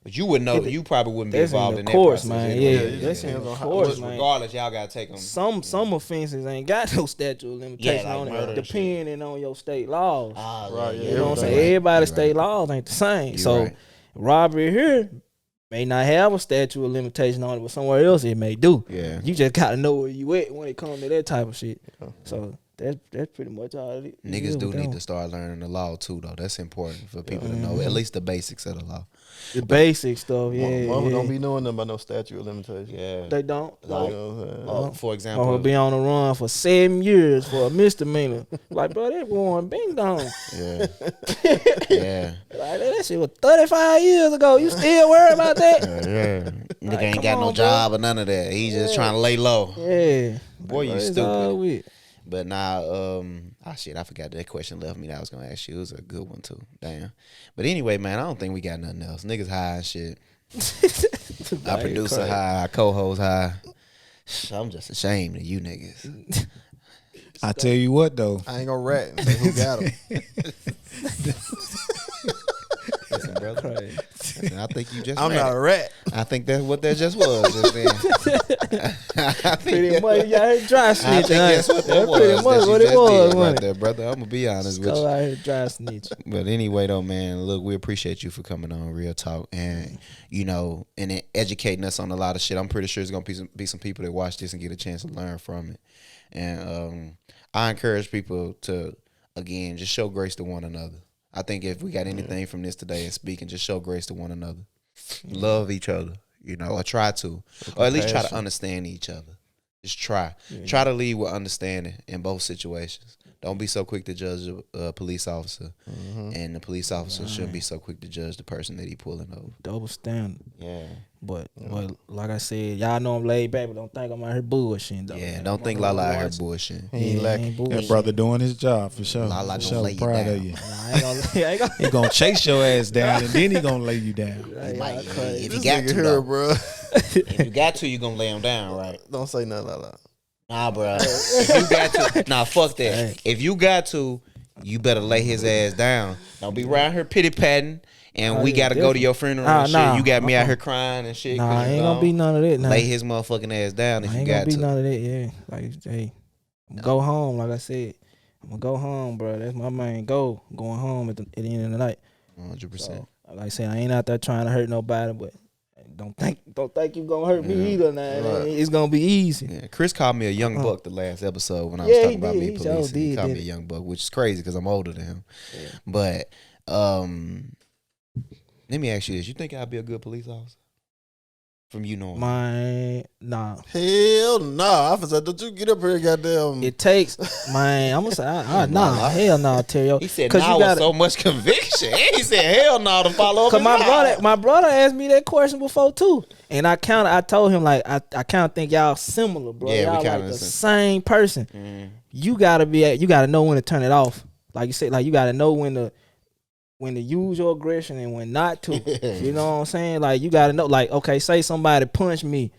But you wouldn't know. You probably wouldn't be That's involved in in the that courts, process man. anyway. Yeah, it that's just in depends the on how- courts, But man. regardless, y'all gotta take them. Some offenses ain't got no statute of limitation like on murder it, and shit. depending on your state laws. Right, yeah, You know what I'm everything. saying? Everybody's You state laws ain't the same. You So right. robbery here, may not have a statute of limitation on it, but somewhere else it may do. Yeah. You just gotta know where you at when it comes to that type of shit. So that's pretty much all it is. Niggas do with need them. to start learning the law too, though. That's important for people to know at least the basics of the law. The basic stuff, yeah. Mama yeah. don't be knowing them about no statute of limitations. Yeah. They don't. Like, You know what I'm saying? for Or example, be on the run for 7 years for a misdemeanor. Like, bro, that going bing dong. yeah, yeah, Like, that shit was 35 years ago. You still worried about that? yeah. Nigga Like, ain't come got on, no bro. job or none of that. He just trying to lay low. Yeah. Boy, you What is stupid. all with? But now, shit, I forgot that question left me that I was gonna ask you. It was a good one too. Damn. But anyway, man, I don't think we got nothing else. Niggas high and shit. Our producer crazy. high, our co-host high. I'm just ashamed of you niggas. I tell you what though, I ain't gonna rat and say who got him. Listen, brother. Crazy. Listen, I think you just I'm read not it. a rat. I think that's what that just was just then. I Pretty think, much, y'all heard dry I snitch. think that's what that was. Pretty much that you what it just was, did right wasn't it? there, brother. I'm gonna be honest with Go you. out here dry snitch. But anyway, though, man, look, we appreciate you for coming on Real Talk and, you know, and it educating us on a lot of shit. I'm pretty sure there's going to be some people that watch this and get a chance to learn from it. And I encourage people to, again, just show grace to one another. I think if we got anything from this today and speaking, just show grace to one another. Love each other, you know, or try to. Or at least try to understand each other. Just try. Try to lead with understanding in both situations. Don't be so quick to judge a police officer, and the police officer shouldn't be so quick to judge the person that he pulling over. Double standard. Yeah, But like I said, y'all know I'm laid back, but don't think I'm out here bullshitting though. yeah. man. Don't I'm think out Lala out here watching. bullshitting. He ain't Yeah, lacking. ain't that bullshit. brother doing his job for sure. Lala For gonna sure. lay you Proud down. of you. Nah, I ain't gonna. He gonna chase your ass down and then he gonna lay you down. Hey, Might- y'all crazy. if This you got nigga to, here, though. bro. If you got to, you gonna lay him down, right? Don't say nothing like that. Nah, bro. If you got to, nah, fuck that. If you got to, you better lay his ass down. Don't be around here pity patting, and we yeah, gotta go to your funeral and shit. nah, You got me out here crying and shit. 'cause Nah, you ain't gonna gone. be none of that. Nah. Lay his motherfucking ass down if you ain't gonna got be to. none of that. Yeah, like hey, go home. Like I said, I'm gonna go home, bro. That's my main goal. Going home at the end of the night. 100%. So, like I said, I ain't out there trying to hurt nobody, but don't think you gonna hurt me either. Now it's gonna be easy. Yeah, Chris called me a young buck the last episode when I was Yeah, talking he about did. me He policing. sure He did, called me a didn't young buck, which is crazy because I'm older than him. But let me ask you this: you think I'd be a good police officer? From you knowing, Nah. Hell nah. I said, don't you get up here, goddamn. It takes I'm gonna say nah, hell no, Terrio. he said, Cause "Nah," you with gotta- so much conviction. And he said, "Hell no," to follow up. Cause his my lie. brother asked me that question before too, and I told him like I kind of think y'all similar, bro. Yeah, we y'all kinda like the sim- same person. You gotta know when to turn it off. Like you said, like you gotta know when to use your aggression and when not to. You know what I'm saying? Like you gotta know. Like okay, say somebody punched me,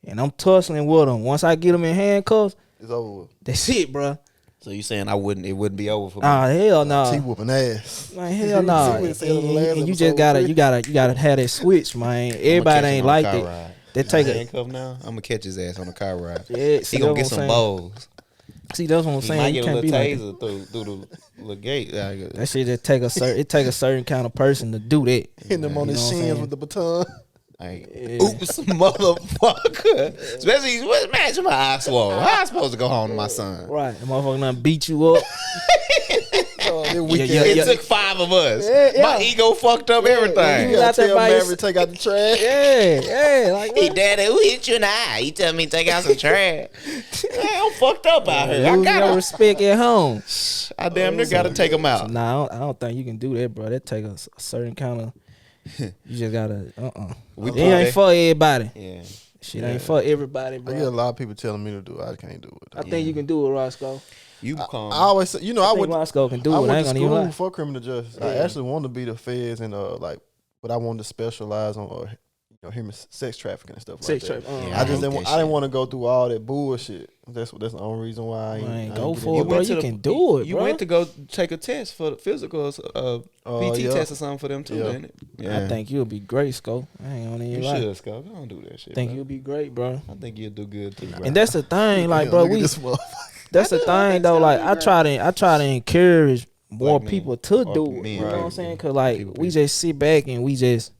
and I'm tussling with them. Once I get them in handcuffs, It's over with. that's it, bro. So you saying it wouldn't be over for me? Ah, hell no. T whooping ass. Man, hell no. See what he said on the last And you episode, just gotta, Chris? you gotta have that switch, man. Everybody ain't like that. They take it. handcuff now. I'm gonna catch his ass on the car ride. Yeah, He gonna get some bowls. See, that's what I'm He saying. might You get a can't little be like that. taser through the little gate. That shit just take a certain kind of person to do that. Hitting him on You his know what I'm shins saying? with the baton. Like, Yeah. oops, motherfucker. Especially, imagine my eyes swollen. How I supposed to go home to my son? Right, the motherfucker done beat you up. Weekend. yeah. It took 5 of us. Yeah. My ego fucked up You everything. You gotta out there tell by Maverick your- take out the trash. Yeah, like Hey, what? daddy, who hit you in the eye? He tell me to take out some trash. Man, I'm fucked up out here. I Lose your gotta, respect at home. I damn near gotta take him out. Nah, I don't think you can do that, bro. That take a certain kind of. You just gotta. We It put ain't that- for everybody. Yeah. Shit ain't for everybody, I bro. get a lot of people telling me to do it. I can't do it. I think you can do it, Roscoe. You come. I always say, you know, I I think went, Roscoe can do I it. I went ain't to gonna even school lie. for criminal justice. I Yeah. actually wanted to be the feds and but I wanted to specialize on human sex trafficking and stuff Sex like that. trafficking. Yeah, I just hate didn't. that I didn't shit. want to go through all that bullshit. That's the only reason why I Man, ain't go get for it, into bro. went to You the- can do it, You bro. went to go take a test for the physicals, PT yeah. test or something for them too, Yeah. didn't it? Yeah. I think you'll be great, Sco. I ain't gonna you even lie. should, Scott. Don't do that shit. I think bro. you'll be great, bro. I think you'll do good too, bro. And that's the thing, like, Yeah, bro. look at We this motherfucker. that's the thing though. Like, I try to encourage more Black men people to or do it. men, You know what I'm right. saying? Cause like People, we just sit back and we just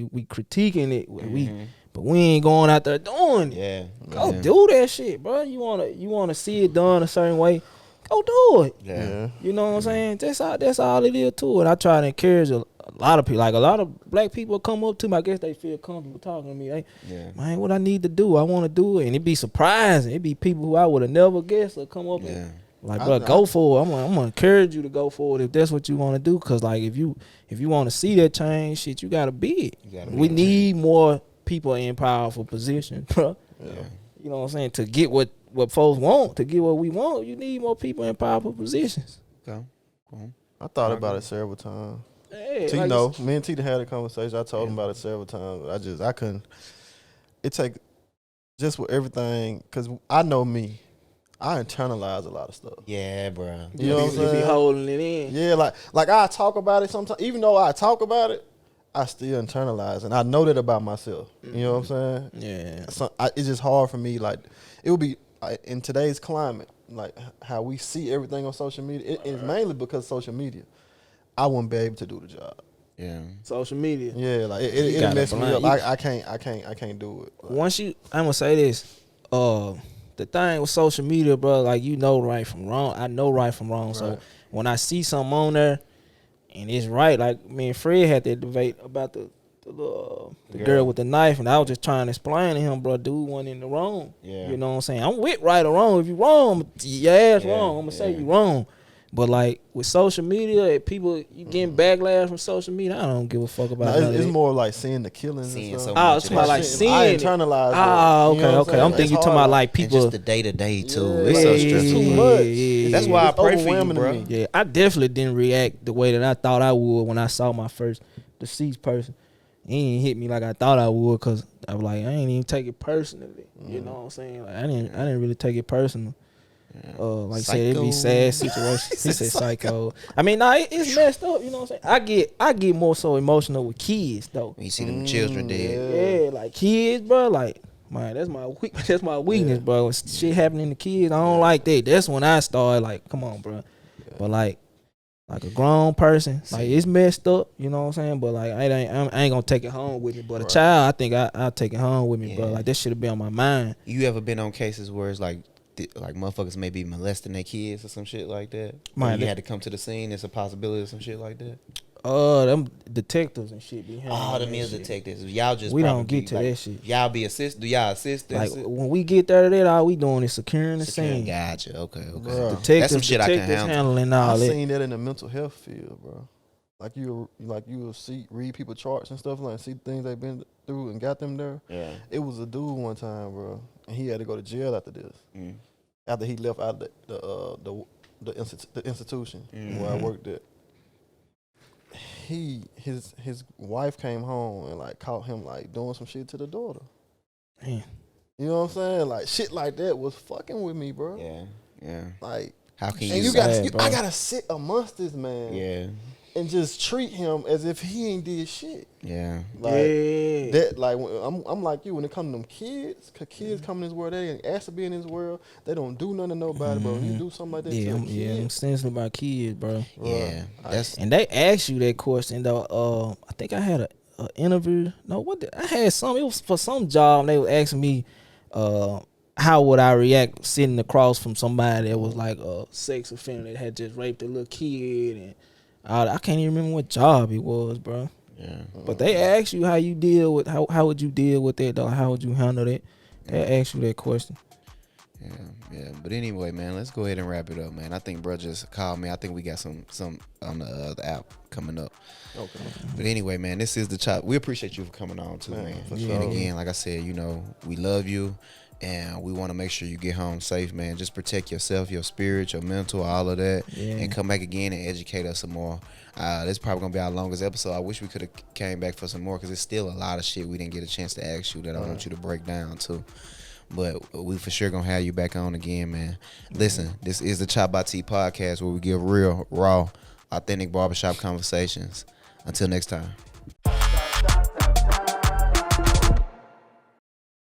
we critiquing it. But we ain't going out there doing it. Yeah. Go do that shit, bro. You wanna see it done a certain way, go do it. Yeah. You know what I'm saying? That's all it is to it. I try to encourage a lot of people. Like a lot of black people come up to me. I guess they feel comfortable talking to me. Hey, man, what I need to do? I want to do it, and it be surprising. It be people who I would have never guessed will come up and like, bro, go for it. I'm gonna encourage you to go for it if that's what you want to do. Cause like if you want to see that change, shit, you gotta be it. We need more people in powerful positions, bro. Yeah. You know what I'm saying? To get what folks want, to get what we want, you need more people in powerful positions. Okay. I thought about it several times. Hey, T like know, me and T had a conversation. I told him about it several times. But I couldn't. It take just with everything, because I know me. I internalize a lot of stuff. Yeah, bro. You know what I'm you be saying? holding it in. Yeah, like I talk about it sometimes. Even though I talk about it, I still internalize, and I know that about myself. You know what I'm saying? Yeah. So it's just hard for me. Like it would be in today's climate, like how we see everything on social media. It's mainly because of social media. I wouldn't be able to do the job. Yeah. Social media. Yeah, like You it gotta messed me up. blind- I can't do it. Like, Once you, I'm gonna say this. The thing with social media, bro, like you know right from wrong. I know right from wrong. So Right. when I see something on there and it's right, like me and Fred had that debate about the girl with the knife, and I was just trying to explain to him, bro, dude wasn't in the wrong. Yeah. You know what I'm saying? I'm with right or wrong. If you wrong, your ass Yeah, wrong. I'm gonna say yeah. you wrong. But like with social media, if people you getting backlash from social media, I don't give a fuck about nah, none of it's that. more like seeing the killings Seeing and so stuff. much Oh, of it's that about like shit. seeing I it. internalize. Ah, it. You know okay, what okay. saying? I'm thinking It's you talking hard, about like And people. just the day to day too. Yeah, It's so it's stressful. too much. Yeah, That's why I It's pray for you, overwhelming to bro. me. Yeah, I definitely didn't react the way that I thought I would when I saw my first deceased person. He ain't hit me like I thought I would, cause I was like, I ain't even take it personally. You know what I'm saying? Like I didn't really take it personal. Like I said, it be sad situations. He said psycho. I mean, nah, it's messed up. You know what I'm saying? I get more so emotional with kids though. When you see them children dead. Yeah, like kids, bro. Like, man, that's my weakness, bro. When shit happening to kids, I don't like that. That's when I started like, come on, bro. But like a grown person, like it's messed up. You know what I'm saying? But like, I ain't gonna take it home with me. But a child, I think I'll take it home with me, bro. Like that should have been on my mind. You ever been on cases where it's like motherfuckers may be molesting their kids or some shit like that? Man, you that- had to come to the scene. It's a possibility of some shit like that. Them detectives and shit be handling Oh, the that meal shit. detectives. Y'all just We don't probably get to like, that shit. Y'all be assist. Do y'all assist? Like when we get there to that, all we doing is securing the scene. Gotcha. Okay. Bruh. That's Detectives, some shit I can detectives handle. handling I all that. seen that in the mental health field, bro. Like you will read people charts and stuff, like see things they've been through and got them there. Yeah. It was a dude one time, bro, and he had to go to jail after this. Mm. After he left out of the institution where I worked at. His wife came home and like caught him like doing some shit to the daughter. Man. You know what I'm saying? Like shit like that was fucking with me, bro. Yeah. Yeah. Like, How can and you? I gotta sit amongst this man, Yeah. and just treat him as if he ain't did shit. Yeah. Like Yeah. that, like I'm like you when it comes to them kids, cause kids come in this world, they ain't asked to be in this world. They don't do nothing to nobody, but when you do something like that Yeah, to a I'm kid, sensitive about kids, bro. Yeah. That's And they asked you that question though. I think I had a interview. No, I had some. It was for some job. And they were asking me, how would I react sitting across from somebody that was like a sex offender that had just raped a little kid, and I can't even remember what job it was, bro. yeah. But they asked you how you deal with how would you deal with that though? How would you handle that? They asked you that question. Yeah. But anyway, man, let's go ahead and wrap it up, man. I think bro just called me. I think we got some on the app coming up. okay. But anyway, man, this is the chop. We appreciate you for coming on too, man. for And sure. again, like I said, we love you, and we want to make sure you get home safe, man. Just protect yourself, your spirit, your mental, all of that, Yeah. and come back again and educate us some more. This is probably gonna be our longest episode. I wish we could have came back for some more, because there's still a lot of shit we didn't get a chance to ask you that I want you to break down too. But we for sure gonna have you back on again, man. Listen, this is the Chop by T podcast, where we give real, raw, authentic barbershop conversations. Until next time.